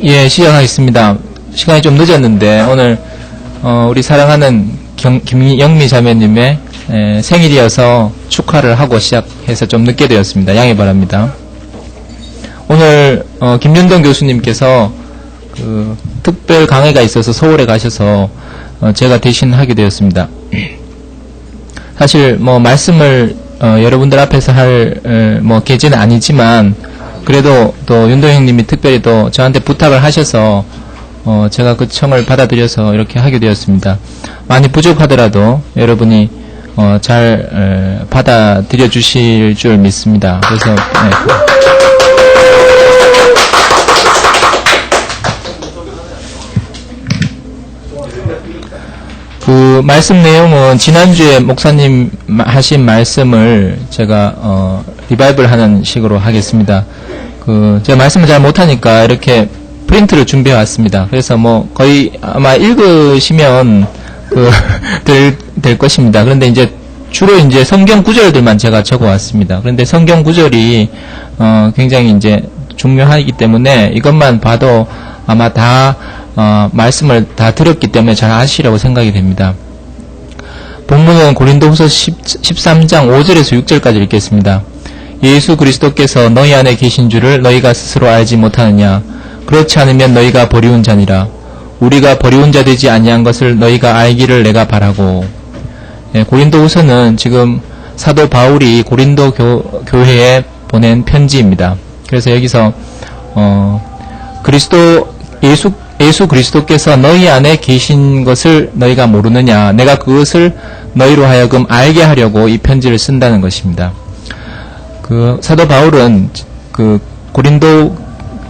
예, 시작하겠습니다. 시간이 좀 늦었는데 오늘 우리 사랑하는 김영미 자매님의 생일이어서 축하를 하고 시작해서 좀 늦게 되었습니다. 양해 바랍니다. 오늘 김윤동 교수님께서 특별 강의가 있어서 서울에 가셔서 제가 대신 하게 되었습니다. 사실 말씀을 여러분들 앞에서 할 계제는 아니지만 그래도 또 윤동 형님이 특별히 또 저한테 부탁을 하셔서 제가 그 청을 받아들여서 이렇게 하게 되었습니다. 많이 부족하더라도 여러분이 잘 받아들여 주실 줄 믿습니다. 그래서 그 말씀 내용은 지난주에 목사님 하신 말씀을 제가 리바이벌 하는 식으로 하겠습니다. 제가 말씀을 잘 못하니까 이렇게 프린트를 준비해 왔습니다. 그래서 거의 아마 읽으시면 될 것입니다. 그런데 이제 주로 이제 성경 구절들만 제가 적어 왔습니다. 그런데 성경 구절이 굉장히 이제 중요하기 때문에 이것만 봐도 아마 다 말씀을 다 들었기 때문에 잘 아시라고 생각이 됩니다. 본문은 고린도후서 13장 5절에서 6절까지 읽겠습니다. 예수 그리스도께서 너희 안에 계신 줄을 너희가 스스로 알지 못하느냐? 그렇지 않으면 너희가 버리운 자니라. 우리가 버리운 자 되지 아니한 것을 너희가 알기를 내가 바라고. 고린도후서는 지금 사도 바울이 고린도 교회에 보낸 편지입니다. 그래서 여기서 예수 그리스도께서 너희 안에 계신 것을 너희가 모르느냐? 내가 그것을 너희로 하여금 알게 하려고 이 편지를 쓴다는 것입니다. 사도 바울은 고린도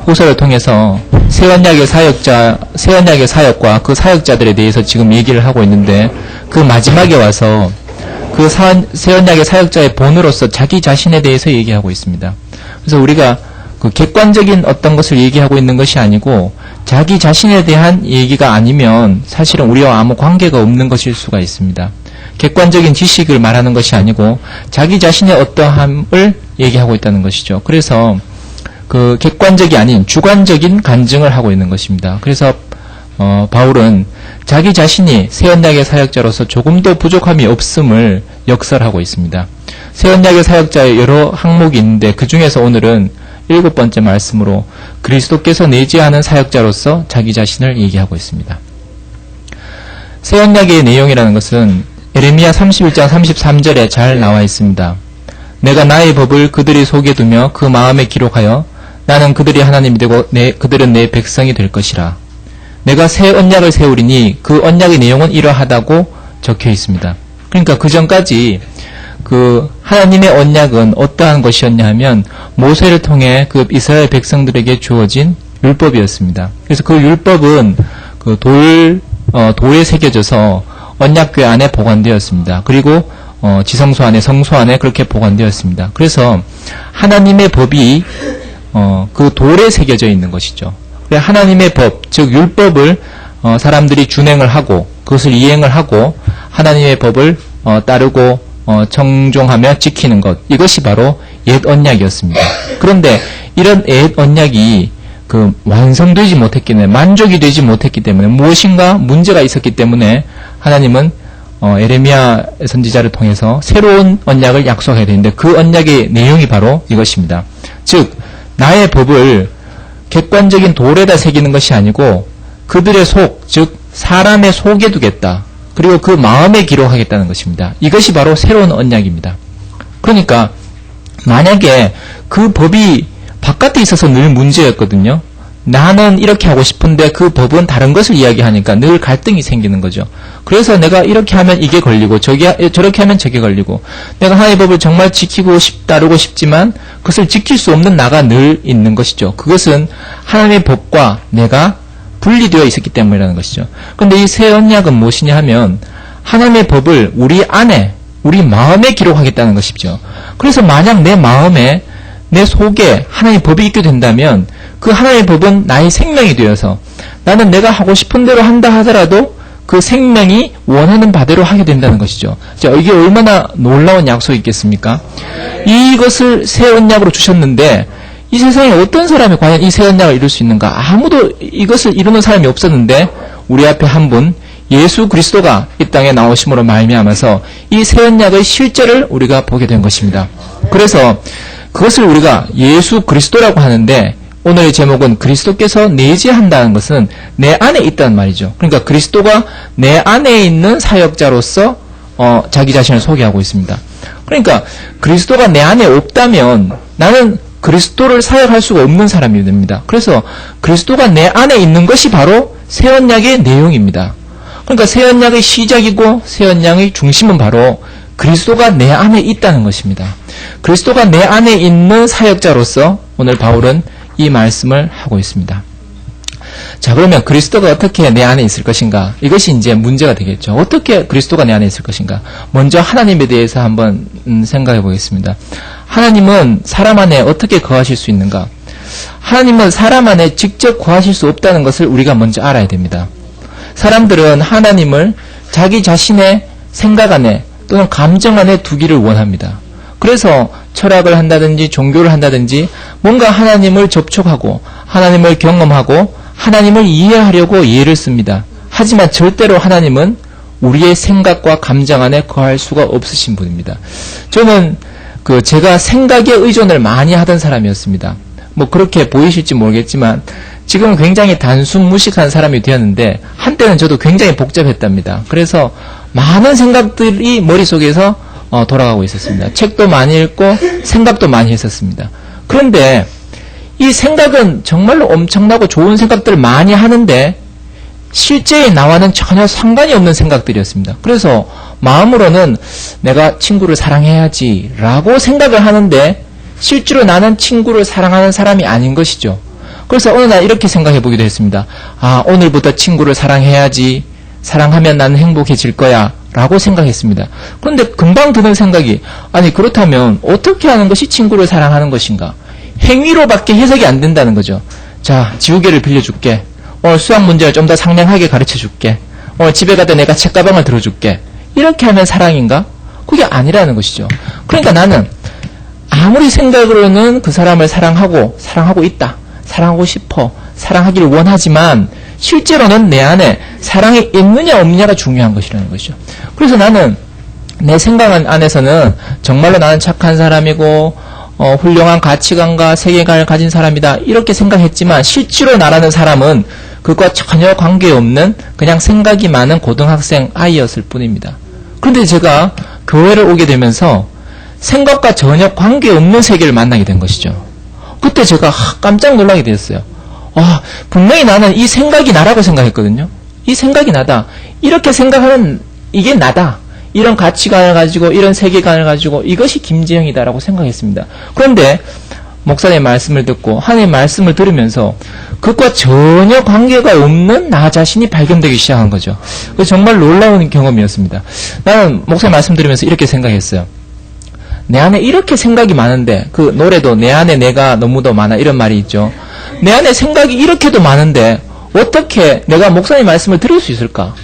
후서를 통해서 새 언약의 사역과 그 사역자들에 대해서 지금 얘기를 하고 있는데 그 마지막에 와서 새 언약의 사역자의 본으로서 자기 자신에 대해서 얘기하고 있습니다. 그래서 우리가 객관적인 어떤 것을 얘기하고 있는 것이 아니고 자기 자신에 대한 얘기가 아니면 사실은 우리와 아무 관계가 없는 것일 수가 있습니다. 객관적인 지식을 말하는 것이 아니고 자기 자신의 어떠함을 얘기하고 있다는 것이죠. 그래서 객관적이 아닌 주관적인 간증을 하고 있는 것입니다. 그래서 바울은 자기 자신이 새 언약의 사역자로서 조금도 부족함이 없음을 역설하고 있습니다. 새 언약의 사역자의 여러 항목이 있는데 그 중에서 오늘은 7번째 말씀으로 그리스도께서 내재하는 사역자로서 자기 자신을 얘기하고 있습니다. 새 언약의 내용이라는 것은 예레미야 31장 33절에 잘 나와 있습니다. 내가 나의 법을 그들이 속에 두며 그 마음에 기록하여 나는 그들이 하나님이 되고 그들은 내 백성이 될 것이라. 내가 새 언약을 세우리니 그 언약의 내용은 이러하다고 적혀 있습니다. 그러니까 그 전까지 하나님의 언약은 어떠한 것이었냐 하면 모세를 통해 이스라엘 백성들에게 주어진 율법이었습니다. 그래서 그 율법은 돌에 새겨져서 언약궤 안에 보관되었습니다. 그리고 지성소 안에 성소 안에 그렇게 보관되었습니다. 그래서 하나님의 법이 그 돌에 새겨져 있는 것이죠. 하나님의 법, 즉 율법을 사람들이 준행을 하고 그것을 이행을 하고 하나님의 법을 따르고 청종하며 지키는 것, 이것이 바로 옛 언약이었습니다. 그런데 이런 옛 언약이 완성되지 못했기 때문에 만족이 되지 못했기 때문에 무엇인가 문제가 있었기 때문에 하나님은 예레미야 선지자를 통해서 새로운 언약을 약속해야 되는데 그 언약의 내용이 바로 이것입니다. 즉 나의 법을 객관적인 돌에다 새기는 것이 아니고 그들의 속, 즉 사람의 속에 두겠다. 그리고 그 마음에 기록하겠다는 것입니다. 이것이 바로 새로운 언약입니다. 그러니까 만약에 그 법이 바깥에 있어서 늘 문제였거든요. 나는 이렇게 하고 싶은데 그 법은 다른 것을 이야기하니까 늘 갈등이 생기는 거죠. 그래서 내가 이렇게 하면 이게 걸리고 저렇게 하면 저게 걸리고 내가 하나님의 법을 정말 따르고 싶지만 그것을 지킬 수 없는 나가 늘 있는 것이죠. 그것은 하나님의 법과 내가 분리되어 있었기 때문이라는 것이죠. 그런데 이 새 언약은 무엇이냐 하면 하나님의 법을 우리 안에, 우리 마음에 기록하겠다는 것이죠. 그래서 만약 내 마음에, 내 속에 하나님의 법이 있게 된다면 그 하나님의 법은 나의 생명이 되어서 나는 내가 하고 싶은 대로 한다 하더라도 그 생명이 원하는 바대로 하게 된다는 것이죠. 자, 이게 얼마나 놀라운 약속이 있겠습니까? 이것을 새 언약으로 주셨는데 이 세상에 어떤 사람이 과연 이 새 언약을 이룰 수 있는가? 아무도 이것을 이루는 사람이 없었는데 우리 앞에 한 분 예수 그리스도가 이 땅에 나오심으로 말미암아서 이 새 언약의 실제를 우리가 보게 된 것입니다. 그래서 그것을 우리가 예수 그리스도라고 하는데 오늘의 제목은 그리스도께서 내재한다는 것은 내 안에 있다는 말이죠. 그러니까 그리스도가 내 안에 있는 사역자로서 자기 자신을 소개하고 있습니다. 그러니까 그리스도가 내 안에 없다면 나는 그리스도를 사역할 수가 없는 사람이 됩니다. 그래서 그리스도가 내 안에 있는 것이 바로 새 언약의 내용입니다. 그러니까 새 언약의 시작이고 새 언약의 중심은 바로 그리스도가 내 안에 있다는 것입니다. 그리스도가 내 안에 있는 사역자로서 오늘 바울은 이 말씀을 하고 있습니다. 자, 그러면 그리스도가 어떻게 내 안에 있을 것인가? 이것이 이제 문제가 되겠죠. 어떻게 그리스도가 내 안에 있을 것인가? 먼저 하나님에 대해서 한번 생각해 보겠습니다. 하나님은 사람 안에 어떻게 거하실 수 있는가? 하나님은 사람 안에 직접 거하실 수 없다는 것을 우리가 먼저 알아야 됩니다. 사람들은 하나님을 자기 자신의 생각 안에 또는 감정 안에 두기를 원합니다. 그래서 철학을 한다든지 종교를 한다든지 뭔가 하나님을 접촉하고 하나님을 경험하고 하나님을 이해하려고 예를 씁니다. 하지만 절대로 하나님은 우리의 생각과 감정 안에 거할 수가 없으신 분입니다. 저는 제가 생각에 의존을 많이 하던 사람이었습니다. 뭐 그렇게 보이실지 모르겠지만 지금은 굉장히 단순 무식한 사람이 되었는데 한때는 저도 굉장히 복잡했답니다. 그래서 많은 생각들이 머릿속에서 돌아가고 있었습니다. 책도 많이 읽고 생각도 많이 했었습니다. 그런데 이 생각은 정말로 엄청나고 좋은 생각들을 많이 하는데 실제의 나와는 전혀 상관이 없는 생각들이었습니다. 그래서 마음으로는 내가 친구를 사랑해야지 라고 생각을 하는데 실제로 나는 친구를 사랑하는 사람이 아닌 것이죠. 그래서 어느 날 이렇게 생각해 보기도 했습니다. 아, 오늘부터 친구를 사랑해야지. 사랑하면 나는 행복해질 거야 라고 생각했습니다. 그런데 금방 드는 생각이 아니 그렇다면 어떻게 하는 것이 친구를 사랑하는 것인가? 행위로밖에 해석이 안 된다는 거죠. 자, 지우개를 빌려줄게. 오늘 수학 문제를 좀 더 상냥하게 가르쳐줄게. 오늘 집에 가다 내가 책가방을 들어줄게. 이렇게 하면 사랑인가? 그게 아니라는 것이죠. 그러니까 나는 아무리 생각으로는 그 사람을 사랑하고 있다. 사랑하고 싶어. 사랑하기를 원하지만 실제로는 내 안에 사랑이 있느냐 없느냐가 중요한 것이라는 것이죠. 그래서 나는 내 생각 안에서는 정말로 나는 착한 사람이고 훌륭한 가치관과 세계관을 가진 사람이다 이렇게 생각했지만 실제로 나라는 사람은 그것과 전혀 관계없는 그냥 생각이 많은 고등학생 아이였을 뿐입니다. 그런데 제가 교회를 오게 되면서 생각과 전혀 관계없는 세계를 만나게 된 것이죠. 그때 제가 깜짝 놀라게 되었어요. 분명히 나는 이 생각이 나라고 생각했거든요. 이 생각이 나다. 이렇게 생각하는 이게 나다. 이런 가치관을 가지고 이런 세계관을 가지고 이것이 김재영이다라고 생각했습니다. 그런데 목사님의 말씀을 듣고 하나님의 말씀을 들으면서 그것과 전혀 관계가 없는 나 자신이 발견되기 시작한 거죠. 정말 놀라운 경험이었습니다. 나는 목사님 말씀 들으면서 이렇게 생각했어요. 내 안에 이렇게 생각이 많은데 그 노래도 내 안에 내가 너무도 많아 이런 말이 있죠. 내 안에 생각이 이렇게도 많은데 어떻게 내가 목사님 말씀을 들을 수 있을까?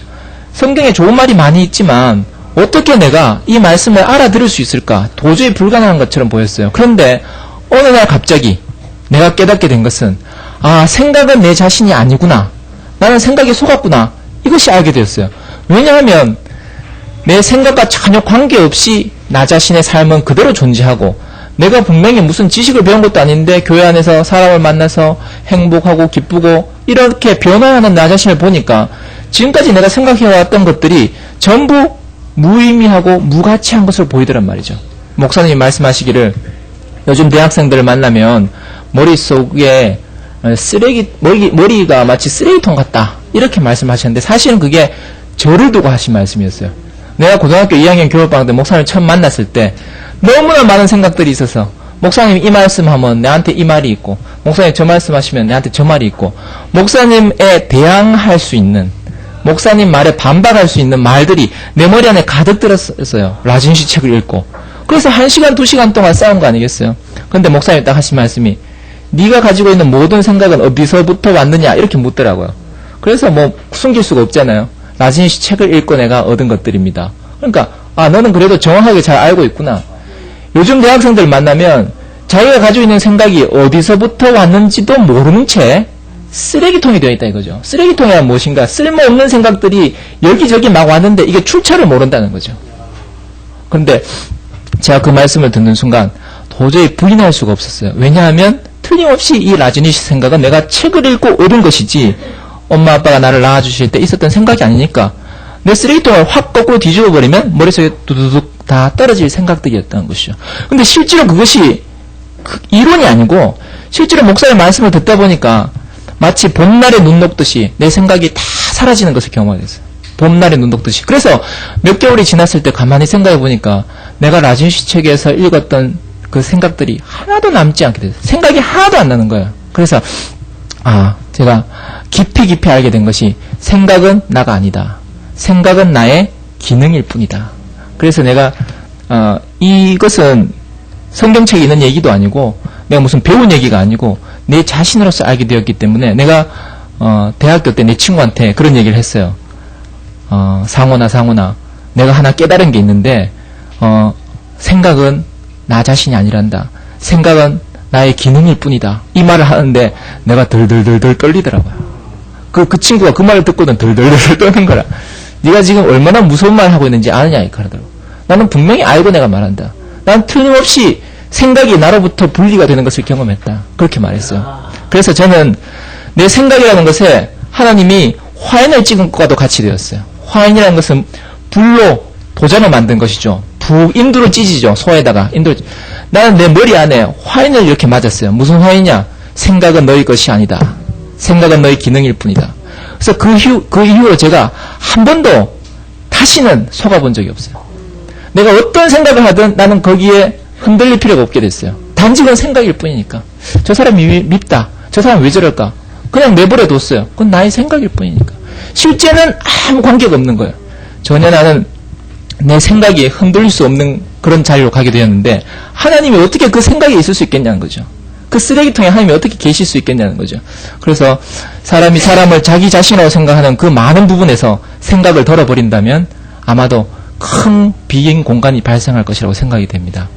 성경에 좋은 말이 많이 있지만 어떻게 내가 이 말씀을 알아들을 수 있을까? 도저히 불가능한 것처럼 보였어요. 그런데 어느 날 갑자기 내가 깨닫게 된 것은 생각은 내 자신이 아니구나. 나는 생각에 속았구나. 이것이 알게 되었어요. 왜냐하면 내 생각과 전혀 관계없이 나 자신의 삶은 그대로 존재하고 내가 분명히 무슨 지식을 배운 것도 아닌데 교회 안에서 사람을 만나서 행복하고 기쁘고 이렇게 변화하는 나 자신을 보니까 지금까지 내가 생각해왔던 것들이 전부 무의미하고 무가치한 것으로 보이더란 말이죠. 목사님이 말씀하시기를 요즘 대학생들을 만나면 머릿속에 머리가 마치 쓰레기통 같다 이렇게 말씀하셨는데 사실은 그게 저를 두고 하신 말씀이었어요. 내가 고등학교 2학년 겨울방학 때 목사님을 처음 만났을 때 너무나 많은 생각들이 있어서 목사님이 이 말씀하면 내한테 이 말이 있고 목사님 저 말씀하시면 내한테 저 말이 있고 목사님에 대항할 수 있는 목사님 말에 반박할 수 있는 말들이 내 머리 안에 가득 들었어요. 라진시 책을 읽고. 그래서 1시간, 2시간 동안 싸운 거 아니겠어요? 그런데 목사님이 딱 하신 말씀이 네가 가지고 있는 모든 생각은 어디서부터 왔느냐 이렇게 묻더라고요. 그래서 뭐 숨길 수가 없잖아요. 라진시 책을 읽고 내가 얻은 것들입니다. 그러니까 너는 그래도 정확하게 잘 알고 있구나. 요즘 대학생들 만나면 자기가 가지고 있는 생각이 어디서부터 왔는지도 모르는 채 쓰레기통이 되어 있다 이거죠. 쓰레기통이란 무엇인가? 쓸모없는 생각들이 여기저기 막 왔는데 이게 출처를 모른다는 거죠. 그런데 제가 그 말씀을 듣는 순간 도저히 부인할 수가 없었어요. 왜냐하면 틀림없이 이 라지니시 생각은 내가 책을 읽고 얻은 것이지 엄마 아빠가 나를 낳아주실 때 있었던 생각이 아니니까 내 쓰레기통을 확 거꾸로 뒤집어 버리면 머릿속에 두두둑 다 떨어질 생각들이었다는 것이죠. 근데 실제로 그것이 이론이 아니고 실제로 목사의 말씀을 듣다 보니까 마치 봄날에 눈 녹듯이 내 생각이 다 사라지는 것을 경험하게 됐어요. 봄날에 눈 녹듯이. 그래서 몇 개월이 지났을 때 가만히 생각해 보니까 내가 라지니시 책에서 읽었던 그 생각들이 하나도 남지 않게 됐어요. 생각이 하나도 안 나는 거예요. 그래서 제가 깊이 알게 된 것이 생각은 나가 아니다. 생각은 나의 기능일 뿐이다. 그래서 내가 이것은 성경책에 있는 얘기도 아니고 내가 무슨 배운 얘기가 아니고 내 자신으로서 알게 되었기 때문에 내가 대학교 때 내 친구한테 그런 얘기를 했어요. 상호나 내가 하나 깨달은 게 있는데 생각은 나 자신이 아니란다. 생각은 나의 기능일 뿐이다. 이 말을 하는데 내가 덜덜덜 떨리더라고요. 그 친구가 그 말을 듣고는 덜덜덜 떠는 거라. 네가 지금 얼마나 무서운 말을 하고 있는지 아느냐 이렇게 하더라고. 나는 분명히 알고 내가 말한다. 난 틀림없이 생각이 나로부터 분리가 되는 것을 경험했다. 그렇게 말했어요. 그래서 저는 내 생각이라는 것에 하나님이 화인을 찍은 것과도 같이 되었어요. 화인이라는 것은 불로 도전을 만든 것이죠. 인두를 찢이죠. 소에다가 인두를. 나는 내 머리 안에 화인을 이렇게 맞았어요. 무슨 화인이냐? 생각은 너희 것이 아니다. 생각은 너희 기능일 뿐이다. 그래서 그 이후로 제가 한 번도 다시는 속아본 적이 없어요. 내가 어떤 생각을 하든 나는 거기에 흔들릴 필요가 없게 됐어요. 단지 그건 생각일 뿐이니까. 저 사람이 밉다. 저 사람 왜 저럴까? 그냥 내버려 뒀어요. 그건 나의 생각일 뿐이니까. 실제는 아무 관계가 없는 거예요. 전혀 나는 내 생각이 흔들릴 수 없는 그런 자리로 가게 되었는데 하나님이 어떻게 그 생각이 있을 수 있겠냐는 거죠. 그 쓰레기통에 하나님이 어떻게 계실 수 있겠냐는 거죠. 그래서 사람이 사람을 자기 자신으로 생각하는 그 많은 부분에서 생각을 덜어버린다면 아마도 큰 비인 공간이 발생할 것이라고 생각이 됩니다.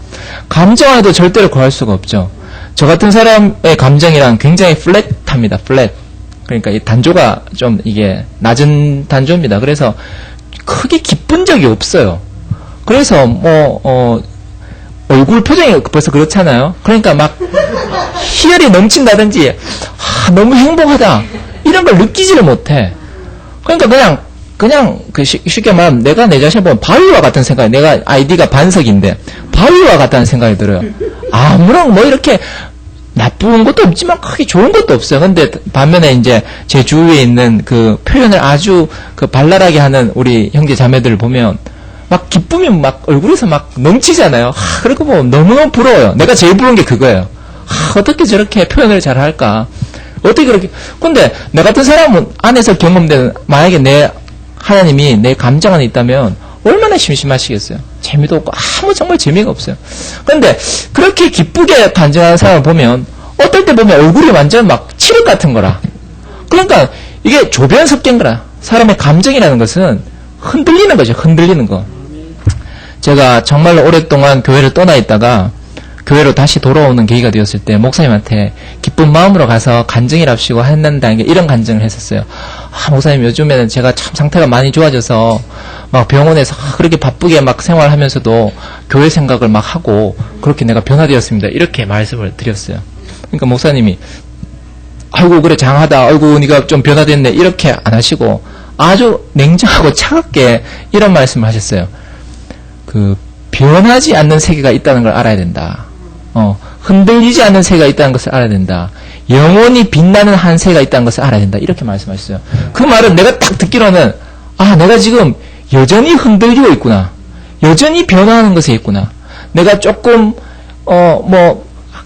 감정하도 절대로 구할 수가 없죠. 저 같은 사람의 감정이란 굉장히 플랫합니다. 플랫. 그러니까 이 단조가 좀 이게 낮은 단조입니다. 그래서 크게 기쁜 적이 없어요. 그래서 얼굴 표정이 벌써 그렇잖아요. 그러니까 막 희열이 넘친다든지 너무 행복하다 이런 걸 느끼지를 못해. 그러니까 그냥 쉽게 말하면 내가 내 자신을 보면 바위와 같은 생각이, 내가 아이디가 반석인데 바위와 같다는 생각이 들어요. 아무런 이렇게 나쁜 것도 없지만 크게 좋은 것도 없어요. 근데 반면에 이제 제 주위에 있는 그 표현을 아주 그 발랄하게 하는 우리 형제 자매들을 보면 막 기쁨이 막 얼굴에서 막 넘치잖아요. 그러고 보면 너무너무 부러워요. 내가 제일 부러운 게 그거예요. 어떻게 저렇게 표현을 잘 할까? 어떻게 그렇게. 근데 나 같은 사람은 안에서 경험되는, 만약에 하나님이 내 감정 안에 있다면 얼마나 심심하시겠어요? 재미도 없고 정말 재미가 없어요. 그런데 그렇게 기쁘게 간증하는 사람을 보면 어떨 때 보면 얼굴이 완전 막 칠흑 같은 거라. 그러니까 이게 조변석계인 거라. 사람의 감정이라는 것은 흔들리는 거죠. 흔들리는 거. 제가 정말로 오랫동안 교회를 떠나 있다가 교회로 다시 돌아오는 계기가 되었을 때 목사님한테 기쁜 마음으로 가서 간증이랍시고 했는다는 게 이런 간증을 했었어요. 목사님 요즘에는 제가 참 상태가 많이 좋아져서 막 병원에서 그렇게 바쁘게 막 생활하면서도 교회 생각을 막 하고 그렇게 내가 변화되었습니다. 이렇게 말씀을 드렸어요. 그러니까 목사님이 아이고 그래 장하다. 아이고 네가 좀 변화됐네. 이렇게 안 하시고 아주 냉정하고 차갑게 이런 말씀을 하셨어요. 변하지 않는 세계가 있다는 걸 알아야 된다. 흔들리지 않는 세계가 있다는 것을 알아야 된다. 영원히 빛나는 한 세계가 있다는 것을 알아야 된다. 이렇게 말씀하셨어요. 그 말은 내가 딱 듣기로는 내가 지금 여전히 흔들리고 있구나. 여전히 변화하는 것에 있구나. 내가 조금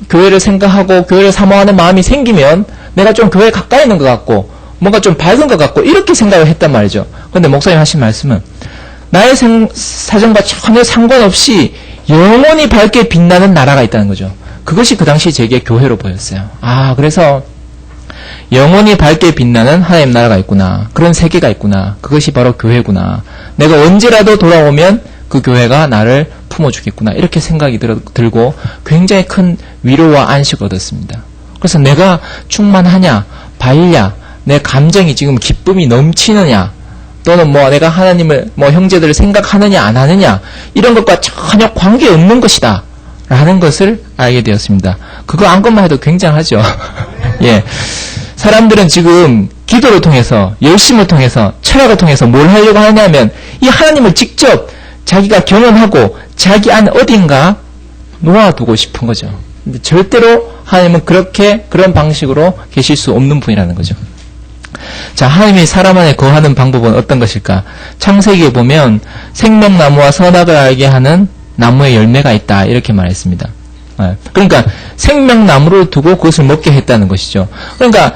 교회를 생각하고 교회를 사모하는 마음이 생기면 내가 좀 교회에 가까이 있는 것 같고 뭔가 좀 밝은 것 같고 이렇게 생각을 했단 말이죠. 그런데 목사님 하신 말씀은 나의 사정과 전혀 상관없이 영원히 밝게 빛나는 나라가 있다는 거죠. 그것이 그 당시 제게 교회로 보였어요. 그래서 영원히 밝게 빛나는 하나님 나라가 있구나. 그런 세계가 있구나. 그것이 바로 교회구나. 내가 언제라도 돌아오면 그 교회가 나를 품어주겠구나 이렇게 생각이 들고 굉장히 큰 위로와 안식을 얻었습니다. 그래서 내가 충만하냐 바일냐 내 감정이 지금 기쁨이 넘치느냐 또는 뭐 내가 하나님을 뭐 형제들을 생각하느냐 안 하느냐 이런 것과 전혀 관계없는 것이다 라는 것을 알게 되었습니다. 그거 안 것만 해도 굉장하죠. 예. 사람들은 지금 기도를 통해서 열심을 통해서 철학을 통해서 뭘 하려고 하냐면 이 하나님을 직접 자기가 경험하고 자기 안 어딘가 놓아두고 싶은 거죠. 근데 절대로 하나님은 그런 방식으로 계실 수 없는 분이라는 거죠. 자, 하나님이 사람 안에 거하는 방법은 어떤 것일까? 창세기에 보면 생명나무와 선악을 알게 하는 나무의 열매가 있다 이렇게 말했습니다. 그러니까 생명나무를 두고 그것을 먹게 했다는 것이죠. 그러니까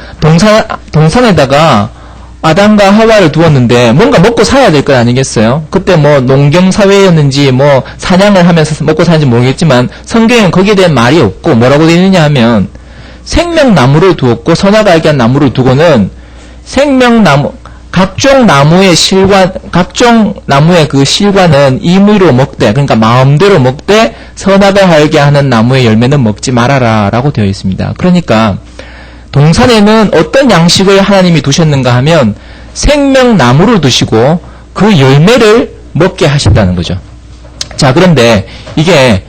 동산에다가 아담과 하와를 두었는데 뭔가 먹고 살아야 될 것 아니겠어요? 그때 뭐 농경사회였는지 뭐 사냥을 하면서 먹고 사는지 모르겠지만 성경에는 거기에 대한 말이 없고 뭐라고 되어 있느냐 하면 생명나무를 두었고 선악을 알게 한 나무를 두고는 생명나무 각종 나무의 그 실과는 임의로 먹되 그러니까 마음대로 먹되 선악을 알게 하는 나무의 열매는 먹지 말아라 라고 되어 있습니다. 그러니까 동산에는 어떤 양식을 하나님이 두셨는가 하면 생명나무를 두시고 그 열매를 먹게 하셨다는 거죠. 자, 그런데 이게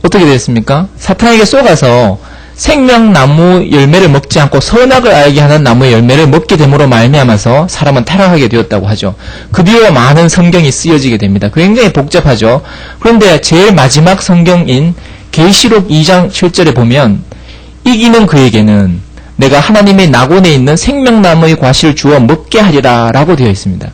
어떻게 됐습니까? 사탄에게 쏘가서 생명나무 열매를 먹지 않고 선악을 알게 하는 나무의 열매를 먹게 됨으로 말미암아서 사람은 타락하게 되었다고 하죠. 그 뒤에 많은 성경이 쓰여지게 됩니다. 굉장히 복잡하죠. 그런데 제일 마지막 성경인 계시록 2장 7절에 보면 이기는 그에게는 내가 하나님의 낙원에 있는 생명나무의 과실을 주어 먹게 하리라 라고 되어 있습니다.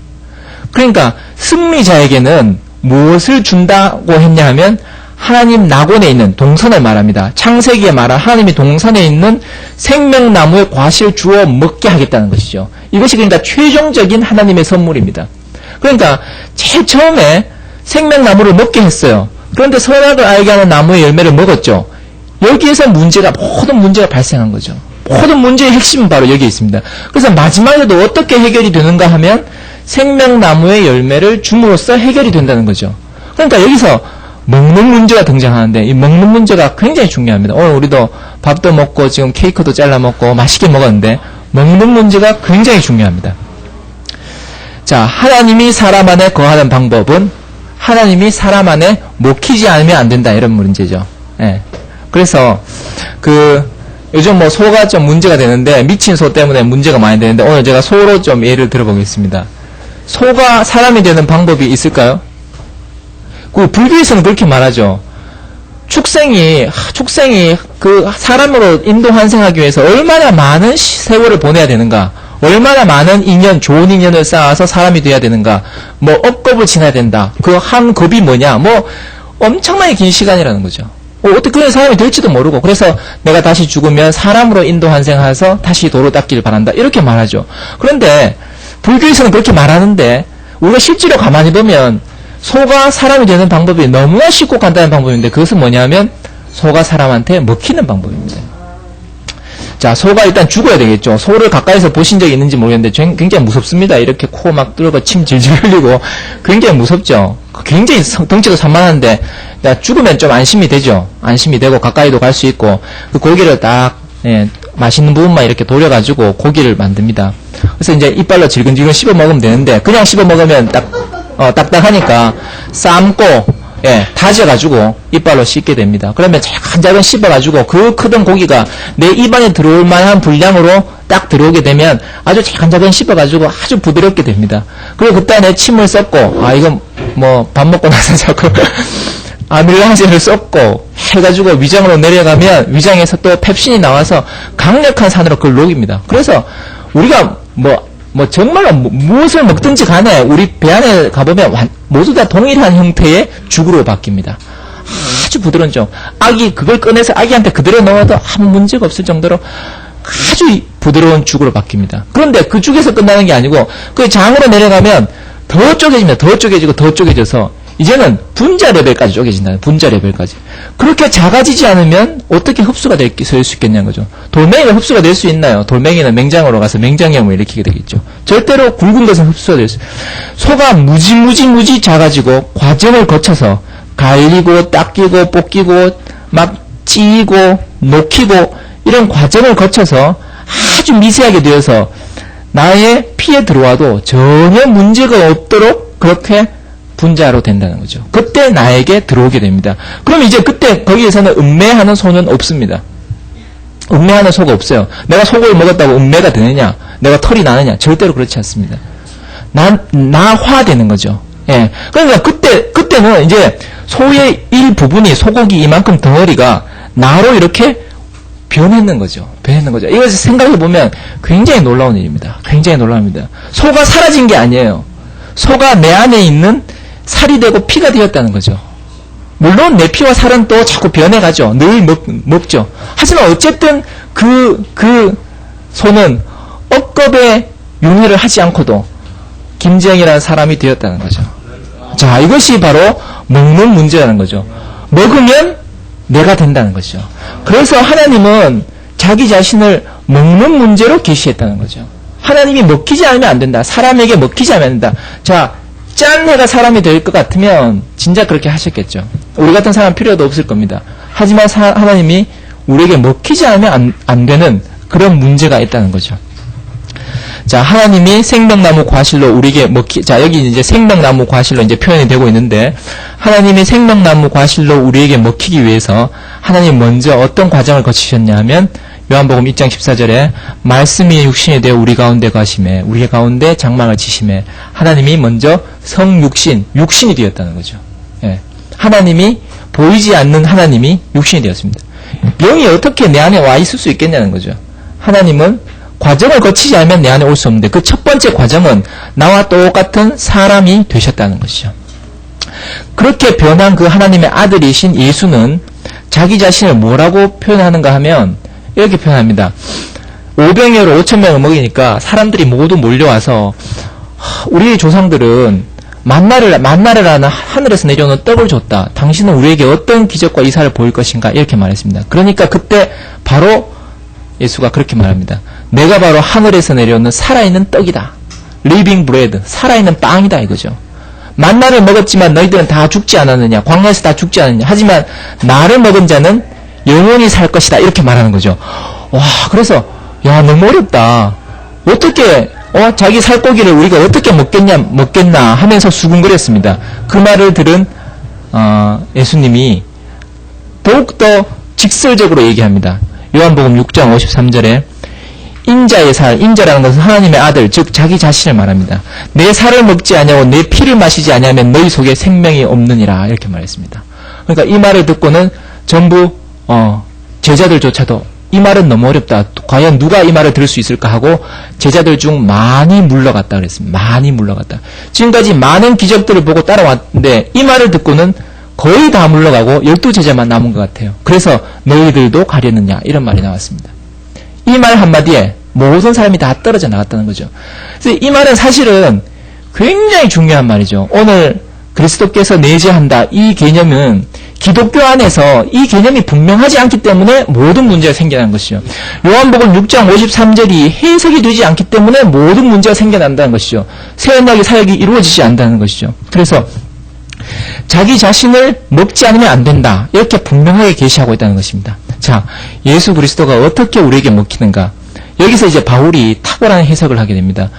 그러니까 승리자에게는 무엇을 준다고 했냐 하면 하나님 낙원에 있는 동산을 말합니다. 창세기에 말한 하나님이 동산에 있는 생명나무의 과실을 주어 먹게 하겠다는 것이죠. 이것이 그러니까 최종적인 하나님의 선물입니다. 그러니까 제일 처음에 생명나무를 먹게 했어요. 그런데 선악을 알게 하는 나무의 열매를 먹었죠. 여기에서 모든 문제가 발생한 거죠. 모든 문제의 핵심은 바로 여기에 있습니다. 그래서 마지막에도 어떻게 해결이 되는가 하면 생명나무의 열매를 줌으로써 해결이 된다는 거죠. 그러니까 여기서 먹는 문제가 등장하는데 이 먹는 문제가 굉장히 중요합니다. 오늘 우리도 밥도 먹고 지금 케이크도 잘라 먹고 맛있게 먹었는데 먹는 문제가 굉장히 중요합니다. 자, 하나님이 사람 안에 거하는 방법은 하나님이 사람 안에 먹히지 않으면 안 된다 이런 문제죠. 예. 그래서 요즘 뭐 소가 좀 문제가 되는데 미친 소 때문에 문제가 많이 되는데 오늘 제가 소로 좀 예를 들어보겠습니다. 소가 사람이 되는 방법이 있을까요? 불교에서는 그렇게 말하죠. 축생이 그 사람으로 인도 환생하기 위해서 얼마나 많은 세월을 보내야 되는가, 얼마나 많은 인연, 좋은 인연을 쌓아서 사람이 돼야 되는가, 뭐 억겁을 지나야 된다. 그 한 겁이 뭐냐, 뭐 엄청나게 긴 시간이라는 거죠. 어떻게 그런 사람이 될지도 모르고, 그래서 내가 다시 죽으면 사람으로 인도 환생해서 다시 도로 닦기를 바란다 이렇게 말하죠. 그런데 불교에서는 그렇게 말하는데 우리가 실제로 가만히 보면 소가 사람이 되는 방법이 너무나 쉽고 간단한 방법인데 그것은 뭐냐면 소가 사람한테 먹히는 방법입니다. 자, 소가 일단 죽어야 되겠죠. 소를 가까이서 보신 적이 있는지 모르겠는데 굉장히 무섭습니다. 이렇게 코 막 뚫고 침 질질 흘리고 굉장히 무섭죠. 굉장히 덩치도 산만한데 죽으면 좀 안심이 되죠. 안심이 되고 가까이도 갈 수 있고 그 고기를 딱 맛있는 부분만 이렇게 돌려가지고 고기를 만듭니다. 그래서 이제 이빨로 질근질근 씹어 먹으면 되는데 그냥 씹어 먹으면 딱딱하니까 삶고 다져가지고 이빨로 씹게 됩니다. 그러면 작은 씹어가지고 그 크던 고기가 내 입안에 들어올 만한 분량으로 딱 들어오게 되면 아주 작은 씹어가지고 아주 부드럽게 됩니다. 그리고 그때 내 침을 썩고 이건 뭐 밥 먹고 나서 자꾸 아밀라제를 썩고 해가지고 위장으로 내려가면 위장에서 또 펩신이 나와서 강력한 산으로 그걸 녹입니다. 그래서 우리가 정말로 무엇을 먹든지 간에 우리 배 안에 가보면 모두 다 동일한 형태의 죽으로 바뀝니다. 아주 부드러운 종. 그걸 꺼내서 아기한테 그대로 넣어도 아무 문제가 없을 정도로 아주 부드러운 죽으로 바뀝니다. 그런데 그 죽에서 끝나는 게 아니고 그 장으로 내려가면 더 쪼개집니다. 더 쪼개지고 더 쪼개져서 이제는 분자 레벨까지 쪼개진다. 분자 레벨까지. 그렇게 작아지지 않으면 어떻게 흡수가 될 수 있겠냐는 거죠. 돌멩이가 흡수가 될 수 있나요? 돌멩이는 맹장으로 가서 맹장염을 일으키게 되겠죠. 절대로 굵은 것은 흡수가 될 수. 소가 무지 작아지고 과정을 거쳐서 갈리고 닦이고 뽑기고 막 찌고 녹히고 이런 과정을 거쳐서 아주 미세하게 되어서 나의 피에 들어와도 전혀 문제가 없도록 그렇게 분자로 된다는 거죠. 그때 나에게 들어오게 됩니다. 그럼 이제 그때 거기에서는 음매하는 소는 없습니다. 음매하는 소가 없어요. 내가 속을 먹었다고 음매가 되느냐, 내가 털이 나느냐, 절대로 그렇지 않습니다. 나화되는 거죠. 예. 그러니까 그때는 이제 소의 일부분이 소고기 이만큼 덩어리가 나로 이렇게 변했는 거죠. 이것을 생각해보면 굉장히 놀라운 일입니다. 굉장히 놀랍니다. 소가 사라진 게 아니에요. 소가 내 안에 있는 살이 되고 피가 되었다는 거죠. 물론 내 피와 살은 또 자꾸 변해가죠. 늘 먹죠. 하지만 어쨌든 그 소는 억겁의 윤회를 하지 않고도 김지영이라는 사람이 되었다는 거죠. 자, 이것이 바로 먹는 문제라는 거죠. 먹으면 내가 된다는 것이죠. 그래서 하나님은 자기 자신을 먹는 문제로 계시했다는 거죠. 하나님이 먹히지 않으면 안 된다. 사람에게 먹히지 않으면 안 된다. 자, 짠 해가 사람이 될 것 같으면 진짜 그렇게 하셨겠죠. 우리 같은 사람 필요도 없을 겁니다. 하지만 하나님이 우리에게 먹히지 않으면 안 되는 그런 문제가 있다는 거죠. 자, 하나님이 생명나무 과실로 우리에게 자, 여기 이제 생명나무 과실로 이제 표현이 되고 있는데, 하나님이 생명나무 과실로 우리에게 먹히기 위해서 하나님 먼저 어떤 과정을 거치셨냐 하면, 요한복음 1장 14절에 말씀이 육신이 되어 우리 가운데 가심에, 우리 가운데 장막을 치심에, 하나님이 먼저 육신이 되었다는 거죠. 예. 하나님이, 보이지 않는 하나님이 육신이 되었습니다. 영이 어떻게 내 안에 와 있을 수 있겠냐는 거죠. 하나님은 과정을 거치지 않으면 내 안에 올 수 없는데, 그 첫 번째 과정은 나와 똑같은 사람이 되셨다는 것이죠. 그렇게 변한 그 하나님의 아들이신 예수는 자기 자신을 뭐라고 표현하는가 하면 이렇게 표현합니다. 500여로 5,000명을 먹이니까 사람들이 모두 몰려와서, 우리 조상들은 만나를 하는 하늘에서 내려오는 떡을 줬다. 당신은 우리에게 어떤 기적과 이사를 보일 것인가? 이렇게 말했습니다. 그러니까 그때 바로 예수가 그렇게 말합니다. 내가 바로 하늘에서 내려오는 살아있는 떡이다. living bread, 살아있는 빵이다 이거죠. 만나를 먹었지만 너희들은 다 죽지 않았느냐? 광야에서 다 죽지 않았느냐? 하지만 나를 먹은 자는 영원히 살 것이다. 이렇게 말하는 거죠. 와, 그래서 야, 너무 어렵다. 어떻게 자기 살고기를 우리가 어떻게 먹겠나 하면서 수군거렸습니다. 그 말을 들은 예수님이 더욱더 직설적으로 얘기합니다. 요한복음 6장 53절에 인자의 살, 인자라는 것은 하나님의 아들, 즉 자기 자신을 말합니다. 내 살을 먹지 아니하고 내 피를 마시지 아니하면 너희 속에 생명이 없느니라 이렇게 말했습니다. 그러니까 이 말을 듣고는 전부 제자들조차도 이 말은 너무 어렵다. 과연 누가 이 말을 들을 수 있을까 하고 제자들 중 많이 물러갔다 그랬습니다. 많이 물러갔다. 지금까지 많은 기적들을 보고 따라왔는데 이 말을 듣고는 거의 다 물러가고 12제자만 남은 것 같아요. 그래서 너희들도 가려느냐 이런 말이 나왔습니다. 이 말 한마디에 모든 사람이 다 떨어져 나갔다는 거죠. 그래서 이 말은 사실은 굉장히 중요한 말이죠. 오늘 그리스도께서 내재한다 이 개념은 기독교 안에서 이 개념이 분명하지 않기 때문에 모든 문제가 생겨나는 것이죠. 요한복음 6장 53절이 해석이 되지 않기 때문에 모든 문제가 생겨난다는 것이죠. 새 언약의 사역이 이루어지지 않는다는 것이죠. 그래서 자기 자신을 먹지 않으면 안 된다. 이렇게 분명하게 계시하고 있다는 것입니다. 자, 예수 그리스도가 어떻게 우리에게 먹히는가? 여기서 이제 바울이 탁월한 해석을 하게 됩니다.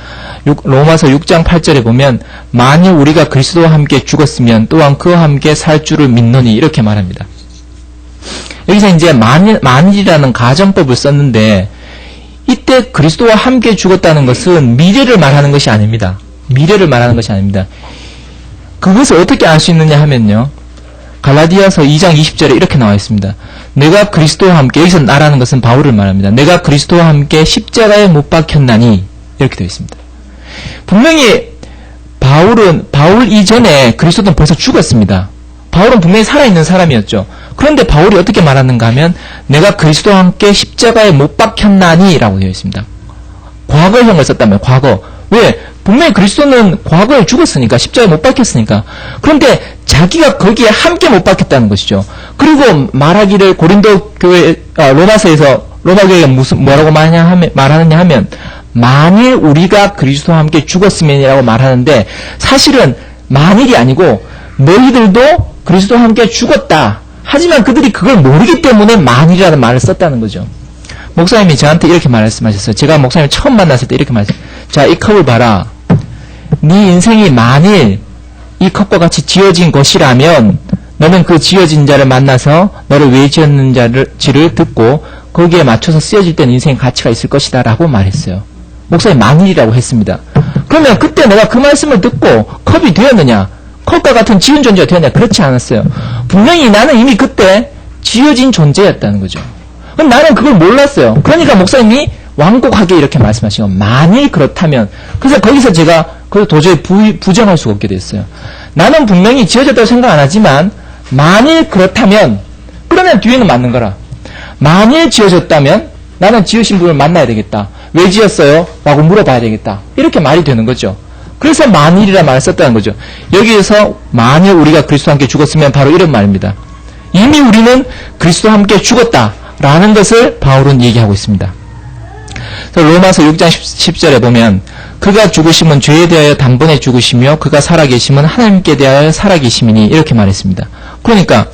로마서 6장 8절에 보면 만일 우리가 그리스도와 함께 죽었으면 또한 그와 함께 살 줄을 믿노니 이렇게 말합니다. 여기서 이제 만일이라는 가정법을 썼는데 이때 그리스도와 함께 죽었다는 것은 미래를 말하는 것이 아닙니다. 미래를 말하는 것이 아닙니다. 그것을 어떻게 알 수 있느냐 하면요. 갈라디아서 2장 20절에 이렇게 나와 있습니다. 내가 그리스도와 함께, 여기서 나라는 것은 바울을 말합니다. 내가 그리스도와 함께 십자가에 못 박혔나니 이렇게 되어 있습니다. 분명히 바울 이전에 그리스도는 벌써 죽었습니다. 바울은 분명히 살아있는 사람이었죠. 그런데 바울이 어떻게 말하는가 하면 내가 그리스도와 함께 십자가에 못 박혔나니 라고 되어 있습니다. 과거형을 썼다면 과거. 왜? 분명히 그리스도는 과거에 죽었으니까, 십자가에 못 박혔으니까. 그런데 자기가 거기에 함께 못 박혔다는 것이죠. 그리고 말하기를 고린도 교회, 로마서에서, 로마 교회가 뭐라고 말하느냐 하면, 만일 우리가 그리스도와 함께 죽었으면이라고 말하는데, 사실은 만일이 아니고, 너희들도 그리스도와 함께 죽었다. 하지만 그들이 그걸 모르기 때문에 만일이라는 말을 썼다는 거죠. 목사님이 저한테 이렇게 말씀하셨어요. 제가 목사님 처음 만났을 때 이렇게 말했어요. 자, 이 컵을 봐라. 네 인생이 만일 이 컵과 같이 지어진 것이라면 너는 그 지어진 자를 만나서 너를 왜 지었는지를 듣고 거기에 맞춰서 쓰여질 때는 인생의 가치가 있을 것이다 라고 말했어요. 목사님 만일이라고 했습니다. 그러면 그때 내가 그 말씀을 듣고 컵이 되었느냐? 컵과 같은 지은 존재가 되었냐? 그렇지 않았어요. 분명히 나는 이미 그때 지어진 존재였다는 거죠. 그럼 나는 그걸 몰랐어요. 그러니까 목사님이 완곡하게 이렇게 말씀하신 거. 만일 그렇다면. 그래서 거기서 제가 그걸 도저히 부정할 수가 없게 됐어요. 나는 분명히 지어졌다고 생각 안 하지만 만일 그렇다면 그러면 뒤에는 맞는 거라. 만일 지어졌다면 나는 지으신 분을 만나야 되겠다. 왜 지었어요? 라고 물어봐야 되겠다. 이렇게 말이 되는 거죠. 그래서 만일이라는 말을 썼다는 거죠. 여기에서 만일 우리가 그리스도와 함께 죽었으면 바로 이런 말입니다. 이미 우리는 그리스도와 함께 죽었다라는 것을 바울은 얘기하고 있습니다. 그래서 로마서 6장 10절에 보면 그가 죽으심은 죄에 대하여 단번에 죽으시며 그가 살아계심은 하나님께 대하여 살아계심이니 이렇게 말했습니다. 그러니까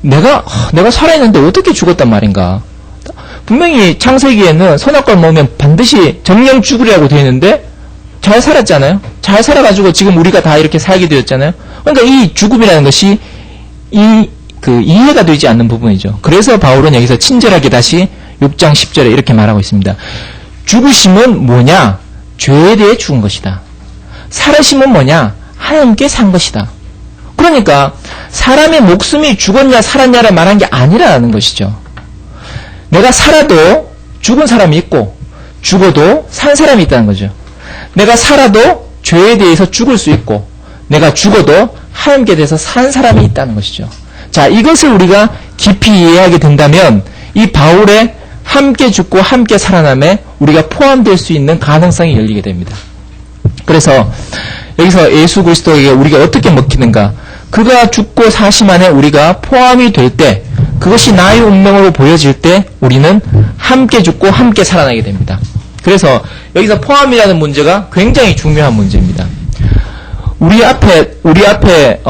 내가 살아있는데 어떻게 죽었단 말인가. 분명히 창세기에는 선악과를 먹으면 반드시 정령 죽으리라고 되어 있는데 잘 살았잖아요. 잘 살아가지고 지금 우리가 다 이렇게 살게 되었잖아요. 그러니까 이 죽음이라는 것이 이해가 되지 않는 부분이죠. 그래서 바울은 여기서 친절하게 다시 6장 10절에 이렇게 말하고 있습니다. 죽으심은 뭐냐? 죄에 대해 죽은 것이다. 살으심은 뭐냐? 하나님께 산 것이다. 그러니까 사람의 목숨이 죽었냐 살았냐를 말한 게 아니라는 것이죠. 내가 살아도 죽은 사람이 있고 죽어도 산 사람이 있다는 거죠. 내가 살아도 죄에 대해서 죽을 수 있고 내가 죽어도 하나님께 대해서 산 사람이 있다는 것이죠. 자, 이것을 우리가 깊이 이해하게 된다면 이 바울의 함께 죽고 함께 살아남에 우리가 포함될 수 있는 가능성이 열리게 됩니다. 그래서 여기서 예수 그리스도에게 우리가 어떻게 먹히는가? 그가 죽고 사심 안에 우리가 포함이 될 때, 그것이 나의 운명으로 보여질 때 우리는 함께 죽고 함께 살아나게 됩니다. 그래서 여기서 포함이라는 문제가 굉장히 중요한 문제입니다. 우리 앞에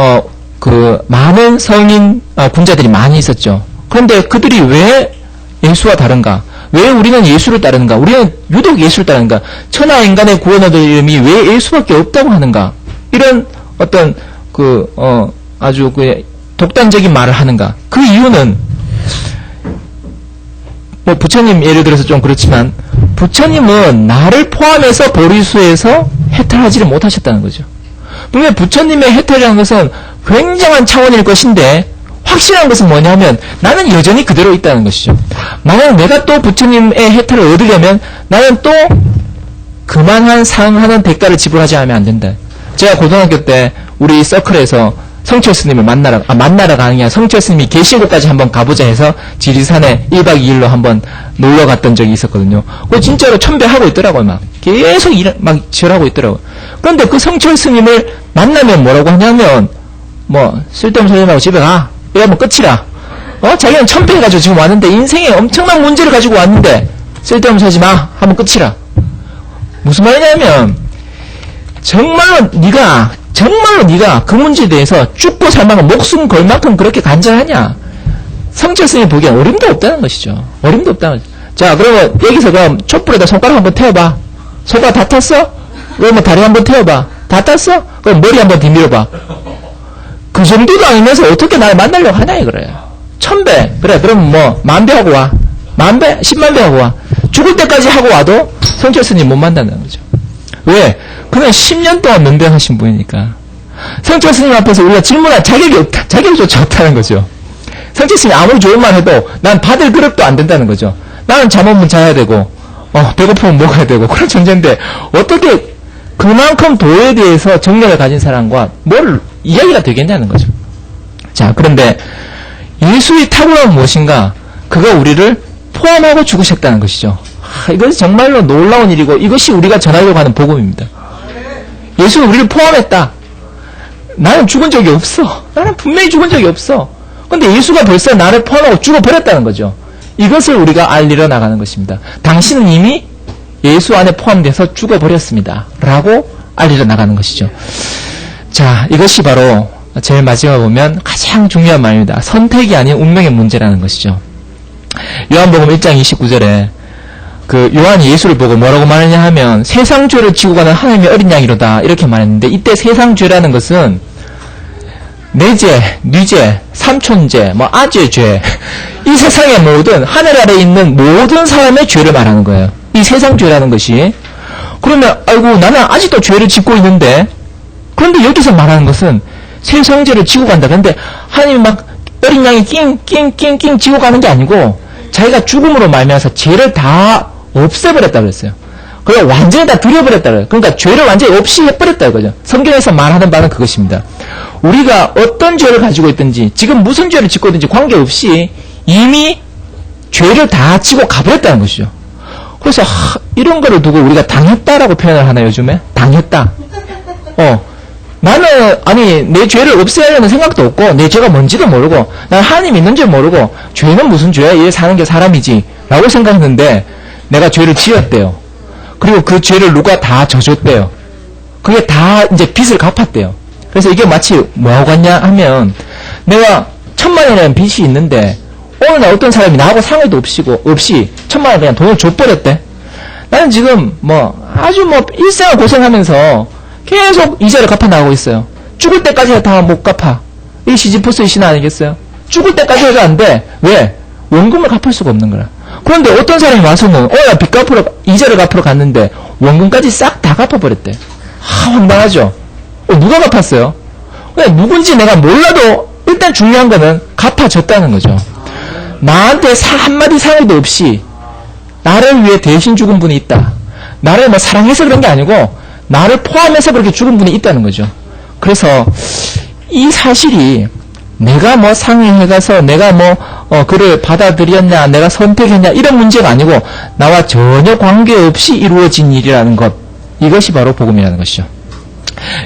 많은 성인 군자들이 많이 있었죠. 그런데 그들이 왜 예수와 다른가? 왜 우리는 예수를 따르는가? 우리는 유독 예수를 따르는가? 천하 인간의 구원 얻을 이름이 왜 예수밖에 없다고 하는가? 이런 어떤 아주 독단적인 말을 하는가? 그 이유는 부처님 예를 들어서 좀 그렇지만 부처님은 나를 포함해서 보리수에서 해탈하지를 못하셨다는 거죠. 분명히 부처님의 해탈이라는 것은 굉장한 차원일 것인데 확실한 것은 뭐냐면 나는 여전히 그대로 있다는 것이죠. 만약 내가 또 부처님의 해탈을 얻으려면 나는 또 그만한 상하는 대가를 지불하지 않으면 안 된다. 제가 고등학교 때 우리 서클에서 성철 스님을 만나러 가는 게 아니라 성철 스님이 계신 곳까지 한번 가보자 해서 지리산에 1박 2일로 한번 놀러 갔던 적이 있었거든요. 그거 진짜로 첨배하고 있더라고요. 막 계속 막 절하고 있더라고요. 그런데 그 성철 스님을 만나면 뭐라고 하냐면 쓸데없는 소리 말고 집에 가. 이러면 끝이라. 자기는 첨배해가지고 지금 왔는데 인생에 엄청난 문제를 가지고 왔는데 쓸데없는 소리 하지 마. 하면 끝이라. 무슨 말이냐면 정말로 네가 그 문제에 대해서 죽고 살 만큼 목숨 걸 만큼 그렇게 간절하냐? 성철 스님이 보기엔 어림도 없다는 것이죠. 어림도 없다는 거죠. 자, 그러면 여기서 그럼 촛불에다 손가락 한번 태워봐. 손가락 다 탔어? 그러면 다리 한번 태워봐. 다 탔어? 그럼 머리 한번 뒤밀어봐. 그 정도도 아니면서 어떻게 나를 만나려고 하냐 이거래요. 1000배. 그래, 그럼 10,000배 하고 와. 10,000배? 100,000배 하고 와. 죽을 때까지 하고 와도 성철 스님 못 만난다는 거죠. 왜? 그는 10년 동안 면대하신 분이니까. 성철 스님 앞에서 우리가 질문할 자격조차 없다는 거죠. 성철 스님이 아무리 좋은 말 해도 난 받을 그릇도 안 된다는 거죠. 나는 잠 오면 자야 되고, 배고프면 먹어야 되고, 그런 존재인데, 어떻게 그만큼 도에 대해서 정력을 가진 사람과 뭘 이야기가 되겠냐는 거죠. 자, 그런데 예수의 탁월함은 무엇인가? 그가 우리를 포함하고 죽으셨다는 것이죠. 이것이 정말로 놀라운 일이고 이것이 우리가 전하려고 하는 복음입니다. 예수는 우리를 포함했다. 나는 죽은 적이 없어. 나는 분명히 죽은 적이 없어. 근데 예수가 벌써 나를 포함하고 죽어버렸다는 거죠. 이것을 우리가 알리러 나가는 것입니다. 당신은 이미 예수 안에 포함돼서 죽어버렸습니다. 라고 알리러 나가는 것이죠. 자, 이것이 바로 제일 마지막에 보면 가장 중요한 말입니다. 선택이 아닌 운명의 문제라는 것이죠. 요한복음 1장 29절에 그 요한이 예수를 보고 뭐라고 말하냐 하면 세상 죄를 지고 가는 하나님의 어린 양이로다 이렇게 말했는데, 이때 세상 죄라는 것은 내 죄, 네 죄, 삼촌 죄, 뭐 아재 죄, 이 세상의 모든 하늘 아래에 있는 모든 사람의 죄를 말하는 거예요. 이 세상 죄라는 것이. 그러면 아이고 나는 아직도 죄를 짓고 있는데, 그런데 여기서 말하는 것은 세상 죄를 지고 간다. 그런데 하나님이 막 어린 양이 낑 지고 가는 게 아니고 자기가 죽음으로 말미암아서 죄를 다 없애버렸다 그랬어요. 그리고 완전히 다 들여버렸다 그래요. 그러니까 죄를 완전히 없이 해버렸다 이거죠. 성경에서 말하는 바는 그것입니다. 우리가 어떤 죄를 가지고 있든지 지금 무슨 죄를 짓고 있든지 관계없이 이미 죄를 다 지고 가버렸다는 것이죠. 그래서 이런 거를 두고 우리가 당했다라고 표현을 하나 요즘에? 당했다. 나는 아니 내 죄를 없애려는 생각도 없고 내 죄가 뭔지도 모르고 난 하나님 있는 줄 모르고 죄는 무슨 죄야? 얘 사는 게 사람이지 라고 생각했는데 내가 죄를 지었대요. 그리고 그 죄를 누가 다 져줬대요. 그게 다 이제 빚을 갚았대요. 그래서 이게 마치 뭐하고 같냐 하면 내가 1000만원이라는 빚이 있는데 어느 날 어떤 사람이 나하고 상의도 없이 1000만원 그냥 돈을 줘버렸대. 나는 지금 아주 일생을 고생하면서 계속 이자를 갚아나가고 있어요. 죽을 때까지 다 못 갚아. 이게 시지프스의 신화 아니겠어요? 죽을 때까지 해도 안 돼. 왜? 원금을 갚을 수가 없는 거라. 그런데 어떤 사람이 와서는 나 빚 갚으러 이자를 갚으러 갔는데 원금까지 싹 다 갚아버렸대. 황당하죠? 누가 갚았어요? 그냥 누군지 내가 몰라도 일단 중요한 거는 갚아줬다는 거죠. 나한테 한마디 상의도 없이 나를 위해 대신 죽은 분이 있다. 나를 사랑해서 그런 게 아니고 나를 포함해서 그렇게 죽은 분이 있다는 거죠. 그래서 이 사실이 내가 상의해가서 내가 그를 받아들였냐, 내가 선택했냐 이런 문제가 아니고 나와 전혀 관계없이 이루어진 일이라는 것, 이것이 바로 복음이라는 것이죠.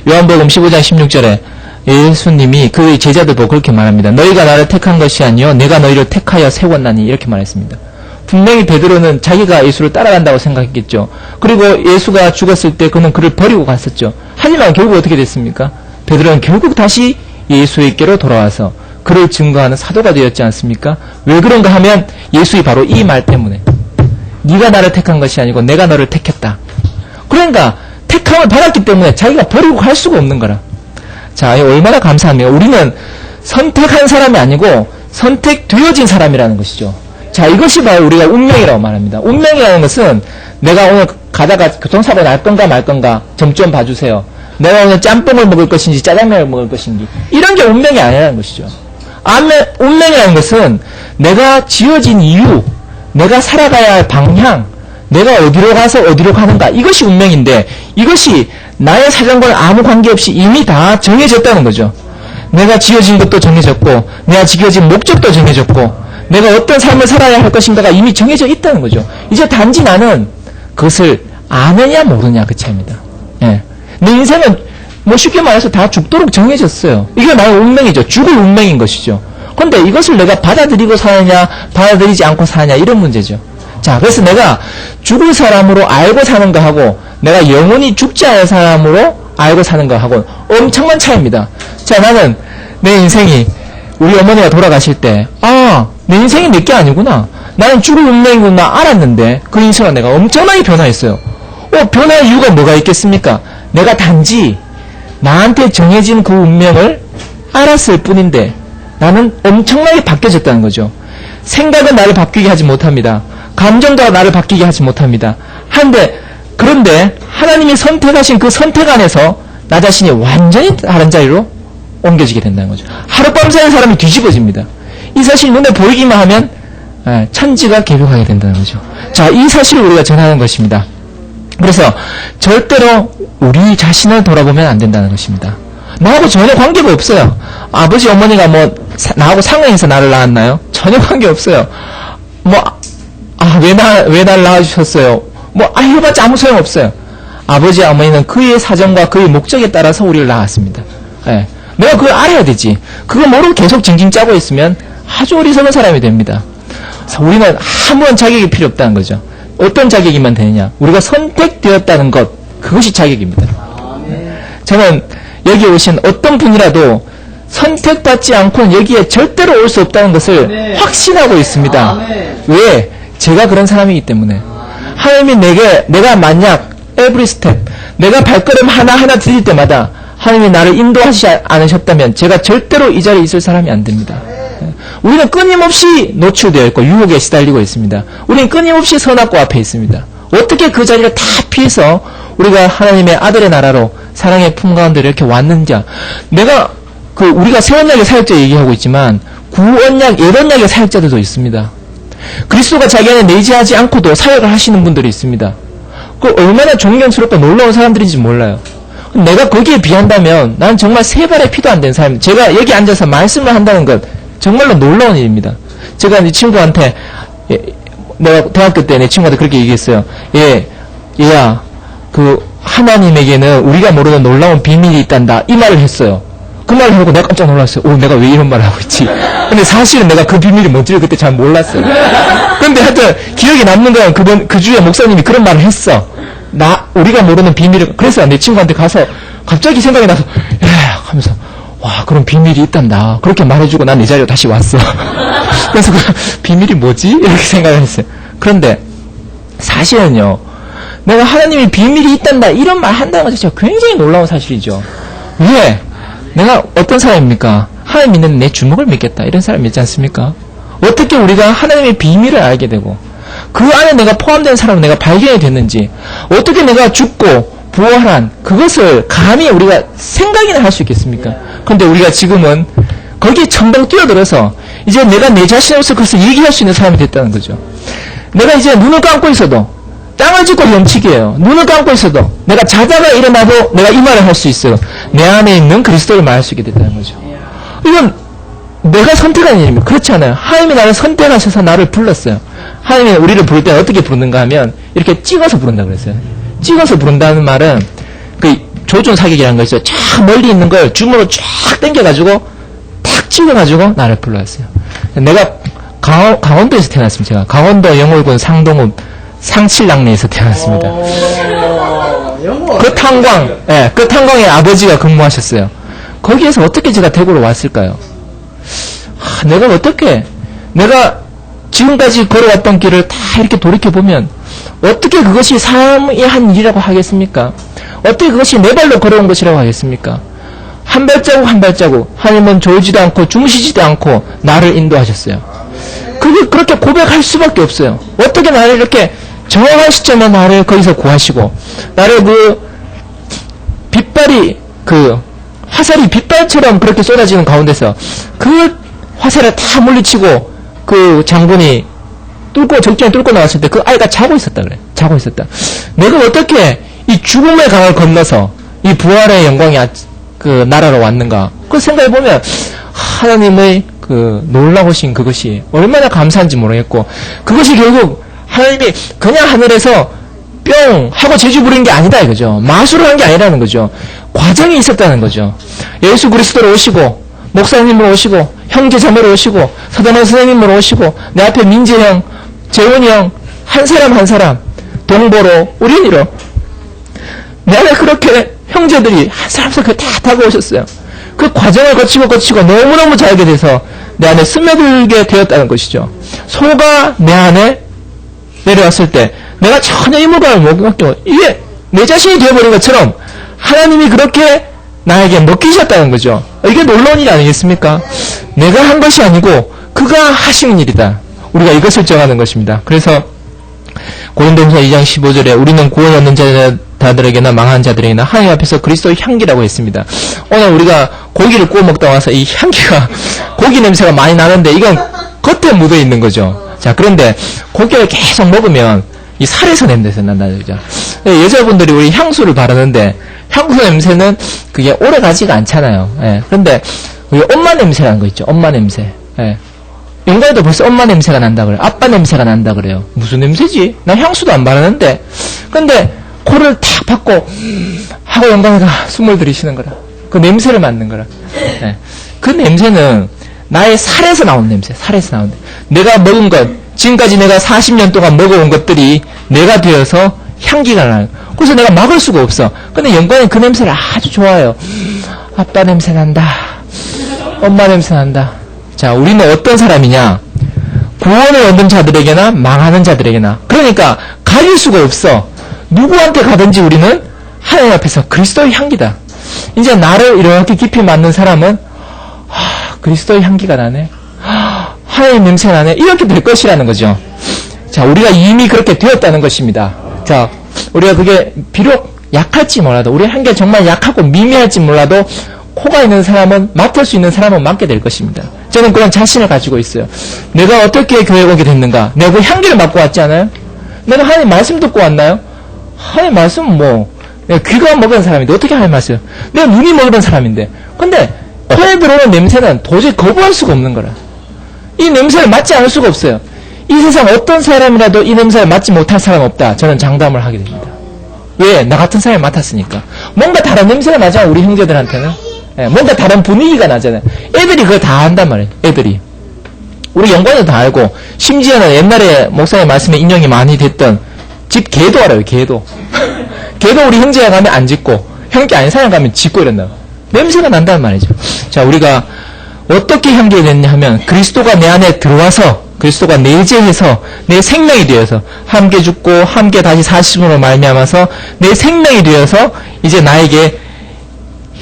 요한복음 15장 16절에 예수님이 그 제자들 보고 그렇게 말합니다. 너희가 나를 택한 것이 아니요 내가 너희를 택하여 세웠나니 이렇게 말했습니다. 분명히 베드로는 자기가 예수를 따라간다고 생각했겠죠. 그리고 예수가 죽었을 때 그는 그를 버리고 갔었죠. 하지만 결국 어떻게 됐습니까? 베드로는 결국 다시 예수에게로 돌아와서 그를 증거하는 사도가 되었지 않습니까? 왜 그런가 하면 예수의 바로 이 말 때문에 네가 나를 택한 것이 아니고 내가 너를 택했다. 그러니까 택함을 받았기 때문에 자기가 버리고 갈 수가 없는 거라. 자, 얼마나 감사하며 우리는 선택한 사람이 아니고 선택되어진 사람이라는 것이죠. 자, 이것이 바로 우리가 운명이라고 말합니다. 운명이라는 것은 내가 오늘 가다가 교통사고 날 건가 말 건가 점 좀 봐주세요. 내가 오늘 짬뽕을 먹을 것인지 짜장면을 먹을 것인지 이런 게 운명이 아니라는 것이죠. 운명이라는 것은 내가 지어진 이유, 내가 살아가야 할 방향, 내가 어디로 가서 어디로 가는가, 이것이 운명인데 이것이 나의 사정과는 아무 관계없이 이미 다 정해졌다는 거죠. 내가 지어진 것도 정해졌고 내가 지어진 목적도 정해졌고 내가 어떤 삶을 살아야 할 것인가가 이미 정해져 있다는 거죠. 이제 단지 나는 그것을 아느냐 모르냐 그 차이입니다. 예. 내 인생은 쉽게 말해서 다 죽도록 정해졌어요. 이게 나의 운명이죠. 죽을 운명인 것이죠. 그런데 이것을 내가 받아들이고 사느냐 받아들이지 않고 사느냐 이런 문제죠. 자, 그래서 내가 죽을 사람으로 알고 사는 거하고 내가 영원히 죽지 않을 사람으로 알고 사는 거하고 엄청난 차이입니다. 자, 나는 내 인생이 우리 어머니가 돌아가실 때 내 인생이 내 게 아니구나. 나는 죽을 운명이구나 알았는데 그 인생은 내가 엄청나게 변화했어요. 변화의 이유가 뭐가 있겠습니까? 내가 단지 나한테 정해진 그 운명을 알았을 뿐인데 나는 엄청나게 바뀌어졌다는 거죠. 생각은 나를 바뀌게 하지 못합니다. 감정도 나를 바뀌게 하지 못합니다. 그런데 하나님이 선택하신 그 선택 안에서 나 자신이 완전히 다른 자리로 옮겨지게 된다는 거죠. 하룻밤 사는 사람이 뒤집어집니다. 이 사실이 눈에 보이기만 하면 천지가 개벽하게 된다는 거죠. 자, 이 사실을 우리가 전하는 것입니다. 그래서 절대로 우리 자신을 돌아보면 안 된다는 것입니다. 나하고 전혀 관계가 없어요. 아버지 어머니가 나하고 상응해서 나를 낳았나요? 전혀 관계 없어요. 왜 나를 낳아주셨어요? 해봤자 아무 소용 없어요. 아버지, 어머니는 그의 사정과 그의 목적에 따라서 우리를 낳았습니다. 예. 내가 그걸 알아야 되지. 그거 모르고 계속 징징 짜고 있으면 아주 어리석은 사람이 됩니다. 그래서 우리는 아무런 자격이 필요 없다는 거죠. 어떤 자격이면 되느냐? 우리가 선택되었다는 것, 그것이 자격입니다. 저는 여기 오신 어떤 분이라도 선택받지 않고는 여기에 절대로 올 수 없다는 것을 확신하고 있습니다. 왜? 제가 그런 사람이기 때문에. 하나님이 내가 만약 every step, 내가 발걸음 하나하나 디딜 때마다 하나님이 나를 인도하시지 않으셨다면 제가 절대로 이 자리에 있을 사람이 안 됩니다. 우리는 끊임없이 노출되어 있고 유혹에 시달리고 있습니다. 우리는 끊임없이 선악과 앞에 있습니다. 어떻게 그 자리를 다 피해서 우리가 하나님의 아들의 나라로 사랑의 품 가운데 이렇게 왔는지. 우리가 새언약의 사역자 얘기하고 있지만 구언약, 옛언약의 사역자들도 있습니다. 그리스도가 자기 안에 내재하지 않고도 사역을 하시는 분들이 있습니다. 그 얼마나 존경스럽고 놀라운 사람들인지 몰라요. 내가 거기에 비한다면 난 정말 세 발의 피도 안 된 사람입니다. 제가 여기 앉아서 말씀을 한다는 것 정말로 놀라운 일입니다. 제가 이 친구한테 내가 대학교 때 내 친구한테 그렇게 얘기했어요. 얘야, 하나님에게는 우리가 모르는 놀라운 비밀이 있단다. 이 말을 했어요. 그 말을 하고 내가 깜짝 놀랐어요. 내가 왜 이런 말을 하고 있지? 근데 사실은 내가 그 비밀이 뭔지를 그때 잘 몰랐어요. 근데 하여튼 기억에 남는 건 그 주에 목사님이 그런 말을 했어. 우리가 모르는 비밀을. 그래서 내 친구한테 가서 갑자기 생각이 나서 하면서 와, 그런 비밀이 있단다. 그렇게 말해주고 난 이 자리로 다시 왔어. 그래서 비밀이 뭐지? 이렇게 생각을 했어요. 그런데 사실은요, 내가 하나님이 비밀이 있단다 이런 말 한다는 것 자체가 굉장히 놀라운 사실이죠. 왜? 내가 어떤 사람입니까? 하나님 믿는 내 주먹을 믿겠다 이런 사람 있지 않습니까? 어떻게 우리가 하나님의 비밀을 알게 되고 그 안에 내가 포함된 사람을 내가 발견이 됐는지, 어떻게 내가 죽고 부활한 그것을 감히 우리가 생각이나 할 수 있겠습니까? 그런데 우리가 지금은 거기에 첨벙 뛰어들어서 이제 내가 내 자신으로서 그것을 얘기할 수 있는 사람이 됐다는 거죠. 내가 이제 눈을 감고 있어도 땅을 짚고 염치기예요. 눈을 감고 있어도 내가 자다가 일어나도 내가 이 말을 할 수 있어요. 내 안에 있는 그리스도를 말할 수 있게 됐다는 거죠. 이건 내가 선택한 일입니다. 그렇지 않아요. 하나님이 나를 선택하셔서 나를 불렀어요. 하나님이 우리를 부를 때 어떻게 부르는가 하면 이렇게 찍어서 부른다고 그랬어요. 찍어서 부른다는 말은 조준 사격이라는 거 있어요. 쫙 멀리 있는 걸 줌으로 쫙 당겨가지고 탁 찍어가지고 나를 불렀어요. 내가 강원도에서 태어났습니다. 제가 강원도 영월군 상동읍 상칠랑내에서 태어났습니다. 그 탄광에 아버지가 근무하셨어요. 거기에서 어떻게 제가 대구로 왔을까요? 내가 지금까지 걸어왔던 길을 다 이렇게 돌이켜보면 어떻게 그것이 사람이 한 일이라고 하겠습니까? 어떻게 그것이 내 발로 걸어온 것이라고 하겠습니까? 한 발자국 한 발자국 하나님은 졸지도 않고 주무시지도 않고 나를 인도하셨어요. 그렇게 고백할 수밖에 없어요. 어떻게 나를 이렇게 정확한 시점에 나를 거기서 구하시고 나를 화살이 빗발처럼 그렇게 쏟아지는 가운데서 그 화살을 다 물리치고 그 장군이 적전에 뚫고 나왔을 때 그 아이가 자고 있었다 그래. 자고 있었다. 내가 어떻게 이 죽음의 강을 건너서 이 부활의 영광이 그 나라로 왔는가? 그 생각해보면 하나님의 그 놀라우신 그것이 얼마나 감사한지 모르겠고, 그것이 결국 하나님이 그냥 하늘에서 뿅 하고 제주 부린 게 아니다 이거죠. 마술을 한 게 아니라는 거죠. 과정이 있었다는 거죠. 예수 그리스도로 오시고 목사님으로 오시고 형제 자매로 오시고 서단원 선생님으로 오시고 내 앞에 민재 형, 재훈이 형 한 사람 한 사람 동보로 우린이로 내 안에 그렇게 형제들이 한 사람씩 다 다가오셨어요. 그 과정을 거치고 너무너무 잘게 돼서 내 안에 스며들게 되었다는 것이죠. 소가 내 안에 내려왔을 때 내가 전혀 의무감을 못 갖고 이게 내 자신이 되어버린 것처럼 하나님이 그렇게 나에게 먹히셨다는 거죠. 이게 놀라운 일 아니겠습니까? 내가 한 것이 아니고 그가 하시는 일이다. 우리가 이것을 정하는 것입니다. 그래서 고린도전서 2장 15절에 우리는 구원 얻는 자들에게나 망한 자들에게나 하나님 앞에서 그리스도의 향기라고 했습니다. 오늘 우리가 고기를 구워 먹다 와서 이 향기가 고기 냄새가 많이 나는데 이건 겉에 묻어 있는 거죠. 자, 그런데 고기를 계속 먹으면 이 살에서 냄새가 난다 그죠. 여자분들이 우리 향수를 바르는데 향수 냄새는 그게 오래 가지가 않잖아요. 예. 그런데 우리 엄마 냄새라는 거 있죠. 엄마 냄새. 예. 인간도 벌써 엄마 냄새가 난다 그래요. 아빠 냄새가 난다 그래요. 무슨 냄새지? 난 향수도 안 바르는데. 근데 그 불을 탁 받고 하고 영광이가 숨을 들이쉬는 거라. 그 냄새를 맡는 거라. 네. 그 냄새는 나의 살에서 나온 냄새, 살에서 나온 냄새. 내가 먹은 것, 지금까지 내가 40년 동안 먹어온 것들이 내가 되어서 향기가 나요. 그래서 내가 막을 수가 없어. 근데 영광이 그 냄새를 아주 좋아해요. 아빠 냄새 난다. 엄마 냄새 난다. 자, 우리는 어떤 사람이냐? 구원을 얻는 자들에게나 망하는 자들에게나. 그러니까 가릴 수가 없어. 누구한테 가든지 우리는 하나님 앞에서 그리스도의 향기다. 이제 나를 이렇게 깊이 맡는 사람은 그리스도의 향기가 나네. 하나님 냄새 나네. 이렇게 될 것이라는 거죠. 자, 우리가 이미 그렇게 되었다는 것입니다. 자, 우리가 그게 비록 약할지 몰라도, 우리의 향기가 정말 약하고 미미할지 몰라도 코가 있는 사람은, 맡을 수 있는 사람은 맡게 될 것입니다. 저는 그런 자신을 가지고 있어요. 내가 어떻게 교회에 오게 됐는가? 내가 그 향기를 맡고 왔지 않아요? 내가 하나님 말씀 듣고 왔나요? 하나님 말씀은 뭐, 내가 귀가 먹은 사람인데 어떻게 하나님 말씀? 내가 눈이 먹은 사람인데. 근데 코에 들어오는 냄새는 도저히 거부할 수가 없는 거라. 이 냄새를 맡지 않을 수가 없어요. 이 세상 어떤 사람이라도 이 냄새를 맡지 못할 사람 없다. 저는 장담을 하게 됩니다. 왜? 나 같은 사람이 맡았으니까. 뭔가 다른 냄새가 나잖아, 우리 형제들한테는. 예, 뭔가 다른 분위기가 나잖아요. 애들이 그걸 다 안단 말이에요. 애들이. 우리 영광도 다 알고, 심지어는 옛날에 목사님 말씀에 인용이 많이 됐던 집 개도 알아요, 개도. 개도 우리 형제가 가면 안 짖고, 형제 아닌 사람 가면 짖고 이런다. 냄새가 난단 말이죠. 자, 우리가 어떻게 향기가 됐냐 하면, 그리스도가 내 안에 들어와서, 그리스도가 내재해서 내 생명이 되어서 함께 죽고 함께 다시 사심으로 말미암아서 내 생명이 되어서 이제 나에게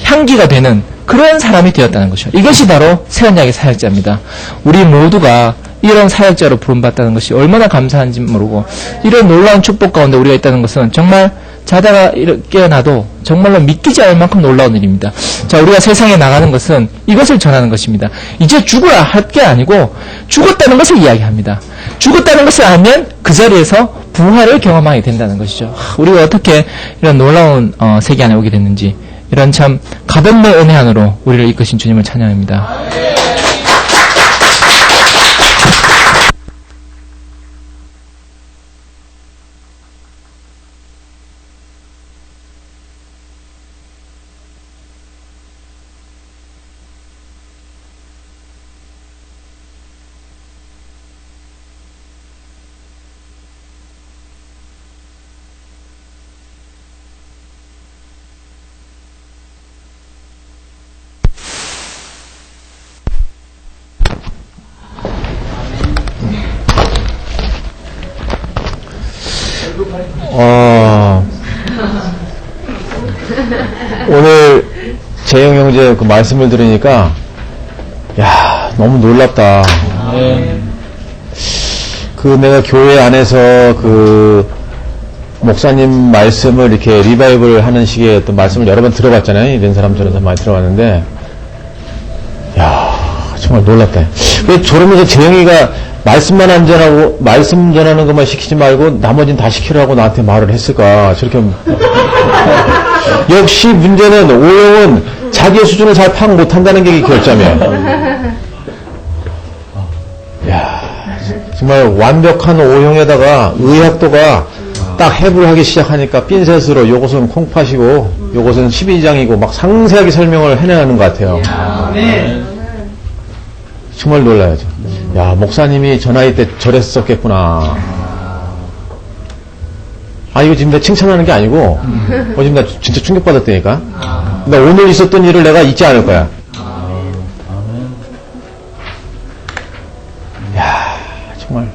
향기가 되는 그런 사람이 되었다는 것이죠. 이것이 바로 새언약의 사역자입니다. 우리 모두가 이런 사역자로 부름받다는 것이 얼마나 감사한지 모르고 이런 놀라운 축복 가운데 우리가 있다는 것은 정말 자다가 깨어나도 정말로 믿기지 않을 만큼 놀라운 일입니다. 자, 우리가 세상에 나가는 것은 이것을 전하는 것입니다. 이제 죽으라 할 게 아니고 죽었다는 것을 이야기합니다. 죽었다는 것을 알면 그 자리에서 부활을 경험하게 된다는 것이죠. 우리가 어떻게 이런 놀라운 세계 안에 오게 됐는지, 이런 참 값없는 은혜 안으로 우리를 이끄신 주님을 찬양합니다. 오늘 재영 형제 그 말씀을 들으니까 야, 너무 놀랍다. 그 내가 교회 안에서 그 목사님 말씀을 이렇게 리바이벌 하는 식의 어떤 말씀을 여러 번 들어봤잖아요. 이런 사람 저런 사람 많이 들어봤는데, 야, 정말 놀랍다. 왜 저러면서 재영이가 말씀만 안전하고 말씀 전하는 것만 시키지 말고 나머지는 다 시키라고 나한테 말을 했을까? 저렇게 역시 문제는 오용은 자기의 수준을 잘 파악 못한다는 게 결점이에요. 야, 정말 완벽한 오용에다가 의학도가 딱 해부를 하기 시작하니까 핀셋으로 요것은 콩팥이고 요것은 12장이고 막 상세하게 설명을 해내는 것 같아요. 정말 놀라야죠. 야, 목사님이 저 나이 때 저랬었겠구나. 아, 이거 지금 내가 칭찬하는 게 아니고, 지금 나 진짜 충격받았다니까? 나 오늘 있었던 일을 내가 잊지 않을 거야. 야, 정말,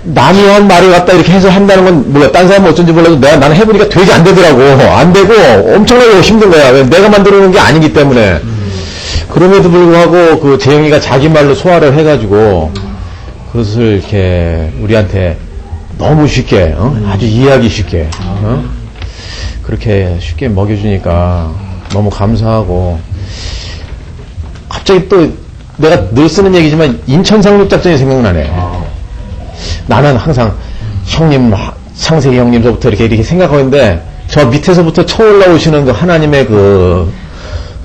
남이 한 말을 갖다 이렇게 해서 한다는 건 몰라. 딴 사람은 어쩐지 몰라도 나는 해보니까 되게 안 되더라고. 안 되고 엄청나게 힘든 거야. 왜 내가 만들어 놓은 게 아니기 때문에. 그럼에도 불구하고 그 재영이가 자기 말로 소화를 해가지고 그것을 이렇게 우리한테 너무 쉽게, 아주 이해하기 쉽게, 그렇게 쉽게 먹여주니까 너무 감사하고, 갑자기 또 내가 늘 쓰는 얘기지만 인천 상륙작전이 생각나네. 나는 항상 형님, 창세기 형님서부터 이렇게 생각하고 있는데, 저 밑에서부터 쳐올라오시는 그 하나님의 그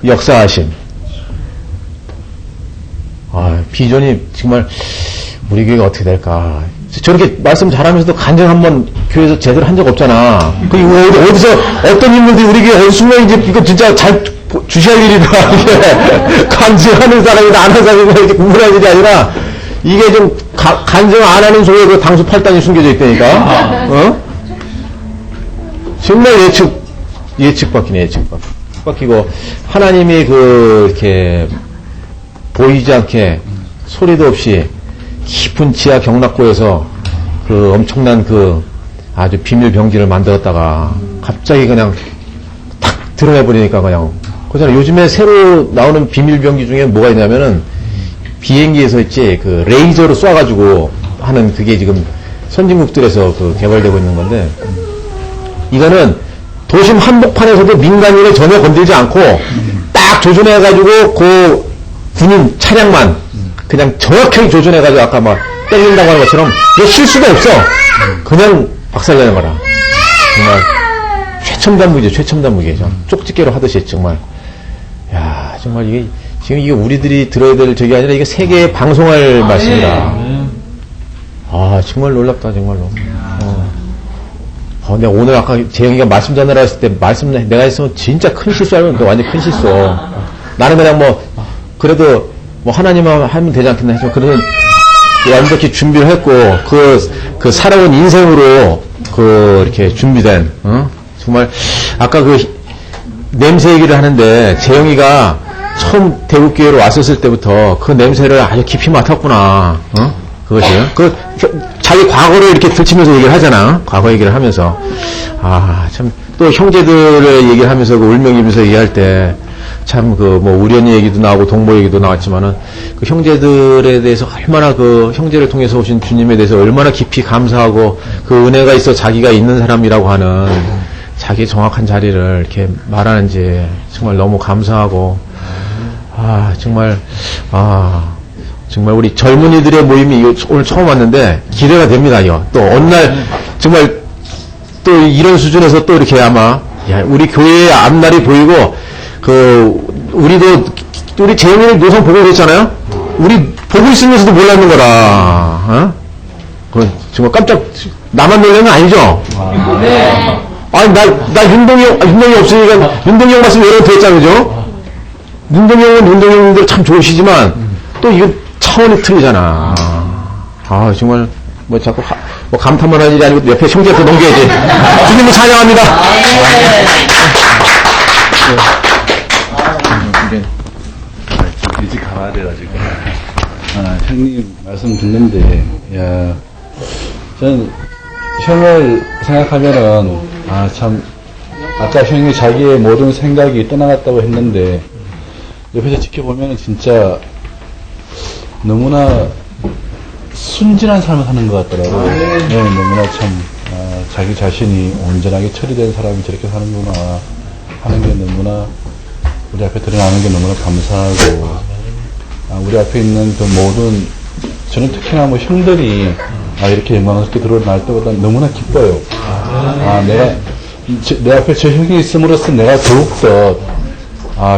역사하심. 아, 비전이 정말 우리 교회가 어떻게 될까? 저렇게 말씀 잘하면서도 간증 한번 교회에서 제대로 한 적 없잖아. 그 어디서 어떤 인물들이 우리 교회 어디 숨어있는지 이거 진짜 잘 주셔야 할 일이다. 이게 간증하는 사람이나 안 하는 사람이나 이렇게 구분할 일이 아니라 이게 좀 간증 안 하는 속에 그 당수 8단이 숨겨져 있다니까. 어? 정말 예측 바뀌고 하나님이 이렇게 보이지 않게 소리도 없이 깊은 지하 경락고에서 그 엄청난 아주 비밀 병기를 만들었다가 갑자기 그냥 탁 드러내 버리니까 그냥 그잖아. 요즘에 새로 나오는 비밀 병기 중에 뭐가 있냐면은 비행기에서 있지 레이저로 쏴가지고 하는 그게 지금 선진국들에서 개발되고 있는 건데 이거는 도심 한복판에서도 민간인을 전혀 건들지 않고 딱 조준해가지고 그 군인 차량만 그냥 정확하게 조준해가지고 아까 막 때린다고 하는 것처럼 이게 실수가 없어. 그냥 박살내는 거라. 정말 최첨단 무기죠. 최첨단 무기죠. 쪽집게로 하듯이 정말. 야 정말 이게 지금 이게 우리들이 들어야 될 적이 아니라 이게 세계에 방송할 말씀이다. 아 정말 놀랍다 정말로. 내가 오늘 아까 재영이가 말씀 전하라 했을 때 말씀 내가 했으면 진짜 큰 실수하면 완전 큰 실수. 나는 그냥 그래도 하나님만 하면 되지 않겠나 해서 그래서 완벽히 준비를 했고 그 살아온 인생으로 이렇게 준비된 정말 아까 냄새 얘기를 하는데 재영이가 처음 대구교회로 왔었을 때부터 그 냄새를 아주 깊이 맡았구나. 그것이 자기 과거를 이렇게 들치면서 얘기를 하잖아. 과거 얘기를 하면서 참 또 형제들의 얘기를 하면서 울명이면서 얘기할 때 참 우리 언니 얘기도 나오고 동보 얘기도 나왔지만은 그 형제들에 대해서 얼마나 형제를 통해서 오신 주님에 대해서 얼마나 깊이 감사하고 그 은혜가 있어 자기가 있는 사람이라고 하는 자기 정확한 자리를 이렇게 말하는지 정말 너무 감사하고 정말 우리 젊은이들의 모임이 오늘 처음 왔는데 기대가 됩니다. 또 어느 날 정말 또 이런 수준에서 또 이렇게 아마 우리 교회의 앞날이 보이고 우리 재영이를 노선 보고 그랬잖아요. 우리 보고 있으면서도 몰랐는 거라. 정말 깜짝 나만 놀란 건 아니죠? 네. 아니 나 윤동이 없으니까 윤동이 형 말씀 여러 번 드렸잖아요, 그죠? 윤동이 형은 윤동이 형님들 참 좋으시지만 또 이거 차원이 틀리잖아. 정말 자꾸 감탄만 하는 일이 아니고 옆에 형제한테 넘겨야지. 주님을 찬양합니다. 일찍 가야 돼가지고 형님 말씀 듣는데 저는 형을 생각하면은 참 아까 형이 자기의 모든 생각이 떠나갔다고 했는데 옆에서 지켜보면은 진짜 너무나 순진한 삶을 사는 것 같더라고요. 네, 너무나 참 자기 자신이 온전하게 처리된 사람이 저렇게 사는구나 하는 게 너무나 우리 앞에 드러나는 게 너무나 감사하고 우리 앞에 있는 그 모든 저는 특히나 형들이 이렇게 영광스럽게 드러날 때보다 너무나 기뻐요. 내 앞에 저 형이 있음으로써 내가 더욱더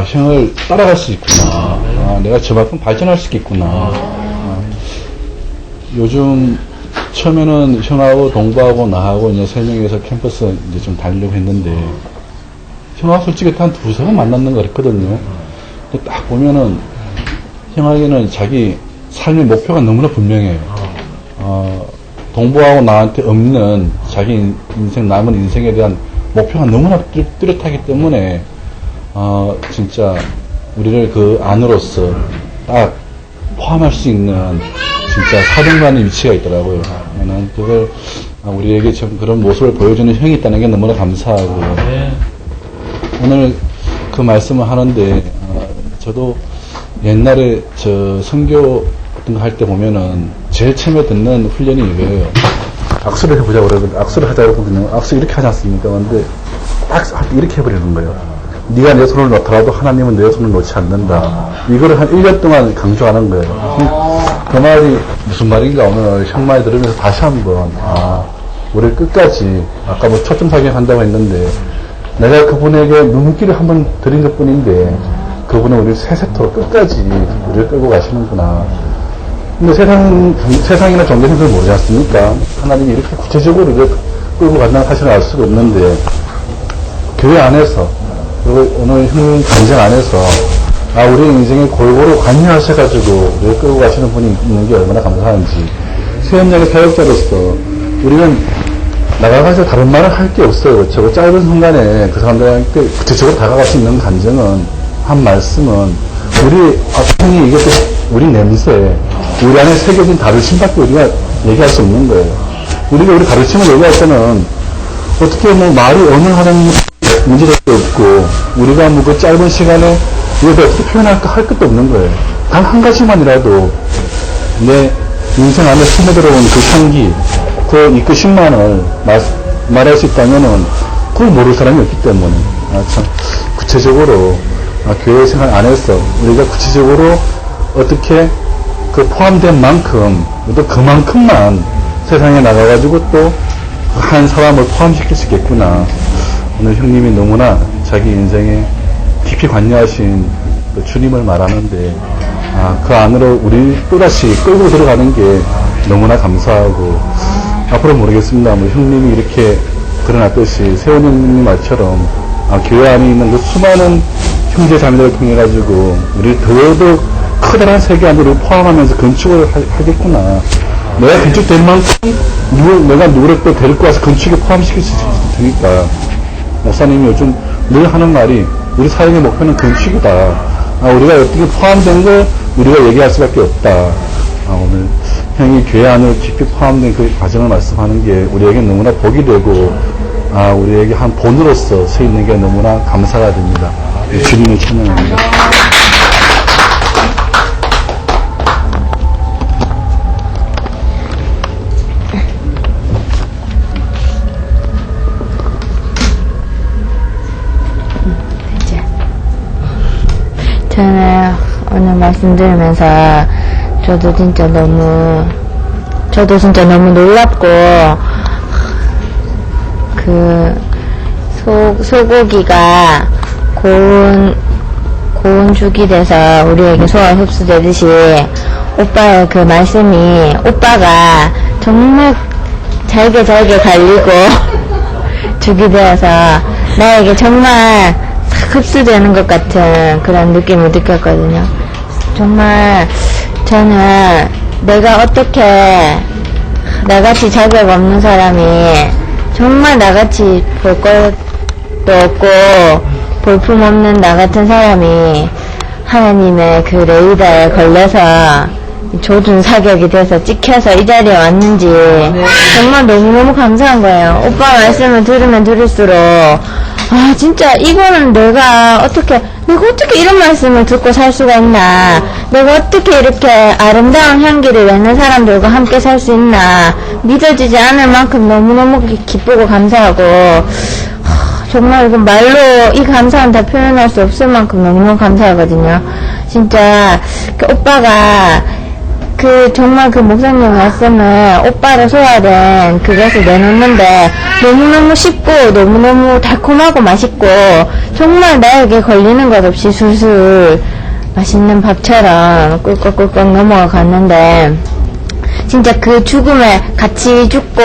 형을 따라갈 수 있구나. 내가 저만큼 발전할 수 있겠구나. 요즘 처음에는 형하고 동부하고 나하고 이제 3명이서 캠퍼스 이제 좀 다니려고 했는데 형하고 솔직히 한 2시간 만났는 거 그랬거든요. 근데 딱 보면은 형에게는 자기 삶의 목표가 너무나 분명해요. 동부하고 나한테 없는 자기 인생, 남은 인생에 대한 목표가 너무나 뚜렷하기 때문에 진짜 우리를 그 안으로서 딱 포함할 수 있는 진짜 사령관의 위치가 있더라고요. 저는 그걸 우리에게 좀 그런 모습을 보여주는 형이 있다는 게 너무나 감사하고 오늘 그 말씀을 하는데 저도 옛날에 저 선교 같은 거 할 때 보면은 제일 처음에 듣는 훈련이 이거예요. 악수를 해보자고 그러거든요. 악수를 하자고 그러거든요. 악수 이렇게 하지 않습니까? 근데 딱 이렇게 해버리는 거예요. 네가 내 손을 놓더라도 하나님은 내 손을 놓지 않는다. 이거를 한 1년 동안 강조하는 거예요. 그 말이 무슨 말인가 오늘 형 말 들으면서 다시 한번 우리를 끝까지 아까 초점 사격한다고 했는데 내가 그분에게 눈길을 한번 드린 것 뿐인데 그분은 우리를 세세토록 끝까지 우리를 끌고 가시는구나. 근데 세상이나 종교는 그걸 모르지 않습니까? 하나님이 이렇게 구체적으로 이렇게 끌고 간다는 사실을 알 수가 없는데, 교회 안에서, 그리고 오늘 현 간증 안에서, 우리 인생에 골고루 관여하셔가지고, 우리를 끌고 가시는 분이 있는 게 얼마나 감사한지. 수현장의 사역자로서, 우리는 나가가지고 다른 말을 할 게 없어요. 저 짧은 순간에 그 사람들한테 구체적으로 다가갈 수 있는 간증은, 한 말씀은, 형이 이것도 우리 냄새, 우리 안에 새겨진 가르침밖에 우리가 얘기할 수 없는 거예요. 우리가 우리 가르침을 얘기할 때는 어떻게 뭐 말이 어느 하는 문제가 없고 우리가 뭐 그 짧은 시간에 이걸 어떻게 표현할까 할 것도 없는 거예요. 단 한 가지만이라도 내 인생 안에 스며들어온 그 향기, 그 식만을 말할 수 있다면은 그걸 모를 사람이 없기 때문에 참 구체적으로 교회 생활 안에서 우리가 구체적으로 어떻게 그 포함된 만큼 또 그만큼만 세상에 나가가지고 또 한 사람을 포함시킬 수 있겠구나. 오늘 형님이 너무나 자기 인생에 깊이 관여하신 그 주님을 말하는데 그 안으로 우리 또다시 끌고 들어가는 게 너무나 감사하고 앞으로 모르겠습니다. 뭐 형님이 이렇게 드러났듯이 세원 형님 말처럼 교회 안에 있는 그 수많은 형제 자매들을 통해 가지고 우리 더더욱 커다란 세계 안으로 포함하면서 건축을 하겠구나. 내가 건축될 만큼 내가 누구를 또 데리고 와서 건축에 포함시킬 수 있으니까 목사님이 요즘 늘 하는 말이 우리 사역의 목표는 건축이다. 우리가 어떻게 포함된 걸 우리가 얘기할 수밖에 없다. 오늘 형이 교회 안으로 깊이 포함된 그 과정을 말씀하는 게 우리에게 너무나 복이 되고 우리에게 한 본으로서 서 있는 게 너무나 감사가 됩니다. 주님을 찬양합니다. 저는 오늘 말씀 들으면서 저도 진짜 너무 놀랍고 그 소고기가 고운 죽이 돼서 우리에게 소화 흡수되듯이 오빠의 그 말씀이 오빠가 정말 잘게 갈리고 죽이 되어서 나에게 정말 흡수되는 것 같은 그런 느낌을 느꼈거든요. 정말 저는 내가 어떻게 나같이 자격 없는 사람이 정말 나같이 볼 것도 없고 볼품 없는 나 같은 사람이 하나님의 그 레이더에 걸려서 조준 사격이 돼서 찍혀서 이 자리에 왔는지 정말 너무너무 감사한 거예요. 오빠 말씀을 들으면 들을수록 진짜 이거는 내가 어떻게 이런 말씀을 듣고 살 수가 있나, 내가 어떻게 이렇게 아름다운 향기를 내는 사람들과 함께 살 수 있나 믿어지지 않을 만큼 너무너무 기쁘고 감사하고 정말 이건 말로 이 감사는 다 표현할 수 없을 만큼 너무너무 감사하거든요. 진짜 그 오빠가 정말 그 목사님 말씀을 오빠로 소화된 그것을 내놓는데 너무너무 쉽고 너무너무 달콤하고 맛있고 정말 나에게 걸리는 것 없이 술술 맛있는 밥처럼 꿀꺽꿀꺽 넘어가 갔는데 진짜 그 죽음에 같이 죽고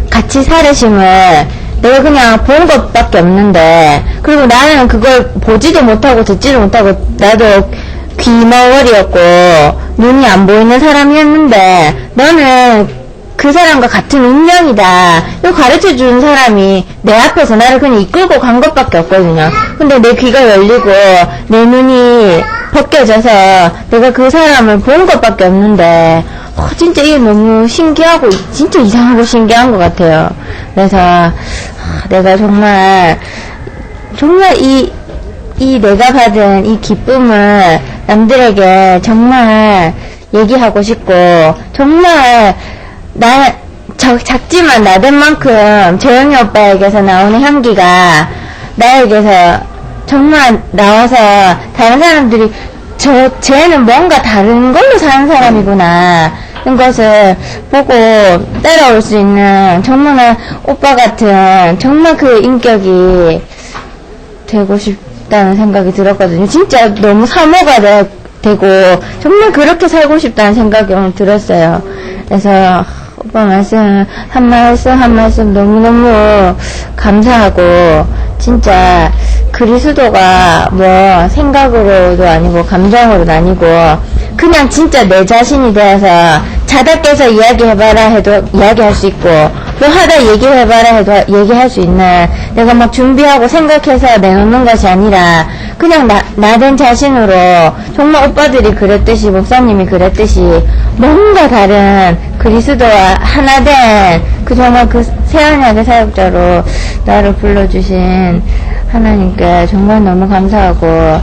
같이 살으심을 내가 그냥 본 것밖에 없는데 그리고 나는 그걸 보지도 못하고 듣지도 못하고 나도 귀머거리였고 눈이 안 보이는 사람이었는데 너는 그 사람과 같은 운명이다. 이거 가르쳐주는 사람이 내 앞에서 나를 그냥 이끌고 간 것밖에 없거든요. 근데 내 귀가 열리고 내 눈이 벗겨져서 내가 그 사람을 본 것밖에 없는데 진짜 이게 너무 신기하고 진짜 이상하고 신기한 것 같아요. 그래서 내가 정말 이 내가 받은 이 기쁨을 남들에게 정말 얘기하고 싶고 정말 작지만 나된 만큼 재영이 오빠에게서 나오는 향기가 나에게서 정말 나와서 다른 사람들이 쟤는 뭔가 다른 걸로 사는 사람이구나 이런 것을 보고 따라올 수 있는 정말 오빠 같은 정말 그 인격이 되고 싶다는 생각이 들었거든요. 진짜 너무 사모가 되고 정말 그렇게 살고 싶다는 생각이 오늘 들었어요. 그래서 오빠 말씀 한 말씀 너무너무 감사하고 진짜 그리스도가 뭐 생각으로도 아니고 감정으로도 아니고 그냥 진짜 내 자신이 되어서 자다 깨서 이야기해봐라 해도 이야기할 수 있고 뭐 하다 얘기해봐라 해도 얘기할 수 있는 내가 막 준비하고 생각해서 내놓는 것이 아니라 그냥 나 된 자신으로 정말 오빠들이 그랬듯이 목사님이 그랬듯이 뭔가 다른 그리스도와 하나 된 그 정말 그 새언약의 사역자로 나를 불러주신 하나님께 정말 너무 감사하고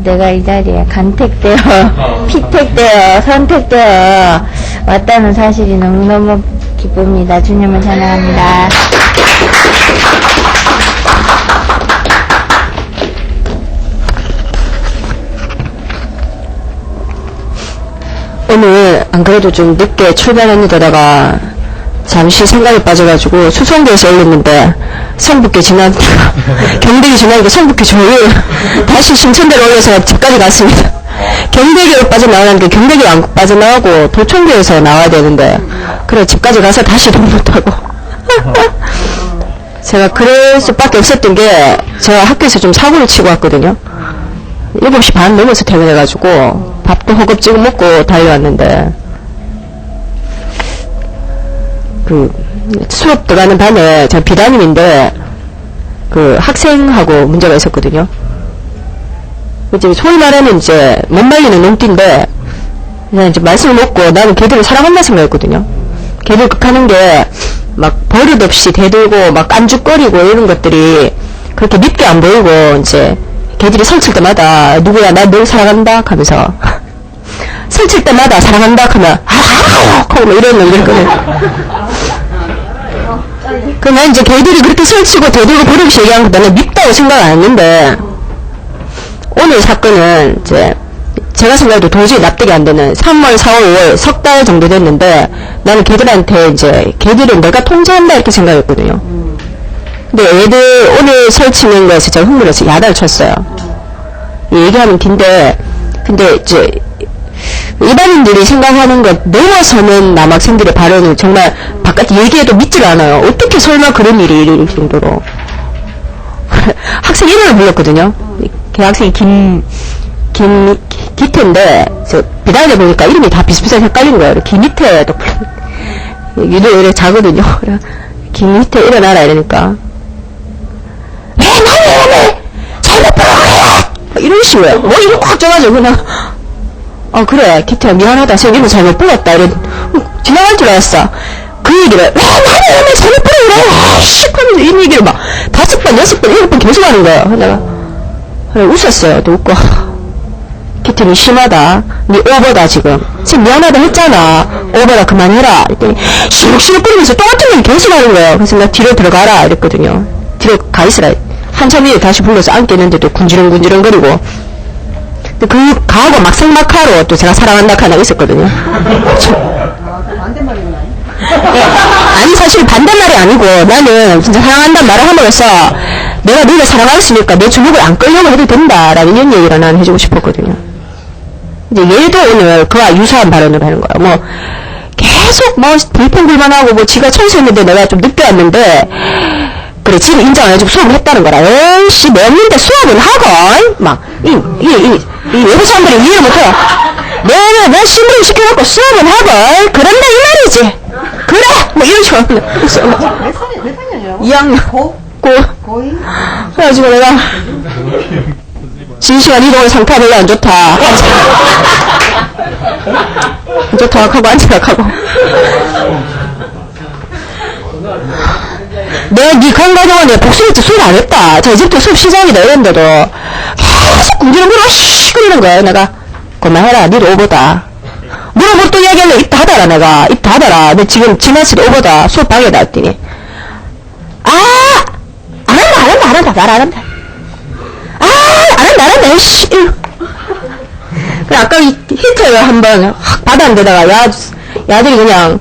내가 이 자리에 간택되어 피택되어 선택되어 왔다는 사실이 너무너무 기쁩니다. 주님을 찬양합니다. 오늘 안 그래도 좀 늦게 출발했는데다가 잠시 생각이 빠져가지고 수성구에서 올렸는데 성북교 지나니까 경대기 지나니까 성북교 조율 다시 신천대로 올려서 집까지 갔습니다. 경대기로 빠져나오는데 경대기로 안 빠져나오고 도청교에서 나와야 되는데 그래 집까지 가서 다시 돈 못하고 제가 그럴 수밖에 없었던 게 제가 학교에서 좀 사고를 치고 왔거든요. 7시 반 넘어서 퇴근해가지고 밥도 허겁지겁 먹고 달려왔는데 그 수업 들어가는 반에 제가 비담임인데 그 학생하고 문제가 있었거든요. 이제 소위 말하면 이제 못 말리는 놈띠인데 그냥 이제 말씀을 먹고 나는 걔들을 사랑한다 생각했거든요. 걔들 극하는 게 막 버릇없이 대들고 막 깐죽거리고 이런 것들이 그렇게 밉게 안 보이고 이제 걔들이 설칠 때마다 누구야 나 널 사랑한다 하면서 설칠 때마다 사랑한다 하면 하고 뭐 이런 놈들 있거든요. 그러면 이제 걔들이 그렇게 설치고 대들고 버릇없이 얘기하는 거 나는 밉다고 생각 안 했는데 오늘 사건은 이제 제가 생각해도 도저히 납득이 안 되는 3월, 4월, 5월 석 달 정도 됐는데 나는 걔들한테 이제 걔들은 내가 통제한다 이렇게 생각했거든요. 근데 애들 오늘 설치는 것에 제가 흥분해서 야단을 쳤어요. 얘기하는 긴데 근데 이제 일반인들이 생각하는 것 넘어서는 남학생들의 발언을 정말 바깥 얘기해도 믿질 않아요. 어떻게 설마 그런 일이 이럴 정도로. 학생 이름을 불렀거든요. 그 학생이 기태인데, 비단에 보니까 이름이 다 비슷비슷하게 헷갈린 거예요. 김희태도 유도 이렇게 자거든요. 그래, 김희태 일어나라 이러니까. 왜 나는 잘못 불러가야! 이런 식으로. 뭐 이거 꽉 쪄가지고 그냥. 그래, 기태야, 미안하다. 생기는 잘못 불렀다. 이래, 지나갈 줄 알았어. 그 얘기를, 왜 나는 잘못 불러그래! 씨! 하면서 이 얘기를 막 5번, 6번, 7번 계속 하는 거예요. 내가, 그래, 웃었어요. 또 웃고. 기태는 심하다. 니 오버다, 지금 미안하다 했잖아. 오버다, 그만해라. 이랬더니, 시룩시룩 거리면서 똑같은 얘기 계속 하는 거예요. 그래서 나 뒤로 들어가라. 이랬거든요. 뒤로 가 있으라. 한참 뒤에 다시 불러서 앉겠는데도 군지렁군지렁 거리고. 그 가하고 막상막하로 또 제가 사랑한다 하나 있었거든요. 아니 사실 반대말이 아니고 나는 진짜 사랑한다는 말을 함으로써 내가 너를 사랑했으니까 내 주먹을 안 끌려고 해도 된다라는 이런 얘기를 난 해주고 싶었거든요. 이제 얘도 오늘 그와 유사한 발언을 하는 거야. 뭐 계속 뭐 불평불만하고 뭐 지가 천수했는데 내가 좀 늦게 왔는데 그래 지금 인정 안 해주고 수업을 했다는 거라. 에이씨 냈는데 수업을 하고 막 이 외부 사람들이 이해를 못해요. 내가 신부를 시켜놓고 수업을 하고 그런다 이 말이지. 그래 뭐 이런 식으로 몇 살이냐고? 2학년 고2 그래가지고 내가 진시가 니 오늘 상태가 별로 안 좋다 안 좋다 하고 앉으라 하고 내가 니 건강병원에 복수일지 수업 안 했다. 자 이제부터 수업 시작이다 이랬는데도 계속 궁지렁거려 그러는 거예요. 내가 그만해라 니도 오버다. 뭐라 뭐 또 이야기하려 입 닫아라 내가 입 닫아라. 근데 지금 지나치게 오버다. 수업 방해다 했더니 안 한다 말 안 한다 안 한다 씨. 그래 아까 이 히트를 한번 확 받았는데다가 야들이 그냥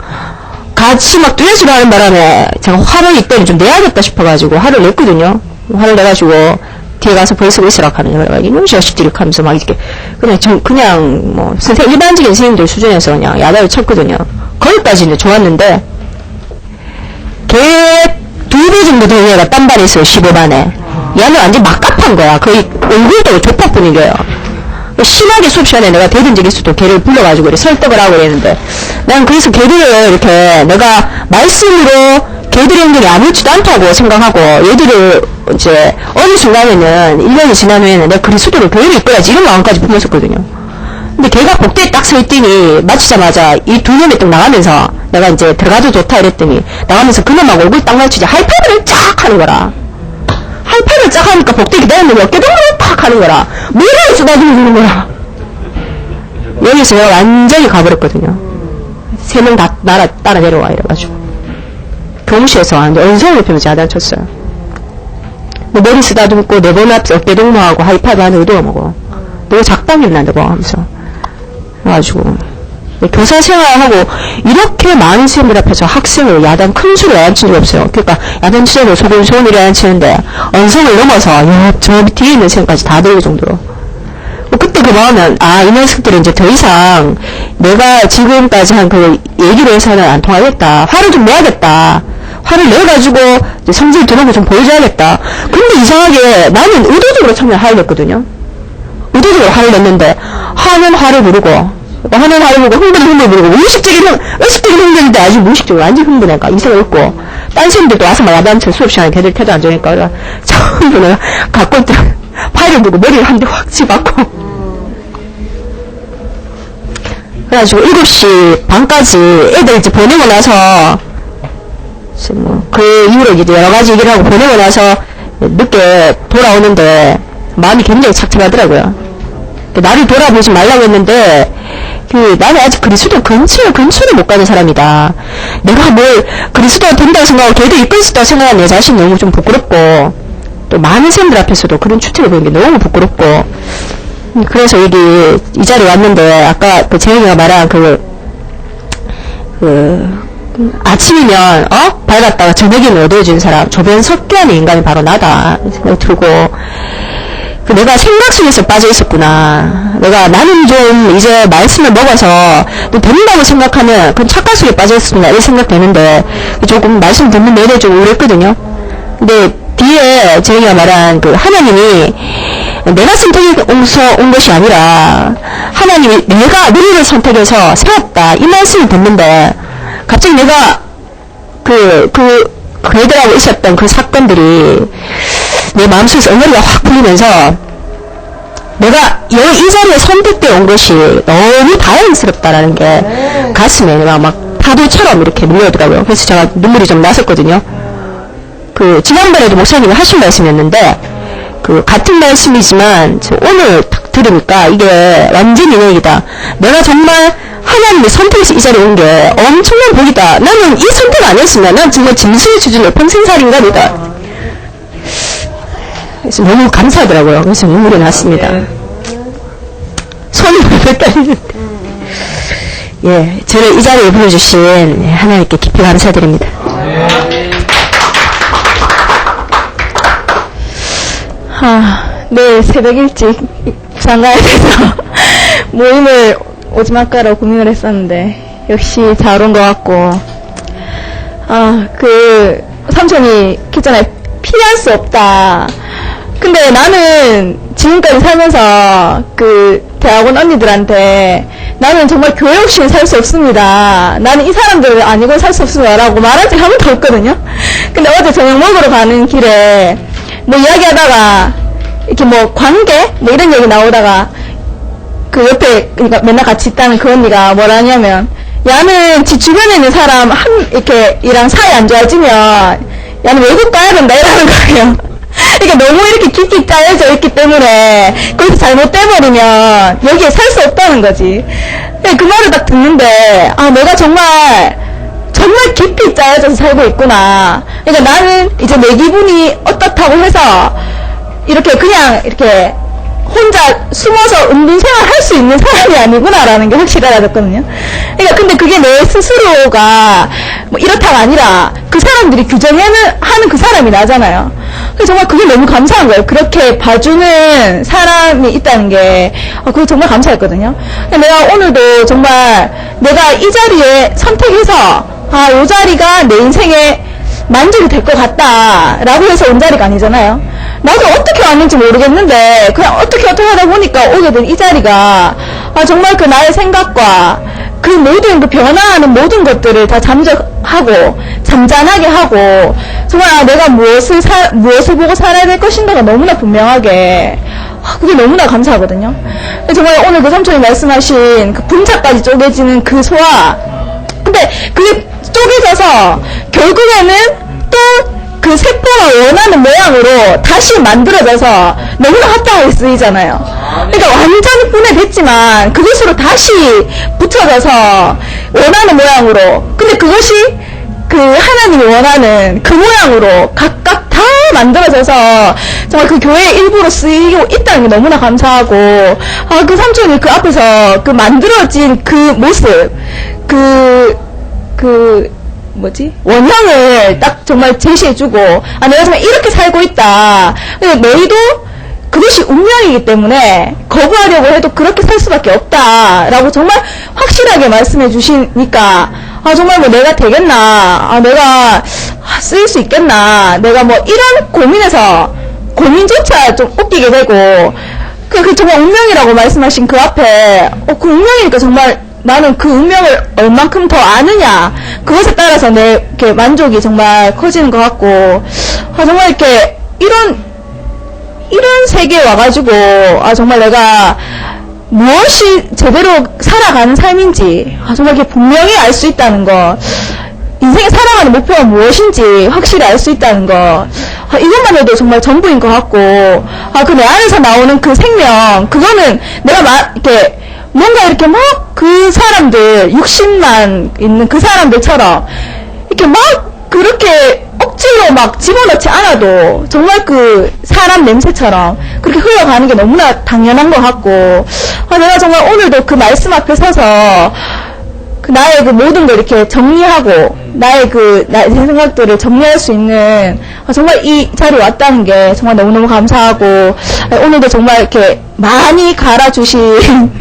같이 막 듀엣으로 하는 바람에 제가 화를 이때는 좀 내야겠다 싶어가지고 화를 냈거든요. 화를 내가지고 뒤에 가서 벌 쓰고 있으라 하는 거야. 이놈 자식들이 하면서 막 이렇게 그냥 뭐 일반적인 선생님들 수준에서 그냥 야단을 쳤거든요. 거기까지는 좋았는데 걔 2배 정도 되는 애가 딴 반에 있어요. 15반에. 얘는 완전 막갑한 거야. 거의 얼굴도 족박 분위기예요. 심하게 수업 시간에 내가 대든 적이 있어도 걔를 불러가지고 이렇게 설득을 하고 그랬는데 난 그래서 걔들을 이렇게 내가 말씀으로 걔들의 행동이 아무렇지도 않다고 생각하고 얘들을 이제 어느 순간에는 1년이 지난 후에는 내가 그리스도를 교회를 이끌어야지 이런 마음까지 품었었거든요. 근데 걔가 복대에 딱 서 있더니 마치자마자 이 두 놈이 딱 나가면서 내가 이제 들어가도 좋다 이랬더니 나가면서 그놈하고 얼굴 딱 맞추자 하이파이브를 쫙 하는 거라. 하이파이브를 쫙 하니까 복대 기다렸는데 어깨동무를 팍 하는 거라. 뭐라고 쏟아지고 있는 거라. 여기서 내가 완전히 가버렸거든요. 3명 다 따라 내려와 이래가지고 교무실에서 완전 언성을 높이면서 야단 쳤어요. 뭐 머리 쓰다듬고 내 번 앞에서 어깨동무하고 하이파이브 하는 의도가 뭐고 너 작당일 난다고 하면서 그래가지고 교사 생활하고 이렇게 많은 선생님들 앞에서 학생을 야단 큰 소리 야단친 적이 없어요. 그러니까 야단 치자고 소곤소곤 야단치는데 언성을 넘어서 저 뒤에 있는 선생님까지 다 들릴 정도로 그때 그 마음은 이 녀석들은 이제 더 이상 내가 지금까지 한 그 얘기로 해서는 안 통하겠다. 화를 좀 내야겠다. 화를 내가지고 성질 드러운 거 좀 보여줘야겠다. 근데 이상하게 나는 의도적으로 처음에 화를 냈거든요. 의도적으로 화를 냈는데 화는 화를 부르고 흥분은 흥분을 부르고 의식적인 흥분인데 아주 무의식적으로 완전 흥분하니까 이성을 얻고 딴 선생님들도 와서 막 야단쳐 수업 시간에 걔들 태도 안 좋으니까 그래가 처음으로 내가 갖고 있던 파일을 들고 머리를 한 대 확 집어갖고 그래가지고 7시 반까지 애들 이제 보내고 나서 그 이후로 이제 여러 가지 얘기를 하고 보내고 나서 늦게 돌아오는데 마음이 굉장히 착잡하더라고요. 나를 돌아보지 말라고 했는데 나는 아직 그리스도 근처를 못 가는 사람이다. 내가 뭘 그리스도가 된다고 생각하고 걔도 이끌 수 있다고 생각하는 내 자신이 너무 좀 부끄럽고 또 많은 사람들 앞에서도 그런 추측을 보는 게 너무 부끄럽고 그래서 여기 이 자리에 왔는데 아까 그 재영이가 말한 아침이면 밝았다가 저녁이면 어두워지는 사람 조변 섞여 하는 인간이 바로 나다 생각이 들고 내가 생각 속에서 빠져 있었구나. 나는 좀 이제 말씀을 먹어서 또 된다고 생각하는 그런 착각 속에 빠져 있었구나 이런 생각 되는데 조금 말씀 듣는 내내 좀 우울했거든요. 근데 뒤에 저희가 말한 그 하나님이 내가 선택해서 온 것이 아니라 하나님이 내가 너희를 선택해서 세웠다 이 말씀을 듣는데 갑자기 내가 그애들하고 있었던 그 사건들이 내 마음속에서 엉덩이가 확 풀리면서 내가 이 자리에 선택되어 온 것이 너무 다행스럽다라는 게 가슴에 내가 막 파도처럼 이렇게 밀려오더라고요. 그래서 제가 눈물이 좀 났었거든요. 지난번에도 목사님이 하신 말씀이었는데 같은 말씀이지만 오늘 딱 들으니까 이게 완전 인용이다. 내가 정말 하나님의 선택에서 이 자리에 온 게 엄청난 복이다. 나는 이 선택 안 했으면 난 정말 짐승의 수준으로 평생살인간이다. 그래서 너무 감사하더라고요. 그래서 눈물이 났습니다. 손이 벌벌 떨리는데. 예, 저를 이 자리에 불러주신 하나님께 깊이 감사드립니다. 내일 새벽 일찍 부산가에 돼서 모임을 오지 말까라고 고민을 했었는데 역시 잘 온 것 같고 삼촌이 했잖아요. 피할 수 없다. 근데 나는 지금까지 살면서 대학원 언니들한테 나는 정말 교회 없이는 살 수 없습니다. 나는 이 사람들 아니고 살 수 없습니다. 라고 말한 적이 한 번도 없거든요. 근데 어제 저녁 먹으러 가는 길에 이야기하다가 이렇게 관계? 이런 얘기 나오다가 옆에 그러니까 맨날 같이 있다는 그 언니가 뭐라냐면 야는 지 주변에 있는 사람 이랑 사이 안 좋아지면 야는 외국 가야 된다 이러는 거예요. 그러니까 너무 이렇게 깊이 짜여져 있기 때문에 거기서 잘못돼버리면 여기에 살 수 없다는 거지. 그 말을 딱 듣는데 내가 정말 깊이 짜여져서 살고 있구나. 그러니까 나는 이제 내 기분이 어떻다고 해서 그냥 혼자 숨어서 은둔생활 할 수 있는 사람이 아니구나라는 게 확실히 알아졌거든요. 그러니까 근데 그게 내 스스로가 이렇다가 아니라 그 사람들이 규정하는 그 사람이 나잖아요. 정말 그게 너무 감사한 거예요. 그렇게 봐주는 사람이 있다는 게, 그게 정말 감사했거든요. 근데 내가 오늘도 정말 내가 이 자리에 선택해서, 이 자리가 내 인생에 만족이 될 것 같다라고 해서 온 자리가 아니잖아요. 나도 어떻게 왔는지 모르겠는데 그냥 어떻게 하다 보니까 오게 된 이 자리가 정말 그 나의 생각과 그 모든 그 변화하는 모든 것들을 다 잠적하고 잠잠하게 하고 정말 내가 무엇을 보고 살아야 될 것인가가 너무나 분명하게 그게 너무나 감사하거든요. 정말 오늘 그 삼촌이 말씀하신 그 분자까지 쪼개지는 그 소화, 근데 그게 쪼개져서 결국에는 또 그 세포가 원하는 모양으로 다시 만들어져서 너무나 합당하게 쓰이잖아요. 그러니까 완전히 분해됐지만 그것으로 다시 붙여져서 원하는 모양으로, 근데 그것이 그 하나님이 원하는 그 모양으로 각각 다 만들어져서 정말 그 교회의 일부로 쓰이고 있다는 게 너무나 감사하고, 그 삼촌이 그 앞에서 그 만들어진 그 모습, 원형을 딱 정말 제시해주고, 내가 정말 이렇게 살고 있다. 근데 너희도 그것이 운명이기 때문에 거부하려고 해도 그렇게 살 수밖에 없다라고 정말 확실하게 말씀해 주시니까, 정말 뭐 내가 되겠나, 내가 쓰일 수 있겠나, 내가 뭐 이런 고민조차 좀 웃기게 되고, 그 정말 운명이라고 말씀하신 그 앞에, 그 운명이니까 정말 나는 그 운명을 얼만큼 더 아느냐, 그것에 따라서 내 이렇게 만족이 정말 커지는 것 같고, 정말 이렇게 이런 세계에 와가지고, 정말 내가 무엇이 제대로 살아가는 삶인지, 정말 이렇게 분명히 알 수 있다는 거, 인생에 살아가는 목표가 무엇인지 확실히 알 수 있다는 거, 이것만 해도 정말 전부인 것 같고, 그 내 안에서 나오는 그 생명, 그거는 내가 이렇게 뭔가 이렇게 막 그 사람들, 60만 있는 그 사람들처럼 이렇게 막 그렇게 억지로 막 집어넣지 않아도 정말 그 사람 냄새처럼 그렇게 흘러가는 게 너무나 당연한 것 같고, 내가 정말 오늘도 그 말씀 앞에 서서 그 나의 그 모든 걸 이렇게 정리하고 나의 생각들을 정리할 수 있는 정말 이 자리에 왔다는 게 정말 너무너무 감사하고, 오늘도 정말 이렇게 많이 갈아주신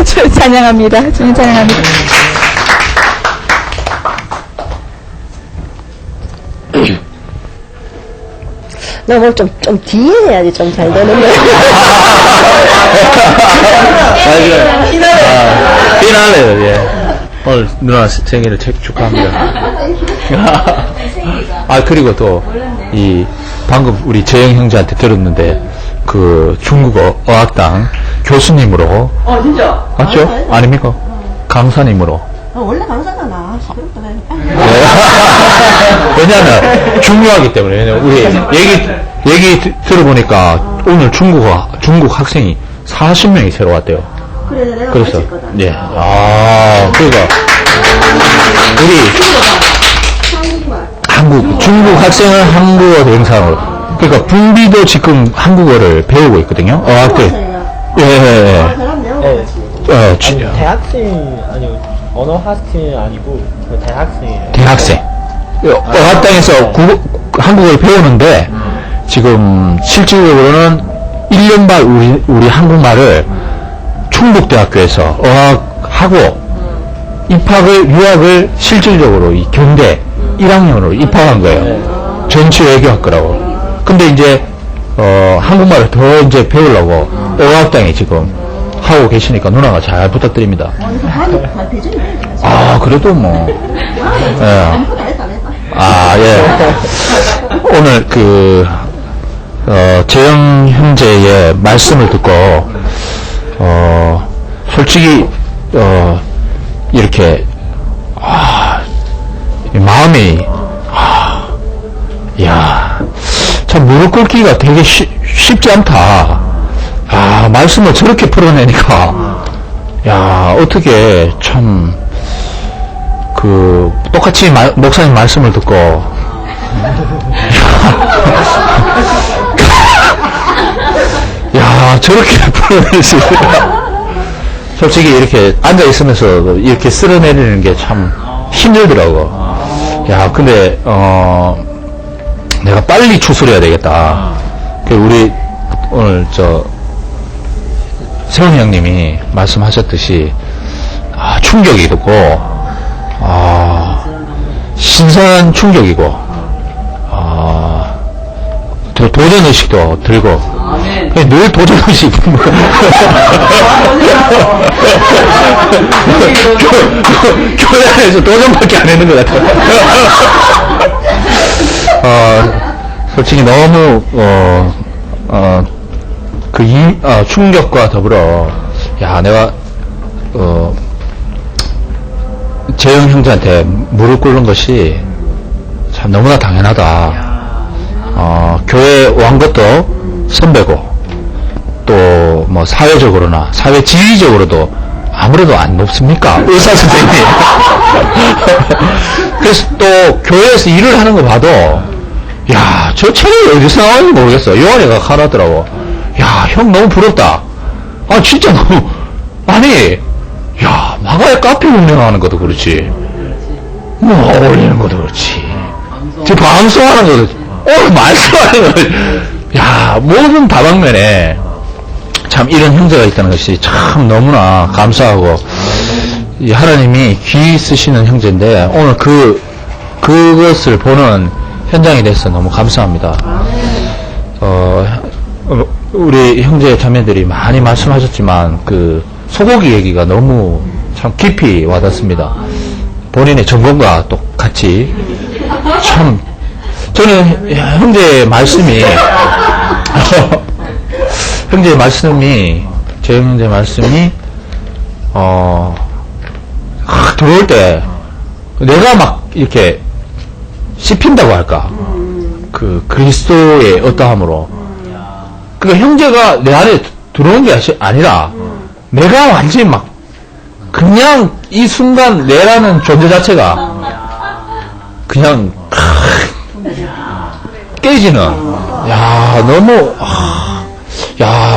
주님 찬양합니다. 주님 찬양합니다. 나 뭐 좀 뒤에 해야지 좀 잘 되는데. 피날레요, 예. 오늘 누나 생일을 축하합니다. 그리고 또, 방금 우리 재영 형제한테 들었는데, 그 중국어 어학당 교수님으로. 진짜? 맞죠? 아닙니까? 강사님으로. 원래 강사잖아. 시끄럽다. 왜냐면, 중요하기 때문에. 왜냐면 우리 얘기 들어보니까, 오늘 중국 학생이 40명이 새로 왔대요. 그래, 내가 그래서, 같이 있거든. 예. 그러니까, 우리, 중국 학생을 한국어 대행사로. 그러니까, 분비도 지금 한국어를 배우고 있거든요. 어학대. 예. 그럼 내가 같이. 대학생 아니고 언어학생 아니고 대학생이에요. 대학생. 어학당에서 한국어를 배우는데 지금 실질적으로는 1년 반 우리 한국말을 충북대학교에서 어학하고 유학을 실질적으로 이 경대 1학년으로 입학한 거예요. 전치 외교학과라고. 근데 이제 한국말을 더 이제 배우려고 어학당에 지금 하고 계시니까 누나가 잘 부탁드립니다. 그래도 뭐. 예. 오늘 재영 형제의 말씀을 듣고, 솔직히, 이렇게, 마음이, 참 무릎 꿇기가 되게 쉽지 않다. 말씀을 저렇게 풀어내니까, 어떻게 참, 똑같이 목사님 말씀을 듣고, 저렇게 풀어낼 수 있을까? 솔직히 이렇게 앉아있으면서 이렇게 쓸어내리는 게 참 힘들더라고. 근데, 내가 빨리 추스려야 되겠다. 우리 오늘 세훈이 형님이 말씀하셨듯이 충격이고 신선한 충격이고 도전의식도 들고 늘 도전의식 교회 안에서 도전밖에 안 했는 것 같아요. 솔직히 너무 충격과 더불어 내가 재영 형제한테 무릎 꿇는 것이 참 너무나 당연하다. 교회 왕 것도 선배고 또 뭐 사회적으로나 사회 지위적으로도 아무래도 안 높습니까? 의사 선생님. 그래서 또 교회에서 일을 하는 거 봐도 저 책이 어디서 나왔는지 모르겠어. 요한이가 하나더라고. 형 너무 부럽다. 진짜 너무 마가의 카페 운영하는 것도 그렇지. 뭐 어울리는 것도 그렇지. 방송하는 것도 그렇지. 말씀하는 것도 모든 다방면에 참 이런 형제가 있다는 것이 참 너무나 감사하고 하나님이 귀 쓰시는 형제인데 오늘 그것을 보는 현장이 돼서 너무 감사합니다. 우리 형제 자매들이 많이 말씀하셨지만 그 소고기 얘기가 너무 참 깊이 와닿습니다. 본인의 전공과 똑같이 참 저는 형제의 말씀이 제 형제 말씀이 들어올 때 내가 막 이렇게 씹힌다고 할까, 그 그리스도의 어떠함으로, 그러니까 형제가 내 안에 들어온 게 아니라 내가 완전히 막 그냥 이 순간 내라는 존재 자체가 그냥 깨지는, 너무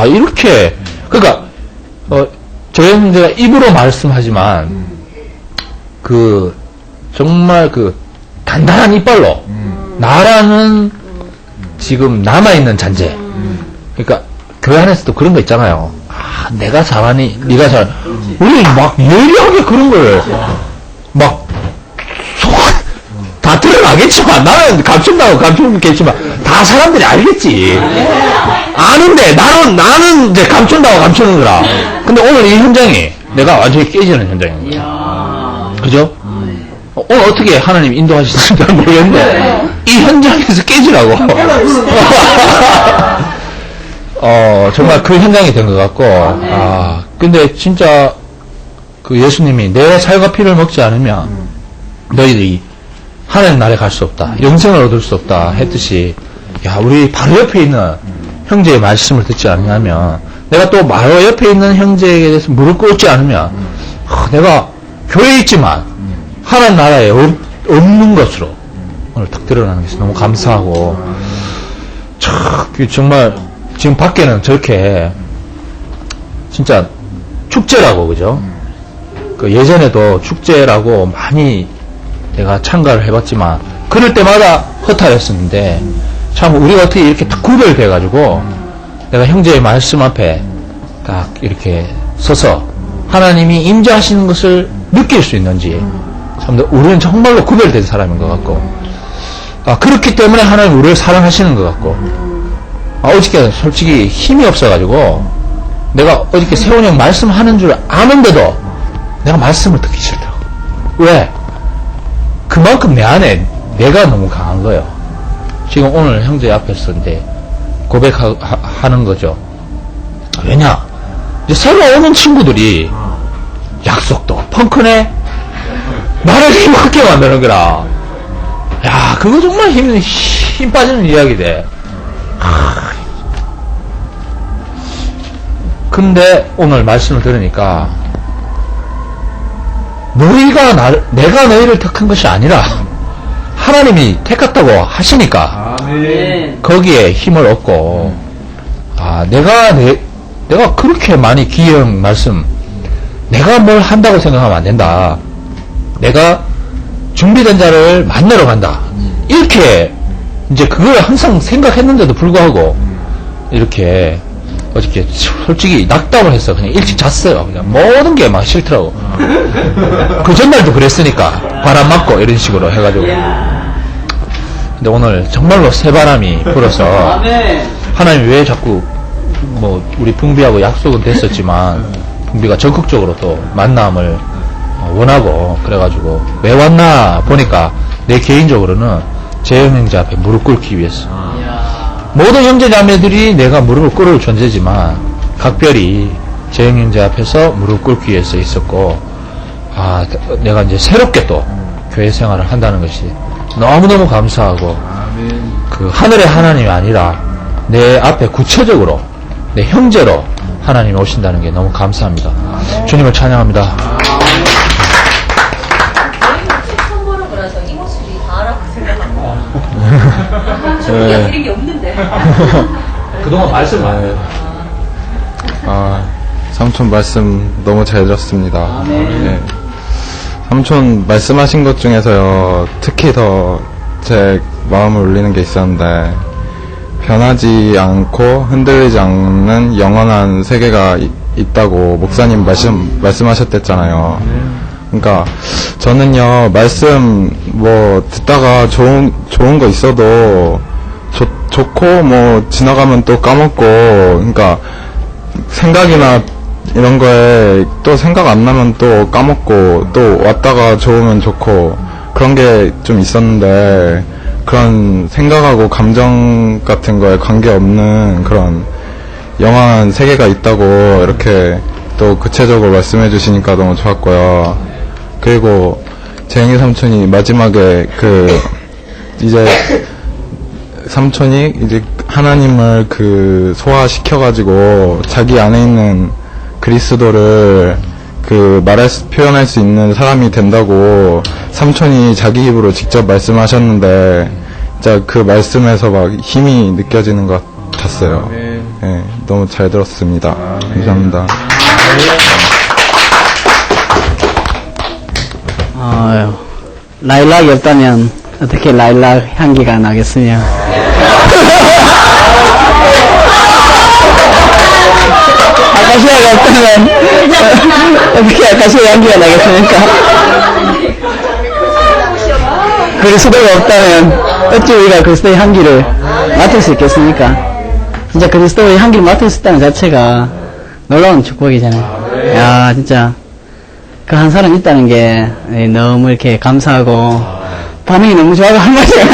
이렇게, 그러니까 저희 형제가 입으로 말씀하지만 정말 단단한 이빨로 나라는 지금 남아있는 잔재, 그러니까 교회 안에서도 그런 거 있잖아요. 내가 잘하니 네가 잘, 우리 막 예리하게 그런 걸 막 다 드러나겠지만, 나는 감춘다고 다 사람들이 알겠지. 아는데 나는 이제 감춘다고 감추는 거라. 근데 오늘 이 현장이 내가 완전히 깨지는 현장입니다. 그죠? 오늘 어떻게 하나님 인도하시는지 잘 모르겠는데 이 현장에서 깨지라고. 정말 그 현장이 된 것 같고, 근데 진짜 그 예수님이 내 살과 피를 먹지 않으면 너희들이 하나님 나라에 갈 수 없다, 영생을 얻을 수 없다 했듯이, 우리 바로 옆에 있는 형제의 말씀을 듣지 않으면, 내가 또 바로 옆에 있는 형제에 대해서 무릎 꿇지 않으면, 내가 교회에 있지만 하나님 나라에 없는 것으로 오늘 딱 드러나는 것이 너무 감사하고, 정말 지금 밖에는 저렇게 진짜 축제라고, 그죠? 예전에도 축제라고 많이 내가 참가를 해봤지만 그럴 때마다 허탈했었는데, 참 우리가 어떻게 이렇게 딱 구별돼가지고 내가 형제의 말씀 앞에 딱 이렇게 서서 하나님이 임재하시는 것을 느낄 수 있는지, 참 우리는 정말로 구별된 사람인 것 같고, 그렇기 때문에 하나님 우리를 사랑하시는 것 같고, 어저께 솔직히 힘이 없어가지고 내가 어저께 세훈이 형 말씀하는 줄 아는데도 내가 말씀을 듣기 싫더라고. 왜? 그만큼 내 안에 내가 너무 강한 거예요. 지금 오늘 형제 앞에서 이제 고백하는 거죠. 왜냐? 이제 새로 오는 친구들이 약속도 펑크네? 나를 힘없게 만드는 거라. 그거 정말 힘 빠지는 이야기 돼. 근데 오늘 말씀을 들으니까, 내가 너희를 택한 것이 아니라 하나님이 택했다고 하시니까, 거기에 힘을 얻고, 내가 그렇게 많이 귀한 말씀, 내가 뭘 한다고 생각하면 안 된다. 내가 준비된 자를 만나러 간다. 이렇게 이제 그걸 항상 생각했는데도 불구하고 이렇게 어저께 솔직히 낙담을 했어. 그냥 일찍 잤어요. 그냥 모든 게 막 싫더라고. 그 전날도 그랬으니까 바람 맞고 이런 식으로 해가지고. 근데 오늘 정말로 새바람이 불어서 하나님 왜 자꾸 뭐 우리 풍비하고 약속은 됐었지만 풍비가 적극적으로 또 만남을 원하고 그래가지고 왜 왔나 보니까 내 개인적으로는 재영 형제 앞에 무릎 꿇기 위해서. 모든 형제 자매들이 내가 무릎을 꿇을 존재지만 각별히 재영 형제 앞에서 무릎 꿇기 위해서 있었고, 아, 내가 이제 새롭게 또 교회 생활을 한다는 것이 너무너무 감사하고, 그 하늘의 하나님이 아니라 내 앞에 구체적으로 내 형제로 하나님이 오신다는 게 너무 감사합니다. 주님을 찬양합니다. 이런 게 없는데. 그동안 말씀 안 해요. 삼촌 말씀 너무 잘 들었습니다. 네. 삼촌 말씀하신 것 중에서요, 특히 더 제 마음을 울리는 게 있었는데, 변하지 않고 흔들리지 않는 영원한 세계가 있다고 목사님 말씀하셨댔잖아요. 그러니까 저는요, 말씀 뭐 듣다가 좋은 거 있어도 좋고 뭐 지나가면 또 까먹고, 그러니까 생각이나 이런 거에 또 생각 안 나면 또 까먹고, 또 왔다가 좋으면 좋고, 그런 게 좀 있었는데, 그런 생각하고 감정 같은 거에 관계없는 그런 영원한 세계가 있다고 이렇게 또 구체적으로 말씀해 주시니까 너무 좋았고요. 그리고 재영이 삼촌이 마지막에 이제 삼촌이 이제 하나님을 소화시켜가지고 자기 안에 있는 그리스도를 표현할 수 있는 사람이 된다고 삼촌이 자기 입으로 직접 말씀하셨는데, 진짜 그 말씀에서 막 힘이 느껴지는 것 같았어요. 네, 너무 잘 들었습니다. 감사합니다. 라일락이 없다면 어떻게 라일락 향기가 나겠으냐. 아카시아가 없다면 어떻게 아카시아 향기가 나겠습니까? 그리스도가 없다면 어찌 우리가 그리스도의 향기를 맡을 수 있겠습니까? 진짜 그리스도의 향기를 맡을 수 있다는 자체가 놀라운 축복이잖아요. 야, 진짜 그 한 사람 있다는 게 너무 이렇게 감사하고 반응이 너무 좋아서 한 말이야.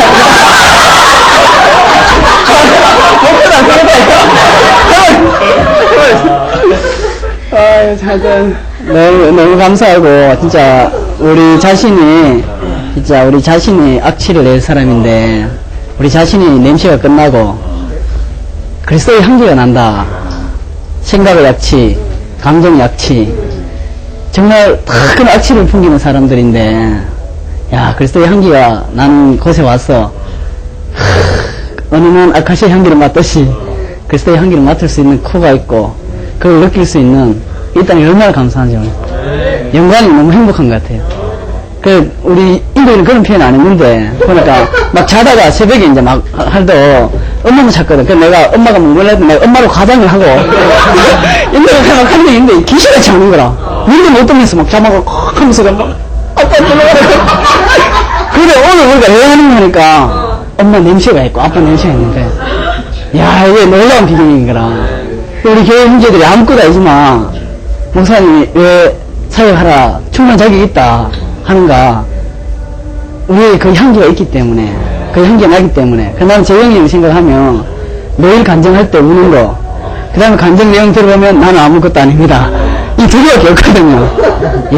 하여튼 너무 감사하고, 진짜 우리 자신이 악취를 낼 사람인데 우리 자신이 냄새가 끝나고 그리스도의 향기가 난다. 생각의 악취, 감정의 악취, 정말 다 큰 악취를 풍기는 사람들인데, 야, 그리스도의 향기가 난 곳에 와서 어느 날 아카시아 향기를 맡듯이 그리스도의 향기를 맡을 수 있는 코가 있고 그걸 느낄 수 있는 이 땅이 얼마나 감사한지 영광이 너무 행복한 것 같아요. 우리 인도에는 그런 표현 안 했는데, 그러니까 막 자다가 새벽에 이제 막 할도 엄마만 찾거든. 그래서 내가 엄마가 몽골에도 내가 엄마로 가장을 하고 인도에 막 하는 게 있는데 귀신같이 하는 거라. 눈도 못 뜨면서 막 자막을 콱 하면서 막 아빠 들어가라고. 근데 오늘 우리가 왜 하는 거니까 엄마 냄새가 있고 아빠 냄새가 있는데, 야, 이게 놀라운 비경인 거라. 우리 교회 형제들이 아무것도 아니지만 목사님이 왜 사역하라, 충분한 자격이 있다 하는가, 우리의 그 향기가 있기 때문에, 그 향기가 나기 때문에. 나는 재영이 형 생각하면 매일 간증할 때 우는 거, 그 다음에 간증 내용 들어보면 나는 아무것도 아닙니다, 이 두 개밖에 없거든요.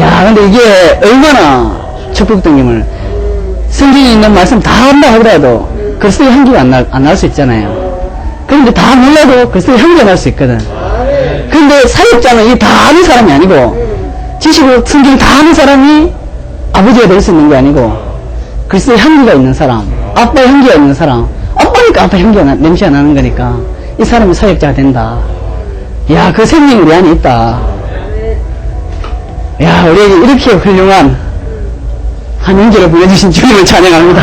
야, 근데 이게 얼마나 축복됨을, 성경에 있는 말씀 다 한다 하더라도 그리스도의 향기가 안 날 수 있잖아요. 그런데 다 몰라도 그리스도의 향기가 날 수 있거든. 그런데 사역자는 이 다 아는 사람이 아니고, 지식으로 성경 다 아는 사람이 아버지가 될 수 있는 게 아니고, 그리스도의 향기가 있는 사람, 아빠의 향기가 있는 사람, 아빠니까 아빠 향기가 냄새가 나는 거니까 이 사람이 사역자가 된다. 야, 그 생명이 우리 안에 있다. 야, 우리에게 이렇게 훌륭한 한 형제를 보내주신 주님을 찬양합니다.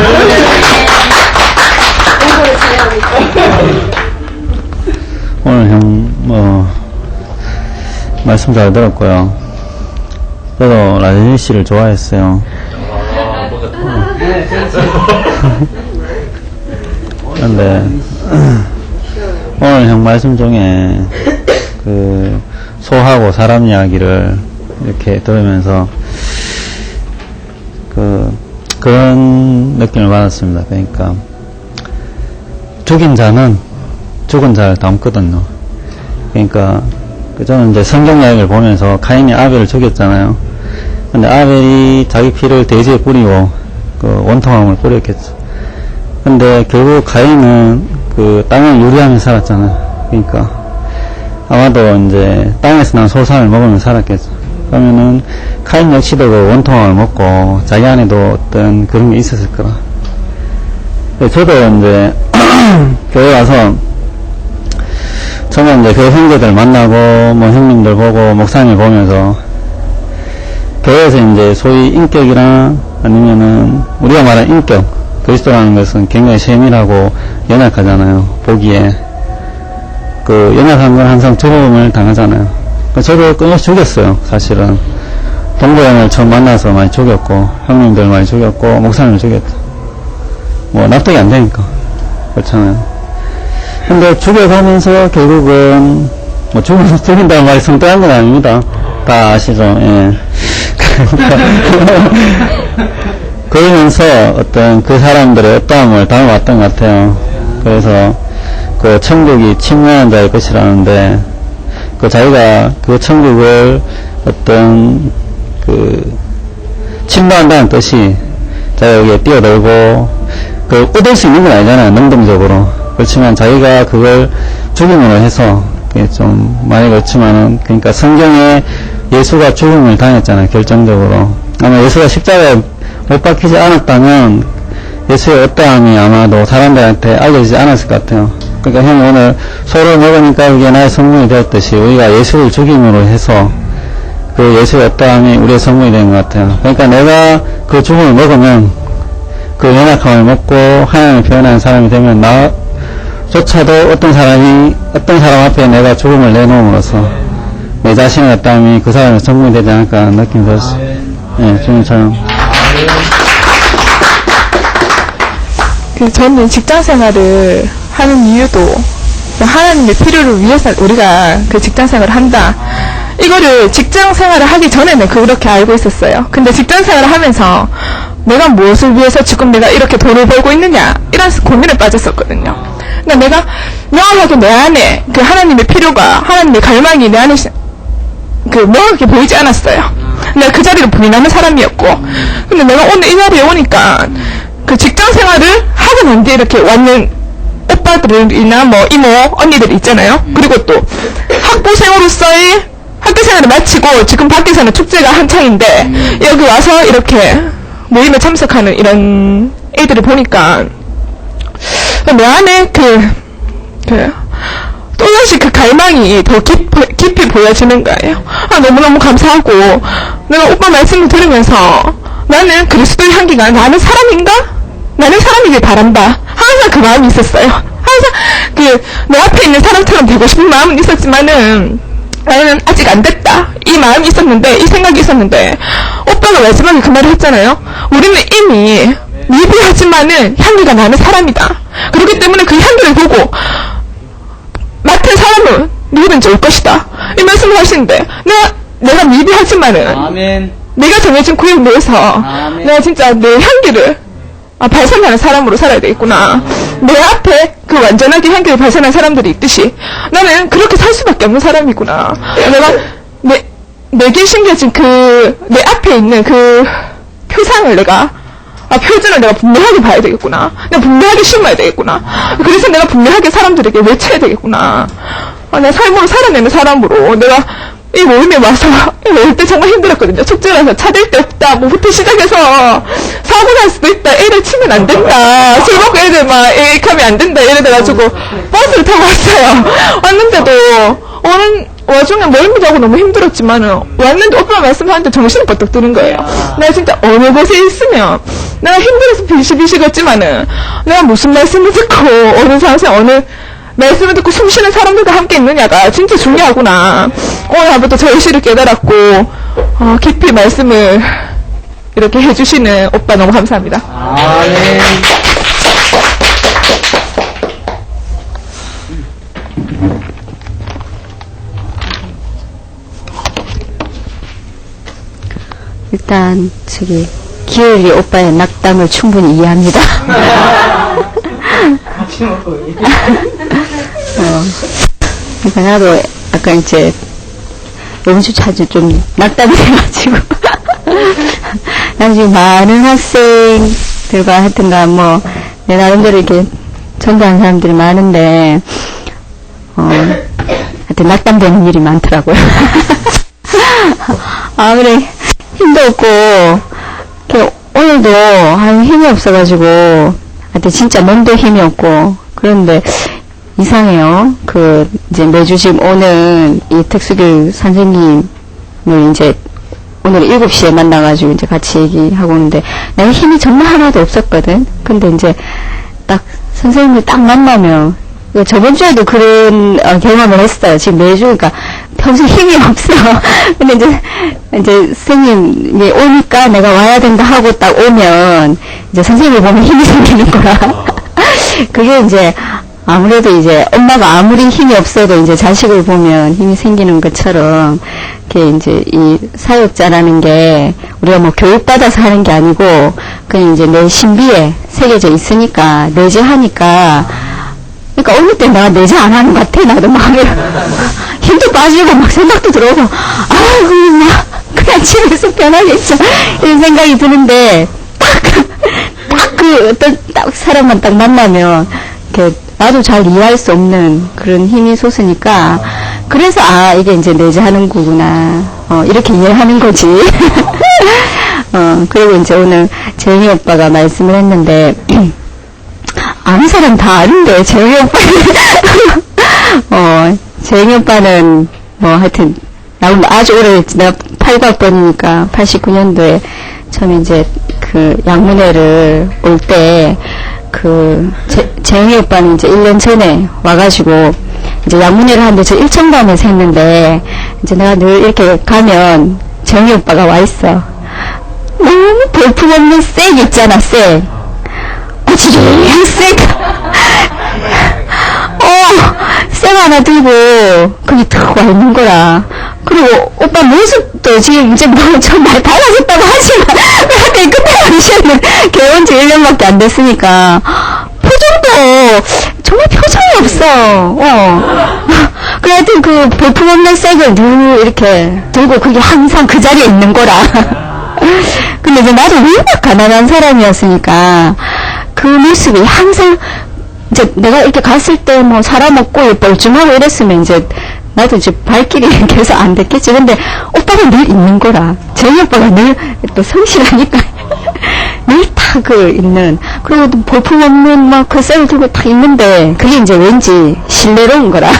오늘 형, 말씀 잘 들었고요. 저도 라제니 씨를 좋아했어요. 그런데, 오늘 형 말씀 중에, 소하고 사람 이야기를 이렇게 들으면서, 그런 느낌을 받았습니다. 그러니까, 죽인 자는 죽은 자를 닮거든요. 그러니까, 저는 이제 성경 이야기를 보면서 가인이 아벨을 죽였잖아요. 근데 아벨이 자기 피를 돼지에 뿌리고, 원통함을 뿌렸겠죠. 근데 결국 가인은 땅을 유리하며 살았잖아요. 그러니까, 아마도 이제 땅에서 난 소산을 먹으며 살았겠죠. 그러면은, 가인 역시도 원통함을 먹고, 자기 안에도 어떤 그런 게 있었을 거라. 저도 이제, 교회 와서, 처음에 이제 교회 형제들 만나고, 형님들 보고, 목사님 보면서, 교회에서 이제 소위 인격이랑, 아니면은, 우리가 말하는 인격, 그리스도라는 것은 굉장히 세밀하고 연약하잖아요. 보기에. 연약한 건 항상 두려움을 당하잖아요. 저도 끊임없이 죽였어요, 사실은. 동거형을 처음 만나서 많이 죽였고, 형님들 많이 죽였고, 목사님을 죽였죠. 납득이 안 되니까. 그렇잖아요. 근데 죽여가면서 결국은, 죽인다는 말이 성대한 건 아닙니다. 다 아시죠? 예. 그러면서 어떤 그 사람들의 어떠함을 담아왔던 것 같아요. 그래서 천국이 침노하는 자의 것이라는데, 자기가 그 천국을 어떤 침노한다는 뜻이 자기가 여기에 뛰어들고, 얻을 수 있는 건 아니잖아요, 능동적으로. 그렇지만 자기가 그걸 죽임으로 해서, 그게 좀 많이 그렇지만은, 그러니까 성경에 예수가 죽음을 당했잖아요, 결정적으로. 아마 예수가 십자가에 못 박히지 않았다면, 예수의 어떠함이 아마도 사람들한테 알려지지 않았을 것 같아요. 그러니까 형이 오늘 소를 먹으니까 이게 나의 성공이 되었듯이, 우리가 예수를 죽임으로 해서, 그 예수의 어떠함이 우리의 성공이 된 것 같아요. 그러니까 내가 그 죽음을 먹으면, 그 연약함을 먹고 하나님을 표현하는 사람이 되면 나조차도 어떤 사람 앞에 내가 죽음을 내놓음으로써 내 자신의 어떠함이 그 사람의 성공이 되지 않을까 하는 느낌이 들었어요. 예, 주님처럼. 저는 직장 생활을 하는 이유도 하나님의 필요를 위해서 우리가 그 직장 생활을 한다. 이거를 직장 생활을 하기 전에는 그렇게 알고 있었어요. 근데 직장 생활을 하면서 내가 무엇을 위해서 지금 내가 이렇게 돈을 벌고 있느냐, 이런 고민에 빠졌었거든요. 그러니까 내가 명확하게 내 안에 그 하나님의 필요가, 하나님의 갈망이 내 안에 명확하게 보이지 않았어요. 내가 그 자리를 부인하는 사람이었고, 근데 내가 오늘 이 자리에 오니까 그 직장 생활을 하고 난 뒤에 이렇게 왔는 오빠들이나 이모, 언니들 있잖아요. 그리고 또 학부생으로서의 학교 생활을 마치고 지금 밖에서는 축제가 한창인데 여기 와서 이렇게 모임에 참석하는 이런 애들을 보니까 내 안에 또다시 그 갈망이 더 깊이 보여지는 거예요. 너무너무 감사하고, 내가 오빠 말씀을 들으면서 나는 그리스도의 향기가 나는 사람인가? 나는 사람이길 바란다. 항상 그 마음이 있었어요. 항상 내 앞에 있는 사람처럼 되고 싶은 마음은 있었지만은 나는 아직 안 됐다. 이 마음이 있었는데, 이 생각이 있었는데, 오빠가 마지막에 그 말을 했잖아요. 우리는 이미 미비하지만은 향기가 나는 사람이다. 그렇기 때문에 그 향기를 보고 맡은 사람은 누구든지 올 것이다. 이 말씀을 하시는데, 내가 미비하지만은 아멘. 내가 정해진 구역 내에서 아멘. 내가 진짜 내 향기를 발산하는 사람으로 살아야 되겠구나. 내 앞에 그 완전하게 향기를 발산하는 사람들이 있듯이 나는 그렇게 살 수밖에 없는 사람이구나. 내가 내게 심겨진 내 앞에 있는 그 표상을 표준을 내가 분명하게 봐야 되겠구나. 내가 분명하게 심어야 되겠구나. 그래서 내가 분명하게 사람들에게 외쳐야 되겠구나. 내가 삶으로 살아내는 사람으로 내가 이 모임에 와서 올 때 정말 힘들었거든요. 축제라서 찾을 데 없다. 뭐부터 시작해서 사고 날 수도 있다. 애를 치면 안 된다. 술 먹고 애들 애익하면 안 된다. 이래 돼가지고 버스를 타고 왔어요. 왔는데도 와중에 멀미도 하고 너무 힘들었지만은 왔는데 오빠 말씀하는데 정신이 버떡 드는 거예요. 내가 진짜 어느 곳에 있으면 내가 힘들어서 비실비실 걷지만은 내가 무슨 말씀을 듣고 어느 상황에서 어느 말씀을 듣고 숨쉬는 사람들과 함께 있느냐가 진짜 중요하구나. 오늘 하부터 절실히 깨달았고 깊이 말씀을 이렇게 해주시는 오빠 너무 감사합니다. 일단 기울이 오빠의 낙담을 충분히 이해합니다. 그러니까 나도 아까 이제 영주차주 좀 낙담이 돼가지고 난 지금 많은 학생들과 하여튼간 뭐 내 나름대로 이렇게 전도하는 사람들이 많은데 하여튼 낙담되는 일이 많더라고요. 그래 힘도 없고 오늘도 힘이 없어가지고 하여튼 진짜 몸도 힘이 없고 그런데 이상해요. 이제 매주 지금 오는 이 특수교육 선생님을 이제 오늘 7시에 만나가지고 이제 같이 얘기하고 오는데 내가 힘이 정말 하나도 없었거든. 근데 이제 딱 선생님을 딱 만나면 저번 주에도 그런 경험을 했어요. 지금 매주 그러니까 평소에 힘이 없어. 근데 이제 선생님이 오니까 내가 와야 된다 하고 딱 오면 이제 선생님을 보면 힘이 생기는 거라. 그게 이제 아무래도 이제 엄마가 아무리 힘이 없어도 이제 자식을 보면 힘이 생기는 것처럼 이렇게 이제 이 사역자라는 게 우리가 뭐 교육받아서 하는 게 아니고 그냥 이제 내 신비에 새겨져 있으니까 내재하니까 그러니까 어느 때 내가 내재 안 하는 것 같아. 나도 마음에 힘도 빠지고 막 생각도 들어오고 아이고 막 그냥 집에서 편하게 있자 이런 생각이 드는데 딱 어떤 딱 사람만 딱 만나면 이렇게 나도 잘 이해할 수 없는 그런 힘이 솟으니까 그래서 이게 이제 내재하는 거구나 이렇게 이해하는 거지. 그리고 이제 오늘 재영이 오빠가 말씀을 했는데 아는 사람 다 아는데 재영이 오빠는 재영이 오빠는 뭐 하여튼 나보다 아주 오래 내가 89학번이니까 89년도에 처음 이제 양문회를 올 때 재영이 오빠는 이제 1년 전에 와가지고 이제 양문회를 하는데 저 일천반에서 했는데 이제 내가 늘 이렇게 가면 재영이 오빠가 와 있어. 너무 볼품없는 색 있잖아, 색. 지리한 색. 색 하나 들고 거기 탁 와 있는 거라. 그리고 오빠 모습도 지금 이제 뭐 좀 많이 달라졌다고 하지만 근데 그때 당시에는 개원 지 1년밖에 안 됐으니까 표정도 정말 표정이 없어. 그래 하여튼 볼품없는 색을 늘 이렇게 들고 그게 항상 그 자리에 있는 거라. 근데 이제 나도 워낙 가난한 사람이었으니까 그 모습이 항상 이제 내가 이렇게 갔을 때 뭐 사람 없고 뻘쭘하고 이랬으면 이제 나도 이제 발길이 계속 안 됐겠지. 근데 오빠가 늘 있는 거라. 재희 오빠가 늘 또 성실하니까 늘 다 있는. 그리고 또 볼품없는 막 그 셀을 들고 딱 있는데 그게 이제 왠지 신뢰로운 거라.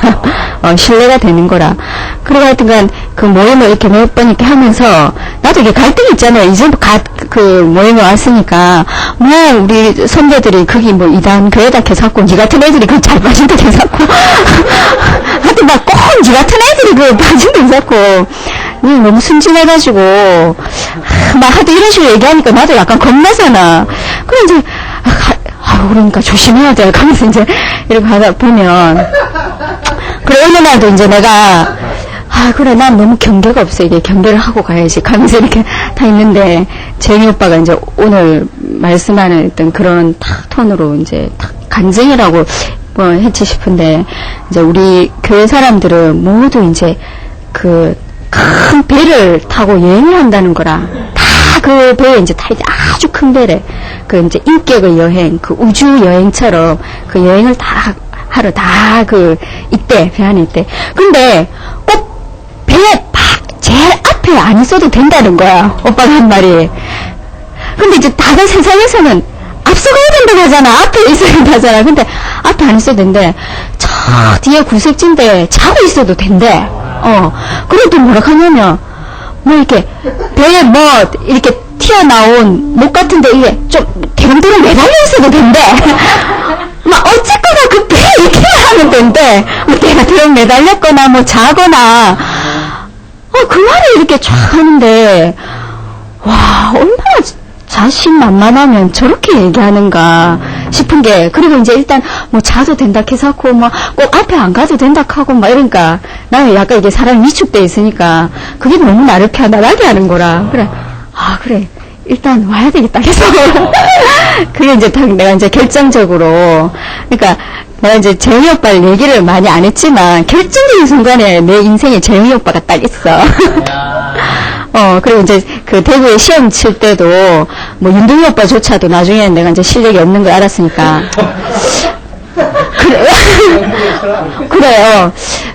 신뢰가 되는 거라. 그리고 하여튼간 그 모임을 이렇게 몇 번 이렇게 하면서 나도 이게 갈등이 있잖아요. 이제 모임에 왔으니까 뭐 우리 선배들이 거기 뭐 이단 교회다 개사고 니 같은 애들이 그 잘 빠진다 개사고 하여튼 막 꼭 니 같은 애들이 빠진다 개사고 너무 순진해가지고 막 하도 이런 식으로 얘기하니까 나도 약간 겁나잖아. 그럼 이제 그러니까 조심해야 돼. 하면서 이제 이렇게 하다 보면 그래 어느 날도 이제 내가 그래 난 너무 경계가 없어. 이게 경계를 하고 가야지 하면서 이렇게 다 있는데 재미 오빠가 이제 오늘 말씀하는 어떤 그런 탁 톤으로 이제 탁 간증이라고 뭐 했지 싶은데 이제 우리 교회 사람들은 모두 이제 큰 배를 타고 여행을 한다는 거라. 다 그 배에 이제 타 이제 아주 큰 배래. 이제 인격의 여행, 우주 여행처럼 그 여행을 다 하러 있대, 배 안에 있대. 근데 꼭 배에 제일 앞에 안 있어도 된다는 거야. 오빠가 한 말이. 근데 이제 다른 세상에서는 앞서가야 된다고 하잖아. 앞에 있어야 된다잖아. 근데 앞에 안 있어도 된대. 저 뒤에 구석진데 자고 있어도 된대. 그리고 또 뭐라 하냐면, 뭐 이렇게, 배에 뭐, 이렇게 튀어나온 목 같은데 이게 좀, 대롱대롱 매달려 있어도 된대. 막 어쨌거나 그 배에 이렇게만 하면 된대. 뭐 내가 대롱 매달렸거나, 뭐 자거나, 그 말을 이렇게 쫙 하는데, 와, 얼마나 자신만만하면 저렇게 얘기하는가 싶은 게, 그리고 이제 일단 뭐 자도 된다 해서고 뭐 꼭 앞에 안 가도 된다 하고 막 이러니까 나는 약간 이게 사람이 위축돼 있으니까 그게 너무 나를 편안하게 하는 거라. 그래, 그래, 일단 와야 되겠다 해서 그게 이제 딱 내가 이제 결정적으로, 그러니까 내가 이제 재훈이 오빠를 얘기를 많이 안 했지만 결정적인 순간에 내 인생에 재훈이 오빠가 딱 있어. 그리고 이제 그 대구에 시험 칠 때도 뭐 윤동이 오빠조차도 나중에는 내가 이제 실력이 없는 걸 알았으니까. 그래요.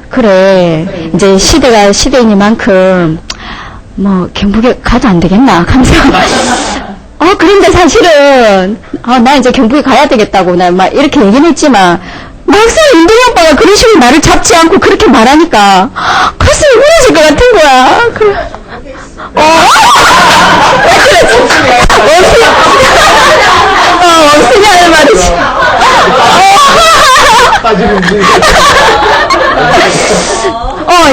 그래. 이제 시대가 시대이니만큼 뭐 경북에 가도 안 되겠나 하면서. 그런데 사실은 나 이제 경북에 가야 되겠다고 나 막 이렇게 얘기는 했지만 막상 윤동이 오빠가 그런 식으로 나를 잡지 않고 그렇게 말하니까 가슴이 무너질 것 같은 거야. 원숭이 하는 말이지.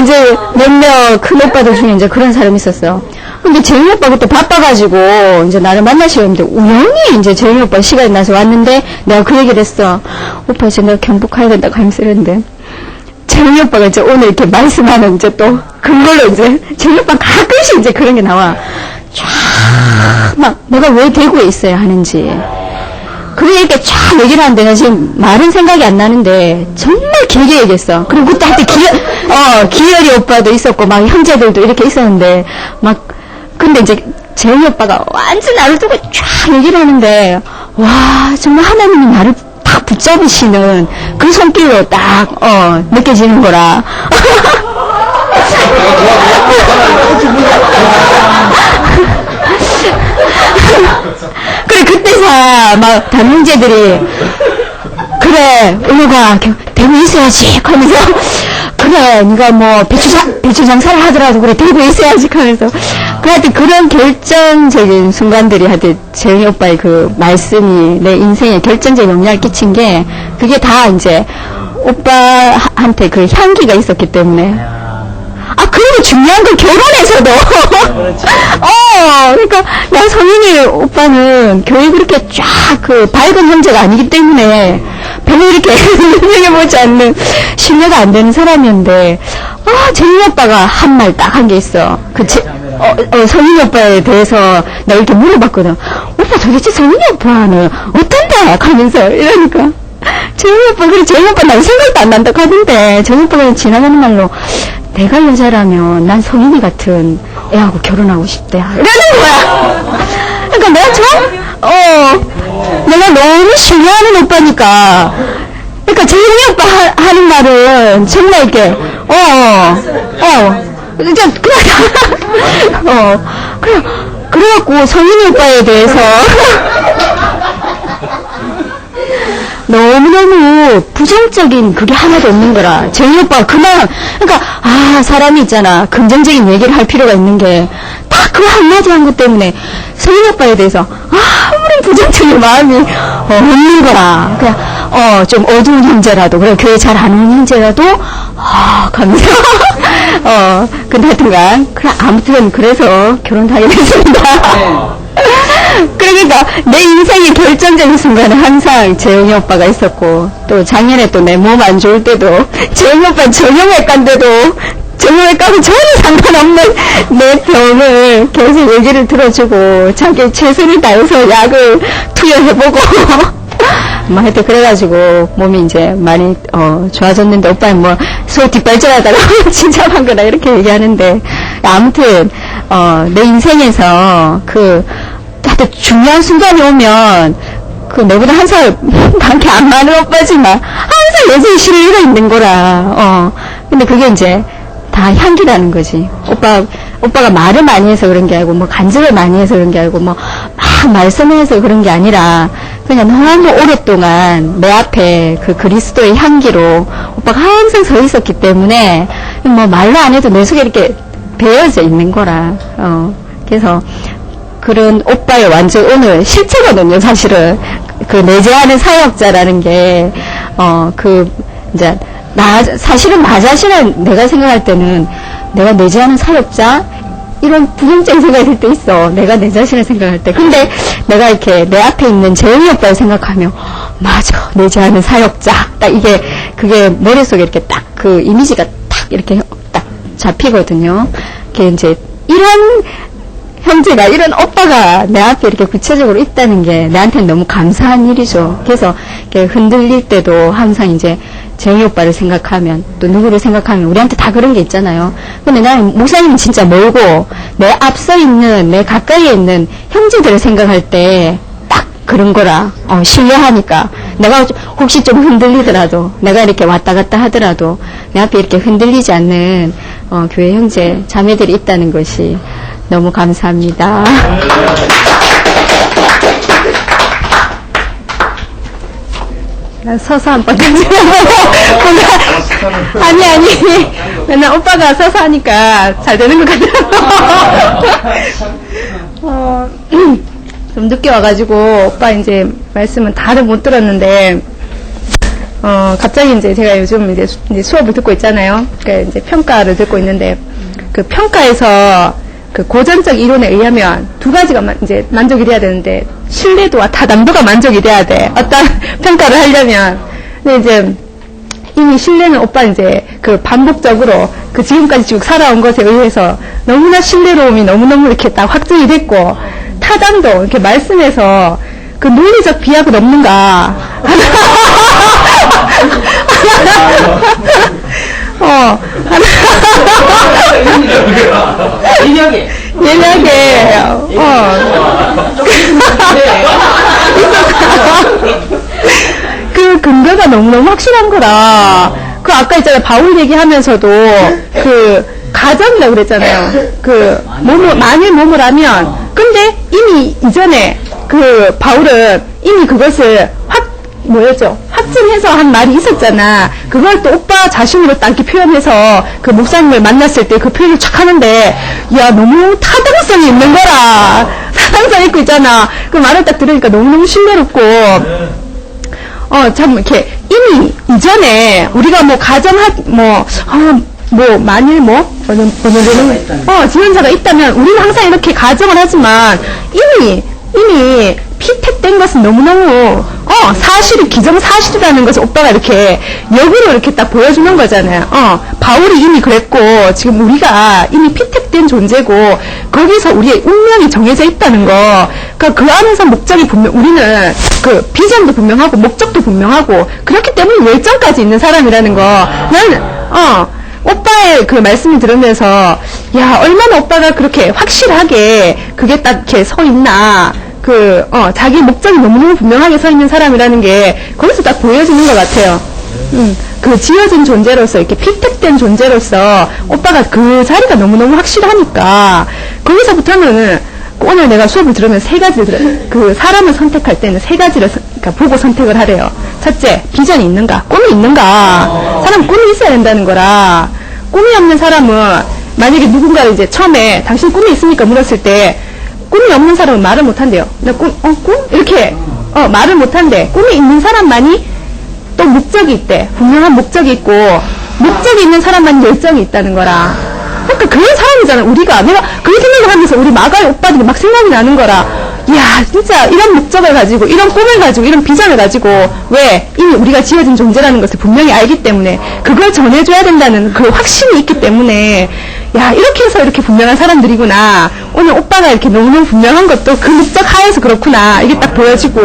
이제 몇몇 큰 오빠들 중에 이제 그런 사람이 있었어요. 근데 재윤이 오빠 그때 바빠가지고 이제 나를 만날 시간이 있는데 우연히 이제 재윤이 오빠 시간이 나서 왔는데 내가 그 얘기를 했어. 오빠 이제 내가 경북 가야 된다고 하면서 이랬는데 재윤이 오빠가 이제 오늘 이렇게 말씀하는 이제 또 그걸로 이제 재윤이 오빠 가끔씩 이제 그런 게 나와. 쫙 막 내가 왜 대구에 있어야 하는지. 그게 이렇게 쫙 얘기를 하는데 나 지금 말은 생각이 안 나는데 정말 길게 얘기했어. 그리고 그때 한테 기열이 오빠도 있었고 막 형제들도 이렇게 있었는데 막 근데 이제 재훈이 오빠가 완전 나를 두고 쫙 얘기를 하는데 와 정말 하나님이 나를 딱 붙잡으시는 그 손길로 딱 느껴지는 거라. 그래 그때서 막 다른 형제들이 그래 은우가 대구에 있어야지 하면서 그래 네가 뭐 배추 장사를 하더라도 그래 대구에 있어야지 하면서 하여튼 그런 결정적인 순간들이 하여튼 재훈이 오빠의 그 말씀이 내 인생에 결정적인 영향을 끼친 게 그게 다 이제 오빠한테 그 향기가 있었기 때문에. 그리고 중요한 건 결혼에서도. 그러니까, 나 성인이 오빠는 교회 그렇게 쫙 그 밝은 형제가 아니기 때문에 별로 이렇게 생각해보지 않는 신뢰가 안 되는 사람이었는데, 재민이 오빠가 한 말 딱 한 게 있어. 성인이 오빠에 대해서 나 이렇게 물어봤거든. 오빠 도대체 성인이 오빠는 어떤데? 하면서 이러니까. 재민이 오빠, 그래, 재민이 오빠 난 생각도 안 난다고 하던데, 재민이 오빠가 지나가는 말로, 내가 여자라면 난 성인이 같은 애하고 결혼하고 싶대. 이러는 거야. 그러니까 내가 내가 너무 신뢰하는 오빠니까. 그러니까 재민이 오빠 하는 말은 정말 이렇게, 그래갖고 성인이 오빠에 대해서 너무너무 부정적인 그게 하나도 없는 거라. 재윤이 오빠가 그만, 그러니까, 사람이 있잖아. 긍정적인 얘기를 할 필요가 있는 게, 딱 그 한마디 한 것 때문에, 재윤이 오빠에 대해서, 아무런 부정적인 마음이 없는 거라. 그냥, 좀 어두운 형제라도, 그래, 교회 잘 아는 형제라도, 가면서, 근데 하여튼간, 그래, 아무튼, 그래서 결혼하게 됐습니다. 그러니까 내 인생의 결정적인 순간에 항상 재영이 오빠가 있었고 또 작년에 또 내 몸 안 좋을 때도 재영이 오빠는 정형외과인데도 정형외과하고 전혀 상관없는 내 병을 계속 얘기를 들어주고 자기 최선을 다해서 약을 투여해보고 뭐 하여튼 그래가지고 몸이 이제 많이 좋아졌는데 오빠는 뭐 소 뒷발전하다가 진짜한 거다 이렇게 얘기하는데 아무튼 내 인생에서 하여튼 중요한 순간이 오면 내보다 한 살밖에 안 많은 오빠지만 항상 여전히 신뢰가 있는 거라. 근데 그게 이제 다 향기라는 거지. 오빠가 말을 많이 해서 그런 게 아니고 뭐 간증을 많이 해서 그런 게 아니고 뭐 막 말씀해서 그런 게 아니라 그냥 너무 오랫동안 내 앞에 그 그리스도의 향기로 오빠가 항상 서 있었기 때문에 뭐 말로 안 해도 내 속에 이렇게 배어져 있는 거라. 그래서 그런 오빠의 완전 오늘 실체거든요, 사실은. 그 내재하는 사역자라는 게, 이제, 사실은 나 자신은 내가 생각할 때는 내가 내재하는 사역자? 이런 부정적인 생각이 들 때 있어. 내가 내 자신을 생각할 때. 근데 내가 이렇게 내 앞에 있는 재영이 오빠를 생각하면, 맞아, 내재하는 사역자. 딱 그게 머릿속에 이렇게 딱 그 이미지가 딱 이렇게 딱 잡히거든요. 그게 이제 이런 형제가, 이런 오빠가 내 앞에 이렇게 구체적으로 있다는 게 나한테는 너무 감사한 일이죠. 그래서 이렇게 흔들릴 때도 항상 이제 재영이 오빠를 생각하면, 또 누구를 생각하면, 우리한테 다 그런 게 있잖아요. 근데 나는 목사님은 진짜 멀고, 내 앞서 있는, 내 가까이에 있는 형제들을 생각할 때, 딱 그런 거라, 신뢰하니까. 내가 혹시 좀 흔들리더라도, 내가 이렇게 왔다 갔다 하더라도, 내 앞에 이렇게 흔들리지 않는, 교회 형제, 자매들이 있다는 것이 너무 감사합니다. 난 서서 한번 아니 맨날 오빠가 서서 하니까 잘 되는 것 같아요. 좀 늦게 와가지고 오빠 이제 말씀은 다들 못 들었는데 갑자기 이제 제가 요즘 이제 수업을 듣고 있잖아요. 그러니까 이제 평가를 듣고 있는데 그 평가에서 그 고전적 이론에 의하면 두 가지가 이제 만족이 돼야 되는데, 신뢰도와 타당도가 만족이 돼야 돼. 어떤 평가를 하려면. 근데 이제 이미 신뢰는 오빠 이제 그 반복적으로 그 지금까지 쭉 살아온 것에 의해서 너무나 신뢰로움이 너무너무 이렇게 딱 확증이 됐고, 타당도 이렇게 말씀에서 그 논리적 비약은 없는가. 예리하게, 그 근거가 너무너무 확실한 거라. 그 아까 있잖아요, 바울 얘기하면서도 그 가정이라고 그랬잖아요. 그 만일 몸을 하면, 근데 이미 이전에 그 바울은 이미 그것을 확증해서 한 말이 있었잖아. 그걸 또 오빠 자신으로 딱 이렇게 표현해서 그 목사님을 만났을 때 그 표현을 착 하는데, 야, 너무 타당성이 있는 거라. 타당성 있고 있잖아. 그 말을 딱 들으니까 너무너무 신뢰롭고, 참, 이렇게, 이미 이전에 우리가 만일 지원자가 있다면 우리는 항상 이렇게 가정을 하지만 이미 피택된 것은 너무너무 사실이 기정사실이라는 것을 오빠가 이렇게 역으로 이렇게 딱 보여주는 거잖아요. 바울이 이미 그랬고, 지금 우리가 이미 피택된 존재고, 거기서 우리의 운명이 정해져 있다는 거. 그러니까 그 안에서 목적이 우리는 그 비전도 분명하고 목적도 분명하고, 그렇기 때문에 열정까지 있는 사람이라는 거. 나는 오빠의 그 말씀을 들으면서, 야, 얼마나 오빠가 그렇게 확실하게 그게 딱 이렇게 서 있나. 자기 목적이 너무너무 분명하게 서 있는 사람이라는 게 거기서 딱 보여지는 것 같아요. 그 지어진 존재로서, 이렇게 피택된 존재로서 오빠가 그 자리가 너무너무 확실하니까, 거기서부터는 오늘 내가 수업을 들으면 세 가지를 그 사람을 선택할 때는 세 가지를 그러니까 보고 선택을 하래요. 첫째, 비전이 있는가? 꿈이 있는가? 사람은 꿈이 있어야 된다는 거라. 꿈이 없는 사람은, 만약에 누군가 이제 처음에 당신 꿈이 있습니까? 물었을 때, 꿈이 없는 사람은 말을 못한대요. 나 꿈? 이렇게, 말을 못한대. 꿈이 있는 사람만이 또 목적이 있대. 분명한 목적이 있고, 목적이 있는 사람만 열정이 있다는 거라. 그러니까 그런 사람이잖아, 우리가. 내가 그런 생각을 하면서 우리 마가의 오빠들이 막 생각이 나는 거라. 이야, 진짜 이런 목적을 가지고, 이런 꿈을 가지고, 이런 비전을 가지고, 왜? 이미 우리가 지어진 존재라는 것을 분명히 알기 때문에, 그걸 전해줘야 된다는 그 확신이 있기 때문에, 야, 이렇게 해서 이렇게 분명한 사람들이구나. 오늘 오빠가 이렇게 너무너무 분명한 것도 그 목적 하에서 그렇구나. 이게 딱 보여지고.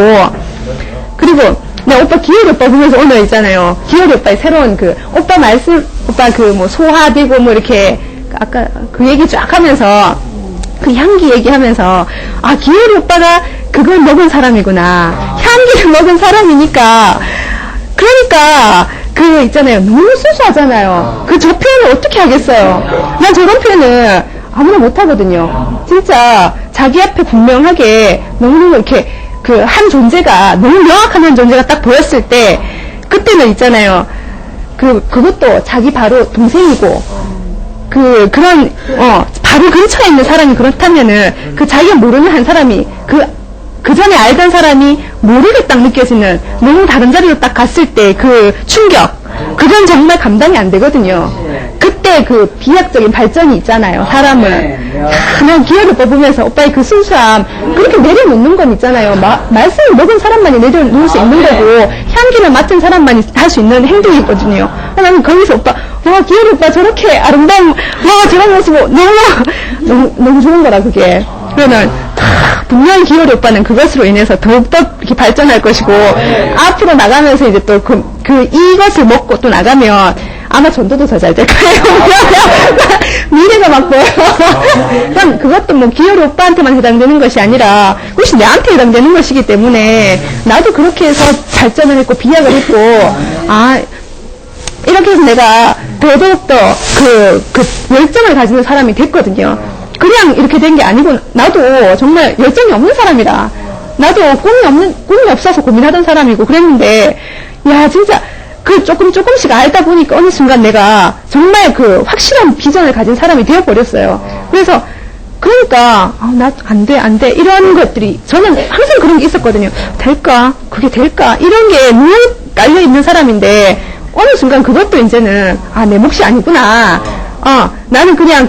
그리고, 나 오빠 기열이 오빠 보면서 오늘 있잖아요. 기열이 오빠의 새로운 오빠 말씀, 오빠 소화되고 이렇게, 아까 그 얘기 쫙 하면서, 그 향기 얘기하면서, 아, 기열이 오빠가 그걸 먹은 사람이구나. 향기를 먹은 사람이니까. 그러니까, 있잖아요. 너무 소소하잖아요. 저 표현을 어떻게 하겠어요? 난 저런 표현을 아무나 못하거든요. 진짜, 자기 앞에 분명하게, 너무너무 이렇게, 한 존재가, 너무 명확한 한 존재가 딱 보였을 때, 그때는 있잖아요. 그것도 자기 바로 동생이고, 그런, 바로 근처에 있는 사람이 그렇다면은, 자기가 모르는 한 사람이, 그 전에 알던 사람이 모르게 딱 느껴지는, 너무 다른 자리로 딱 갔을 때 그 충격, 그건 정말 감당이 안 되거든요. 그때 비약적인 발전이 있잖아요, 사람은. 그냥 기회를 뽑으면서 오빠의 그 순수함, 그렇게 내려놓는 건 있잖아요. 말씀을 먹은 사람만이 내려놓을 수 있는 거고, 향기를 맡은 사람만이 할 수 있는 행동이거든요. 나는 거기서 오빠, 기회를 오빠 저렇게 아름다운, 저런 모습 너무 좋은 거라, 그게. 그러면, 분명히 기어리 오빠는 그것으로 인해서 더욱더 이렇게 발전할 것이고, 앞으로 나가면서 이제 또 이것을 먹고 또 나가면, 아마 전도도 더 잘 될 거예요. 미래가 막 보여요. 그럼 그것도 뭐 기어리 오빠한테만 해당되는 것이 아니라, 그것이 내한테 해당되는 것이기 때문에, 나도 그렇게 해서 발전을 했고, 비약을 했고, 이렇게 해서 내가 더더욱더 열정을 가지는 사람이 됐거든요. 그냥 이렇게 된 게 아니고, 나도 정말 열정이 없는 사람이라. 나도 꿈이 없어서 고민하던 사람이고 그랬는데, 진짜, 조금씩 알다 보니까 어느 순간 내가 정말 확실한 비전을 가진 사람이 되어버렸어요. 그래서, 그러니까, 안 돼. 이런 것들이, 저는 항상 그런 게 있었거든요. 될까? 그게 될까? 이런 게 늘 깔려있는 사람인데, 어느 순간 그것도 이제는, 내 몫이 아니구나. 나는 그냥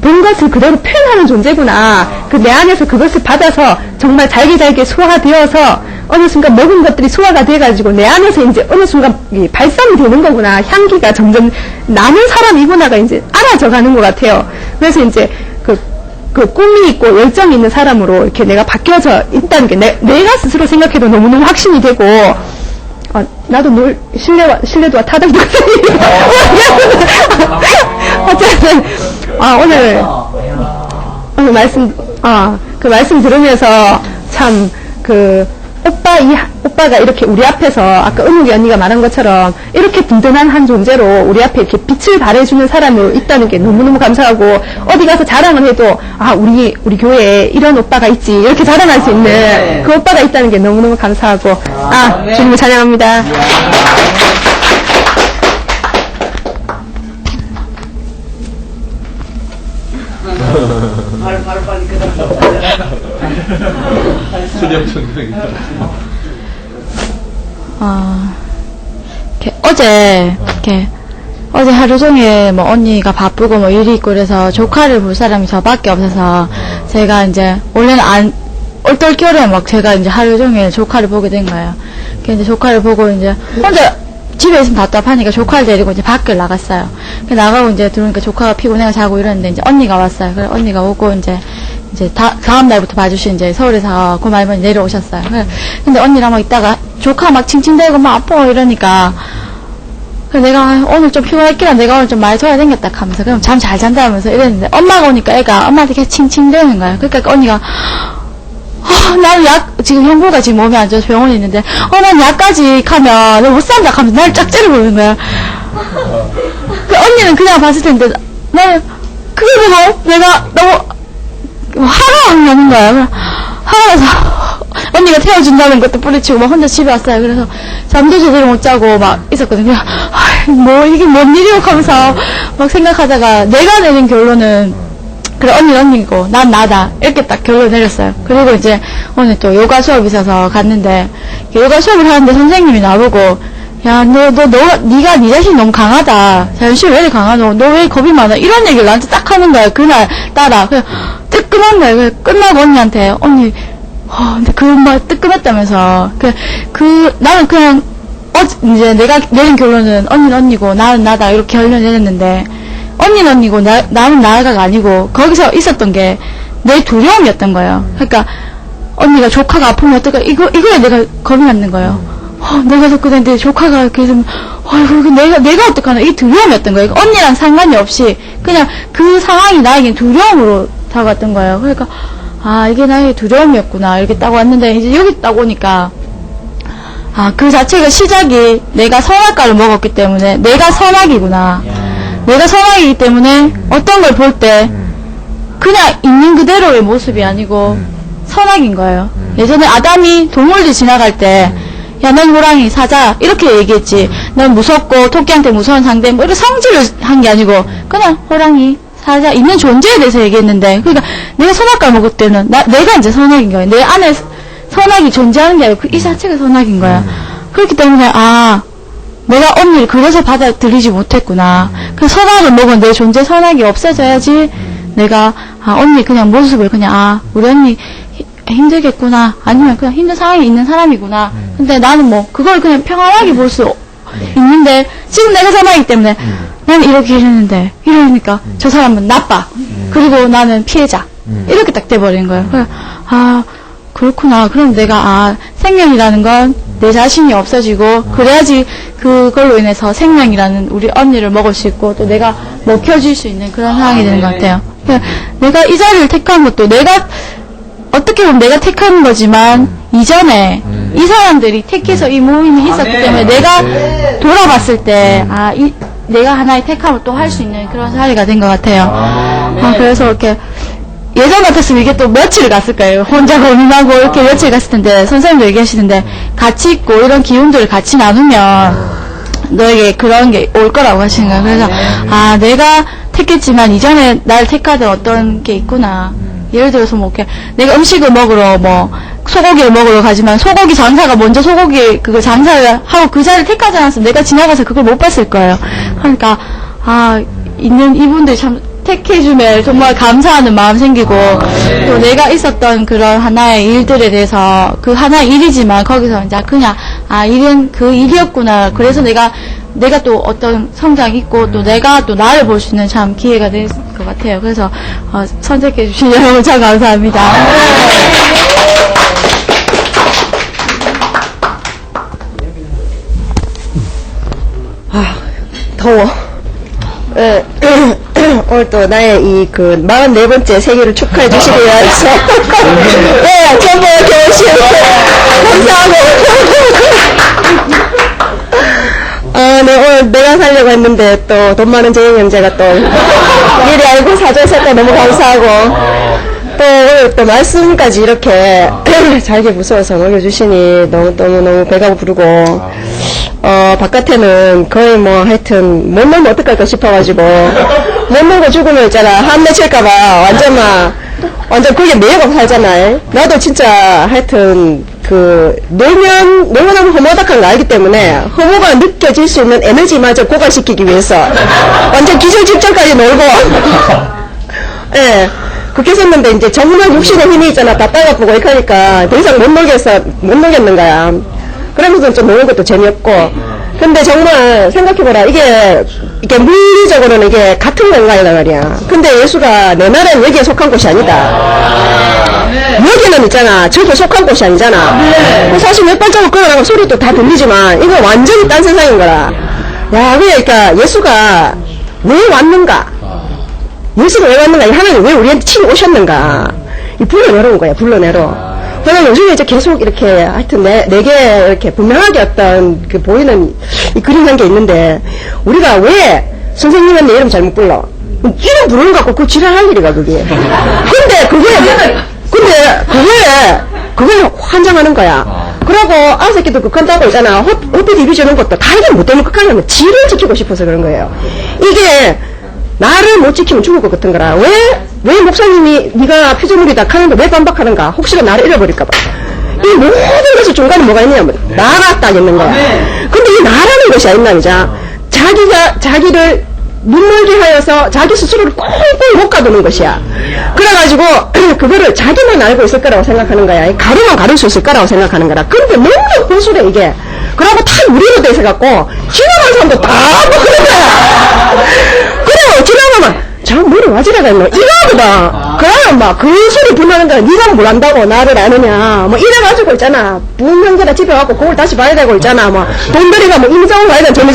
본 것을 그대로 표현하는 존재구나. 내 안에서 그것을 받아서 정말 잘게 소화되어서 어느 순간 먹은 것들이 소화가 돼가지고 내 안에서 이제 어느 순간 발산이 되는 거구나. 향기가 점점 나는 사람이구나가 이제 알아져 가는 것 같아요. 그래서 이제 꿈이 있고 열정이 있는 사람으로 이렇게 내가 바뀌어져 있다는 게 내가 스스로 생각해도 너무너무 확신이 되고, 나도 늘 신뢰도와 타당도 어쨌든 오늘 말씀 들으면서 참 오빠가 이렇게 우리 앞에서 아까 은욱이 언니가 말한 것처럼 이렇게 든든한 한 존재로 우리 앞에 이렇게 빛을 발해주는 사람이 있다는 게 너무너무 감사하고, 어디 가서 자랑을 해도 우리 교회에 이런 오빠가 있지 이렇게 자랑할 수 있는 그 오빠가 있다는 게 너무너무 감사하고, 주님을 찬양합니다. 어제 하루 종일 언니가 바쁘고 일이 있고 그래서 조카를 볼 사람이 저밖에 없어서, 제가 이제 원래는 얼떨결에 제가 이제 하루 종일 조카를 보게 된 거예요. 이제 조카를 보고 이제 혼자 집에 있으면 답답하니까 조카를 데리고 이제 밖을 나갔어요. 나가고 이제 들어오니까 조카가 피곤해가 자고 이러는데 이제 언니가 왔어요. 그래서 언니가 오고 이제 다음 날부터 봐주신 이제 서울에서 그 말머니 내려오셨어요. 근데 언니랑 있다가 조카 칭칭대고 아파 이러니까, 내가 오늘 좀 피곤했기라 내가 오늘 좀 많이 돌아다녔다 하면서, 그럼 잠 잘 잔다 하면서 이랬는데, 엄마가 오니까 애가 엄마한테 계속 칭칭대는 거예요. 그러니까 언니가, 나는 지금 형부가 지금 몸이 안 좋아서 병원에 있는데, 난 약까지 가면, 너 못 산다 하면서 날 짝째를 보는 거야. 언니는 그냥 봤을 텐데, 나는, 그게 보고, 내가 너무, 화가 나는 거야. 화가 나서, 언니가 태워준다는 것도 뿌리치고, 혼자 집에 왔어요. 그래서, 잠도 제대로 못 자고, 있었거든요. 이게 뭔 일이고 하면서, 생각하다가, 내가 내린 결론은, 그래, 언니는 언니고, 난 나다. 이렇게 딱 결론을 내렸어요. 그리고 이제, 오늘 또 요가 수업이 있어서 갔는데, 요가 수업을 하는데 선생님이 나보고, 네가 네 자신이 너무 강하다. 자존심이 왜 이렇게 강하노? 너 왜 겁이 많아? 이런 얘기를 나한테 딱 하는 거야. 그날 따라. 그냥 뜨끔한 거야. 그래서 끝나고 언니한테, 언니, 근데 그 말 뜨끔했다면서. 나는 그냥, 이제 내가 내린 결론은 언니는 언니고, 나는 나다. 이렇게 결론을 내렸는데, 언니는 언니고, 나는 나가 아니고, 거기서 있었던 게 내 두려움이었던 거예요. 그러니까, 언니가 조카가 아프면 어떨까? 이거에 내가 겁이 났는 거예요. 내가 자꾸 근데 조카가 이렇게 해서, 내가 어떡하나? 이게 두려움이었던 거예요. 언니랑 상관이 없이, 그냥 그 상황이 나에겐 두려움으로 다가왔던 거예요. 그러니까, 이게 나의 두려움이었구나. 이렇게 딱 왔는데, 이제 여기 딱 오니까, 그 자체가 시작이 내가 선악과를 먹었기 때문에, 내가 선악이구나. 내가 선악이기 때문에, 어떤 걸 볼 때, 그냥 있는 그대로의 모습이 아니고, 선악인 거예요. 예전에 아담이 동물들 지나갈 때, 야, 넌 호랑이, 사자, 이렇게 얘기했지. 넌 무섭고, 토끼한테 무서운 상대, 뭐, 이렇게 성질을 한 게 아니고, 그냥 호랑이, 사자, 있는 존재에 대해서 얘기했는데, 그러니까, 내가 선악과를 먹을 때는, 내가 이제 선악인 거야. 내 안에 선악이 존재하는 게 아니고, 이 자체가 선악인 거야. 그렇기 때문에, 내가 언니를 그래서 받아들이지 못했구나. 그 선악을 먹은 내 존재 선악이 없어져야지, 내가, 언니 그냥 모습을 그냥, 우리 언니, 힘들겠구나. 아니면 그냥 힘든 상황에 있는 사람이구나. 근데 나는 뭐, 그걸 그냥 평안하게 볼 수 있는데, 지금 내가 선악이기 때문에, 나는 이렇게 이랬는데, 이러니까, 저 사람은 나빠. 그리고 나는 피해자. 이렇게 딱 돼버린 거예요. 그래서, 그렇구나. 그럼 내가, 생명이라는 건 내 자신이 없어지고, 그래야지 그걸로 인해서 생명이라는 우리 언니를 먹을 수 있고, 또 내가 먹혀질 수 있는 그런 상황이 되는 것 같아요. 그러니까 내가 이 자리를 택한 것도 어떻게 보면 내가 택한 거지만, 이전에 이 사람들이 택해서 이 모임이 있었기 때문에 내가 돌아봤을 때, 내가 하나의 택함을 또 할 수 있는 그런 자리가 된 것 같아요. 그래서 이렇게, 예전 같았으면 이게 또 며칠 갔을 거예요. 혼자 고민하고 이렇게 며칠 갔을 텐데, 선생님도 얘기하시는데, 같이 있고 이런 기운들을 같이 나누면, 너에게 그런 게 올 거라고 하시는 거예요. 그래서, 내가 택했지만 이전에 날 택하던 어떤 게 있구나. 예를 들어서 뭐, 이렇게, 내가 음식을 먹으러 소고기를 먹으러 가지만, 소고기 장사가 먼저 그거 장사를 하고 그 자리를 택하지 않았으면 내가 지나가서 그걸 못 봤을 거예요. 그러니까, 있는 이분들이 참, 택해주면 정말 감사하는 마음 생기고, 또 내가 있었던 그런 하나의 일들에 대해서, 그 하나의 일이지만, 거기서 이제 그냥, 일은 그 일이었구나. 그래서 내가 또 어떤 성장이 있고, 또 내가 또 나를 볼 수 있는 참 기회가 될 것 같아요. 그래서, 선택해주신 여러분 참 감사합니다. 더워. 오늘 또 나의 44번째 생일을 축하해 주시기 위해서. 네, 전부 교실. 감사하고. 네, 오늘 내가 살려고 했는데 또 돈 많은 재영 형제가 또 미리 알고 사줘서 너무 감사하고. 또 오늘 또 말씀까지 이렇게 잘게 무서워서 먹여주시니 너무 배가 부르고. 바깥에는 거의 하여튼, 못 놀면 어떡할까 싶어가지고, 못 놀고 죽으면 있잖아. 한 맺힐까봐, 완전 그게 매여가 살잖아. 나도 진짜, 하여튼, 놀면 허무하다는 걸 알기 때문에, 허무가 느껴질 수 있는 에너지마저 고갈시키기 위해서, 완전 기절 직전까지 놀고, 예. 그렇게 했었는데, 이제 정말 육신의 힘이 있잖아. 다 따가쁘고, 이렇게 하니까, 더 이상 못 놀겠는 거야. 그러면서 좀 노는 것도 재미없고. 근데 정말 생각해보라. 이게 물리적으로는 이게 같은 공간이란 말이야. 근데 예수가 내 나라는 여기에 속한 곳이 아니다. 여기는 있잖아. 저도 속한 곳이 아니잖아. 사실 몇 발자국 걸어나가면 소리도 다 들리지만, 이거 완전히 딴 세상인 거라. 야, 그러니까 예수가 왜 왔는가? 예수가 왜 왔는가? 하나님 왜 우리한테 치고 오셨는가? 이 불러내려온 거야, 불러내려. 그러면 요즘에 이제 계속 이렇게, 하여튼 내게 이렇게 분명하게 어떤 보이는 이 그림 한 게 있는데, 우리가 왜 선생님은 내 이름 잘못 불러? 이름 부르는 거 갖고 그 지랄할 일이가, 그게. 근데 그거에 환장하는 거야. 그러고 아새끼도 극한다고 있잖아. 호피 디비 주는 것도 다 이게 못 되면 끝까지 하면 지를 지키고 싶어서 그런 거예요. 이게, 나를 못 지키면 죽을 것 같은 거라. 왜 목사님이 네가 피조물이다 하는데 왜 반박하는가? 혹시나 나를 잃어버릴까봐. 이 모든 것을 중간에 뭐가 있냐면 나가 딱 있는 거야. 근데 이 나라는 것이 아니자 자기를 눈멀게 하여서 자기 스스로를 꽁꽁 못 가두는 것이야. 그래가지고 그거를 자기만 알고 있을 거라고 생각하는 거야. 가루만 가를 수 있을 거라고 생각하는 거라. 근데 너무 고수래 이게. 그러고 다 유리로 돼 있어갖고 지나가는 사람도 다 먹는 거야. 그래 지나가면 저 머리 와지라가 있노 이거보다 그러면 막 그 소리 불나는 거야. 네가 뭘 안다고 나를 아느냐 이래가지고 있잖아. 분명대로 집에 와갖고 그걸 다시 봐야 되고 있잖아. 돈 들이가 임장을 봐야 돼. 정말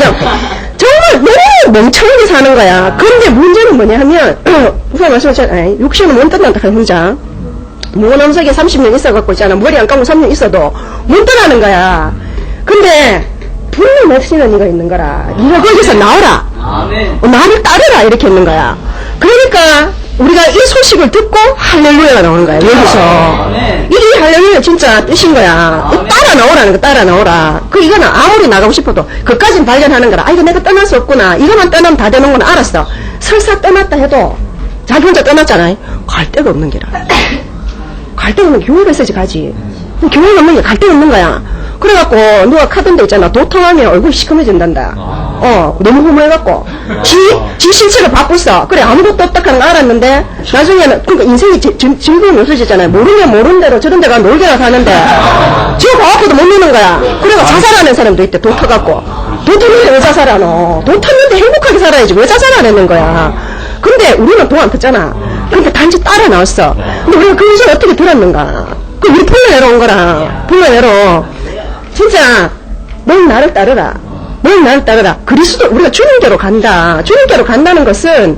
너무 멍청하게 사는 거야. 근데 문제는 뭐냐 하면 우선 말씀하셨잖아요. 육신은 못 떠난다 혼자. 무원엄석에 30년 있어갖고 있잖아. 머리 안 감고 3년 있어도 못 떠나는 거야. 근데 분명 없이는 네가 있는 거라. 네가 거기서 나오라. 나를 따르라 이렇게 있는 거야. 그러니까 우리가 이 소식을 듣고 할렐루야가 나오는 거야, 여기서. 이게 할렐루야 진짜 뜻인 거야. 따라 나오라는 거, 따라 나오라. 이거는 아무리 나가고 싶어도, 그까진 발견하는 거라. 이거 내가 떠날 수 없구나. 이거만 떠나면 다 되는 건 알았어. 설사 떠났다 해도, 자기 혼자 떠났잖아. 갈 데가 없는 게라. 갈 데가 없는 교회가 있어야지 가지. 교회가 없는 게 갈 데가 없는 거야. 그래갖고, 누가 카던 데 있잖아. 도통하면 얼굴이 시커매진단다. 너무 허무해갖고. 지 실체를 바꿨어. 그래, 아무것도 없다 하는 거 알았는데, 나중에는, 그러니까 인생이 즐거움이 없어지잖아요. 모르면 모르는 대로 저런 데가 놀게나 가는데, 지금 봐갖고도 못 노는 거야. 그래가 자살하는 사람도 있대, 도 터갖고. 도 터는데 왜 자살하노? 도 탔는데 행복하게 살아야지. 왜 자살하는 거야? 근데 우리는 도 안 탔잖아. 그러니까 단지 따라 나왔어. 근데 우리가 그 விஷயம் 어떻게 들었는가? 우리 불러내려온 거라. 불러내려. 진짜, 넌 나를 따르라. 넌 나를 따르라. 그리스도, 우리가 주님께로 간다. 주님께로 간다는 것은,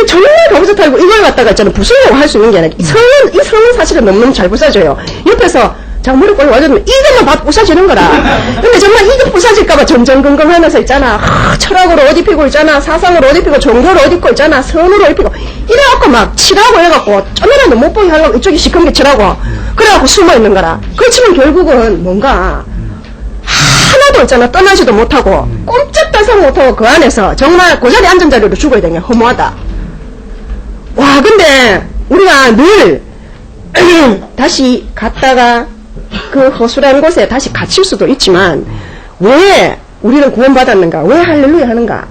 정말 가부좌 탈고 이걸 갖다가 있잖아. 부수려고 할 수 있는 게 아니라, 이 성은 사실은 너무너무 잘 부사져요. 옆에서, 무릎 꿇고 와줬으면 이것만 봐도 부사지는 거라. 근데 정말 이거 부사질까봐 전전긍긍하면서 있잖아. 철학으로 어디 피고 있잖아. 사상으로 어디 피고, 종교로 어디 있고 있잖아. 선으로 어디 피고. 이래갖고 막 치라고 해갖고, 쪼매라도 못 보게 하려고 이쪽이 시커멓게 치라고. 그래갖고 숨어 있는 거라. 그렇지만 결국은 뭔가, 하나도 있잖아. 떠나지도 못하고, 꼼짝달싹 못하고 그 안에서 정말 그 자리에 앉은 자리로 죽어야 되냐. 허무하다. 와, 근데 우리가 늘, 다시 갔다가, 그 허술한 곳에 다시 갇힐 수도 있지만, 왜 우리는 구원받았는가? 왜 할렐루야 하는가?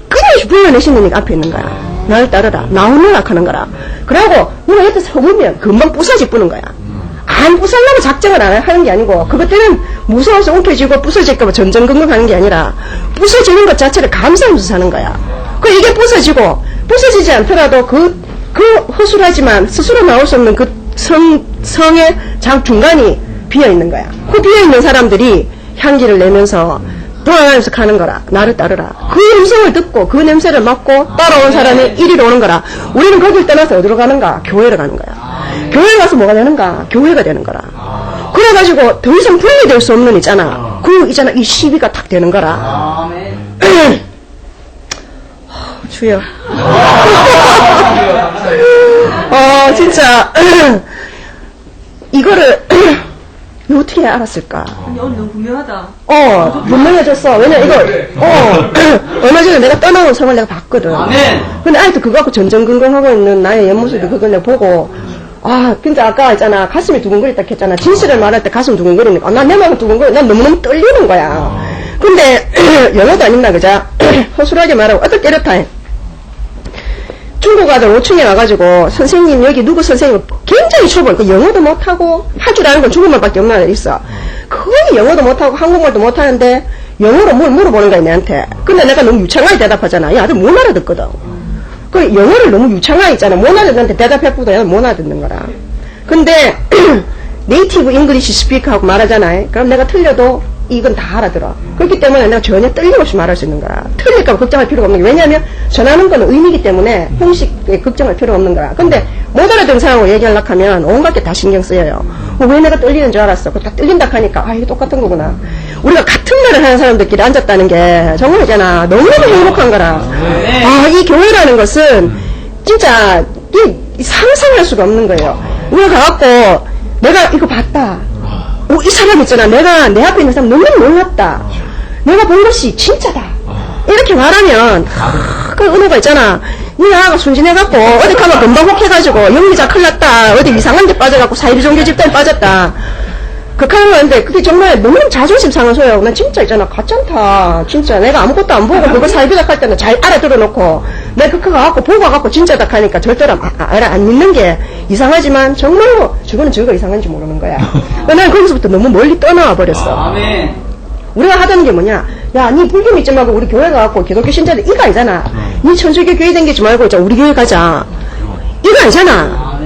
그냥 불러내시는 이가 앞에 있는 거야. 나를 따르라. 나오느라 하는 거라. 그러고, 누가 옆에서 허물면 금방 부서지 뿌는 거야. 안 부서려고 작정을 안 하는 게 아니고, 그것 때는 무서워서 움켜쥐고 부서질까봐 전전긍긍하는 게 아니라, 부서지는 것 자체를 감사하면서 사는 거야. 이게 부서지고, 부서지지 않더라도 그 허술하지만 스스로 나올 수 없는 그 성의 중간이 비어있는 거야. 그 비어있는 사람들이 향기를 내면서 돌아다니면서 가는 거라. 나를 따르라. 그 음성을 듣고 그 냄새를 맡고 따라온 사람이 이리로 오는 거라. 우리는 거길 떠나서 어디로 가는가? 교회로 가는 거야. 교회 가서 뭐가 되는가? 교회가 되는 거라. 그래가지고 더 이상 분리될 수 없는 있잖아. 이 시비가 탁 되는 거라. 주여. 진짜 이거를 어떻게 알았을까? 오늘 너무 분명하다. 분명해졌어. 왜냐, 이거, 얼마 전에 내가 떠나온 성을 내가 봤거든. 근데 아직도 그거 갖고 전전긍긍하고 있는 나의 옆모습이 그걸 내가 보고, 진짜 아까 있잖아. 가슴이 두근거렸다 했잖아. 진실을 말할 때 가슴 두근거리니까. 난 내 마음은 두근거려. 난 너무너무 떨리는 거야. 근데, 영어도 안 있나, 그자? 허술하게 말하고, 어떻게 이렇다. 중국 아들 5층에 와가지고, 선생님, 여기 누구 선생님, 굉장히 초보, 영어도 못하고, 할 줄 아는 건 중국말밖에 없는 아들 있어. 거의 영어도 못하고, 한국말도 못하는데, 영어로 뭘 물어보는 거야, 내한테. 근데 내가 너무 유창하게 대답하잖아. 이 아들 못 알아듣거든. 영어를 너무 유창하게 있잖아. 못 알아듣는데 대답해보다 못 알아듣는 거라. 근데, 네이티브 잉글리시 스피커하고 말하잖아. 그럼 내가 틀려도, 이건 다 알아들어. 그렇기 때문에 내가 전혀 떨림없이 말할 수 있는 거야. 틀릴까 봐 걱정할 필요가 없는 게, 왜냐하면 전하는 거는 의미이기 때문에 형식에 걱정할 필요가 없는 거야. 근데 못 알아듣는 상황을 얘기하려고 하면 온갖 게 다 신경 쓰여요. 왜 내가 떨리는 줄 알았어? 다 떨린다 하니까 이게 똑같은 거구나. 우리가 같은 말을 하는 사람들끼리 앉았다는 게 정말 있잖아. 너무너무 행복한 거라. 이 교회라는 것은 진짜 상상할 수가 없는 거예요. 우리가 가갖고 내가 이거 봤다. 이 사람 있잖아. 내가 내 앞에 있는 사람 너무 놀랐다. 내가 본 것이 진짜다. 이렇게 말하면 그 은혜가 있잖아. 니 아가 순진해갖고 어디 가면 금방 혹해가지고 영리자 큰일 났다. 어디 이상한 데 빠져갖고 사이비 종교 집단에 빠졌다. 극하는 건데 그게 정말 너무 자존심 상한 소리야. 난 진짜 있잖아. 가짠다. 진짜 내가 아무것도 안 보고 그거 사이비다 할 때는 잘 알아들어놓고 내가 그거 가갖고 보고 가갖고 진짜다 하니까 절대로 안 믿는 게 이상하지만 정말로 저거는 저거 이상한지 모르는 거야. 난 거기서부터 너무 멀리 떠나와 버렸어. 우리가 하자는 게 뭐냐? 야, 니 불교 믿지 말고 우리 교회 가갖고 기독교 신자들 이거 아니잖아. 니 천주교 교회 댕기지 말고 이제 우리 교회 가자. 이거 아니잖아.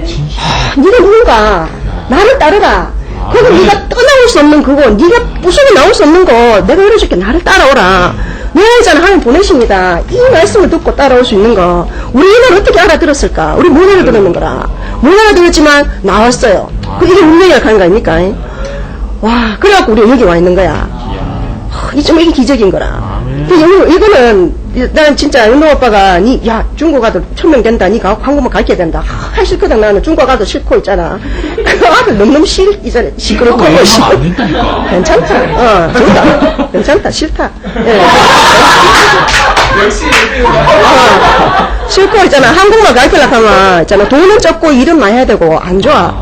니가 누군가 나를 따르라. 그거 네가 떠나올 수 없는 그거, 네가 부수고 나올 수 없는 거, 내가 이래줄게. 나를 따라오라. 내가 있잖아, 하나님 보내십니다. 이 말씀을 듣고 따라올 수 있는 거. 우리 이걸 어떻게 알아들었을까? 우리 못 알아들었는 거라. 못 알아들었지만 나왔어요. 이게 운명이 약한 거 아닙니까? 와, 그래갖고 우리 여기 와 있는 거야. 이게 기적인 거라. 이거는, 난 진짜 윤호 오빠가, 야, 중국 아들 1000명 된다. 니가 한국만 가르쳐야 된다. 싫거든. 나는 중국 아들 싫고 있잖아. 그 아들 너무너무 이전에 시끄럽고. 괜찮다. 좋다. 괜찮다. 싫다. 예. 싫고 있잖아. 한국만 가르치려고 하면, 있잖아. 돈은 적고 일은 많이 해야 되고, 안 좋아.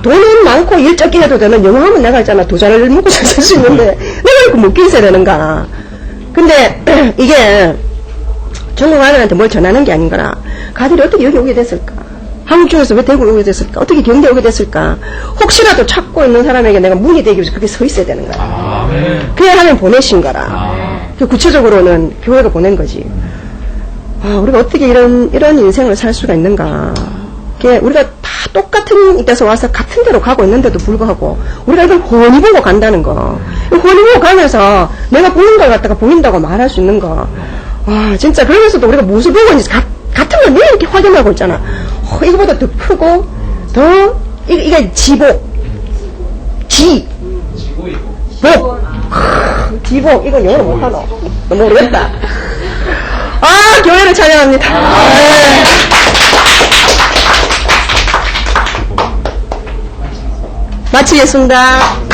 돈은 많고 일 적게 해도 되는 영어 하면 내가 있잖아. 두 잔을 먹고 살 수 있는데, 내가 이렇게 먹기 있어야 되는가. 근데, 이게, 중국 아들한테 뭘 전하는 게 아닌거나, 가들이 어떻게 여기 오게 됐을까? 한국 중에서 왜 대구에 오게 됐을까? 어떻게 경대에 오게 됐을까? 혹시라도 찾고 있는 사람에게 내가 문이 되기 위해서 그게 서 있어야 되는 거야. 그냥 하면 보내신 거라. 구체적으로는 교회가 보낸 거지. 우리가 어떻게 이런 인생을 살 수가 있는가. 우리가 다 똑같은 데서 와서 같은 데로 가고 있는데도 불구하고 우리가 이걸 훤히 보고 간다는 거. 훤히 보고 가면서 내가 보는 걸 갖다가 보인다고 말할 수 있는 거. 진짜 그러면서도 우리가 무엇을 보고 있는지 같은 걸 매일 이렇게 확인하고 있잖아. 이거보다 더 크고 이게 지복. 지복. 이건 영어로 못하노. 모르겠다. 교회를 찬양합니다. 마치겠습니다.